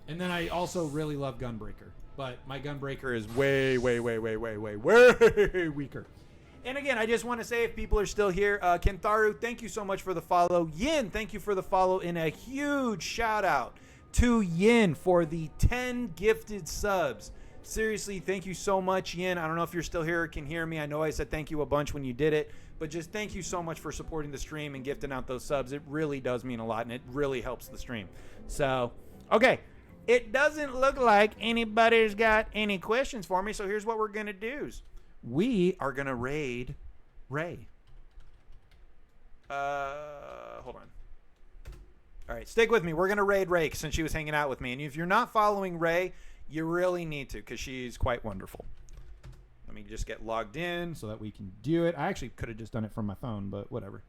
K: And then I also really love Gunbreaker. But my Gunbreaker is way weaker. And again, I just want to say, if people are still here, Kentharu, thank you so much for the follow. Yin, thank you for the follow. And a huge shout out to Yin for the 10 gifted subs seriously, thank you so much, Yin. I don't know if you're still here or can hear me. I know I said thank you a bunch when you did it, but just thank you so much for supporting the stream and gifting out those subs. It really does mean a lot, and it really helps the stream. So, okay. It doesn't look like anybody's got any questions for me, so here's what we're going to do. We are going to raid Ray. Hold on. All right, stick with me. We're going to raid Ray since she was hanging out with me. And if you're not following Ray, you really need to because she's quite wonderful. Let me just get logged in
I: so that we can do it. I actually could have just done it from my phone, but whatever.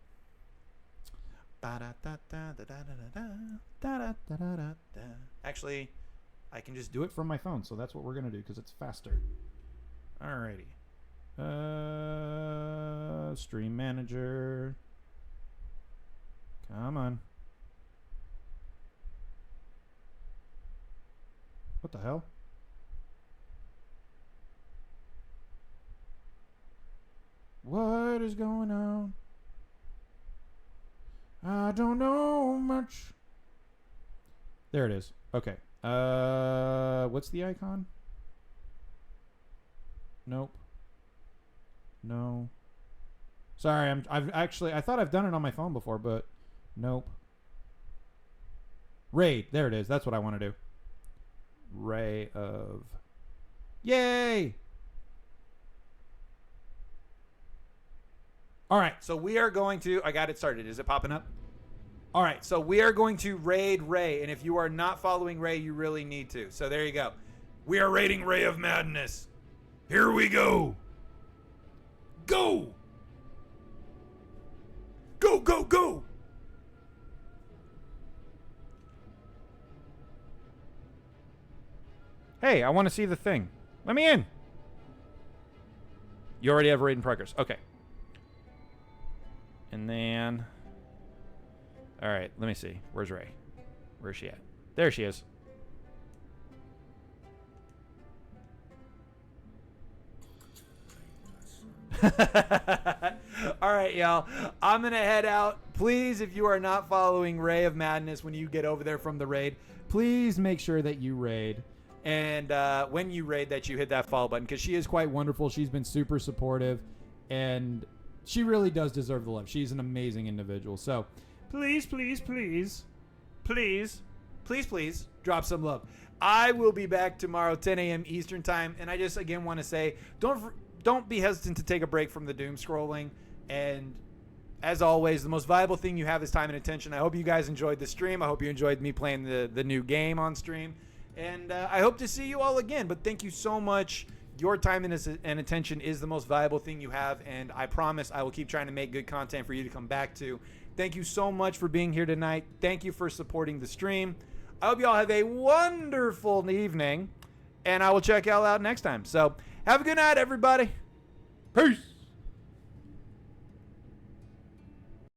K: Actually, I can just
I: Do it from my phone, so that's what we're going to do because it's faster.
K: Alrighty.
I: Stream manager. Come on. What the hell? What is going on? I don't know much. There it is. Okay. What's the icon? Nope. No. Sorry, I thought I've done it on my phone before, but nope. Raid. There it is. That's what I want to do. Ray of. Yay!
K: All right, so we are going to. I got it started. Is it popping up? All right, so we are going to raid Ray, and if you are not following Ray, you really need to. So there you go. We are raiding Ray of Madness. Here we go. Go! Go, go, go!
I: Hey, I want to see the thing. Let me in. You already have raid in progress. Okay. And then... All right, let me see. Where's Ray? Where's she at? There she is.
K: All right, y'all. I'm going to head out. Please, if you are not following Ray of Madness when you get over there from the raid,
I: Please make sure that you raid.
K: and when you raid that you hit that follow button because she is quite
I: Quite wonderful. She's been super supportive, and she really does deserve the love. She's an amazing individual. So,
C: Please, please, please, please.
K: please drop some love. I will be back tomorrow 10 a.m. Eastern time, and I just again want to say don't be hesitant to take a break from the doom scrolling, and as always, the most valuable thing you have is time and attention. I hope you guys enjoyed the stream. I hope you enjoyed me playing the new game on stream, and I hope to see you all again. But thank you so much. Your time and attention is the most valuable thing you have, and I promise I will keep trying to make good content for you to come back to. Thank you so much for being here tonight. Thank you for supporting the stream. I hope you all have a wonderful evening, and I will check y'all out next time. So have a good night, everybody. Peace.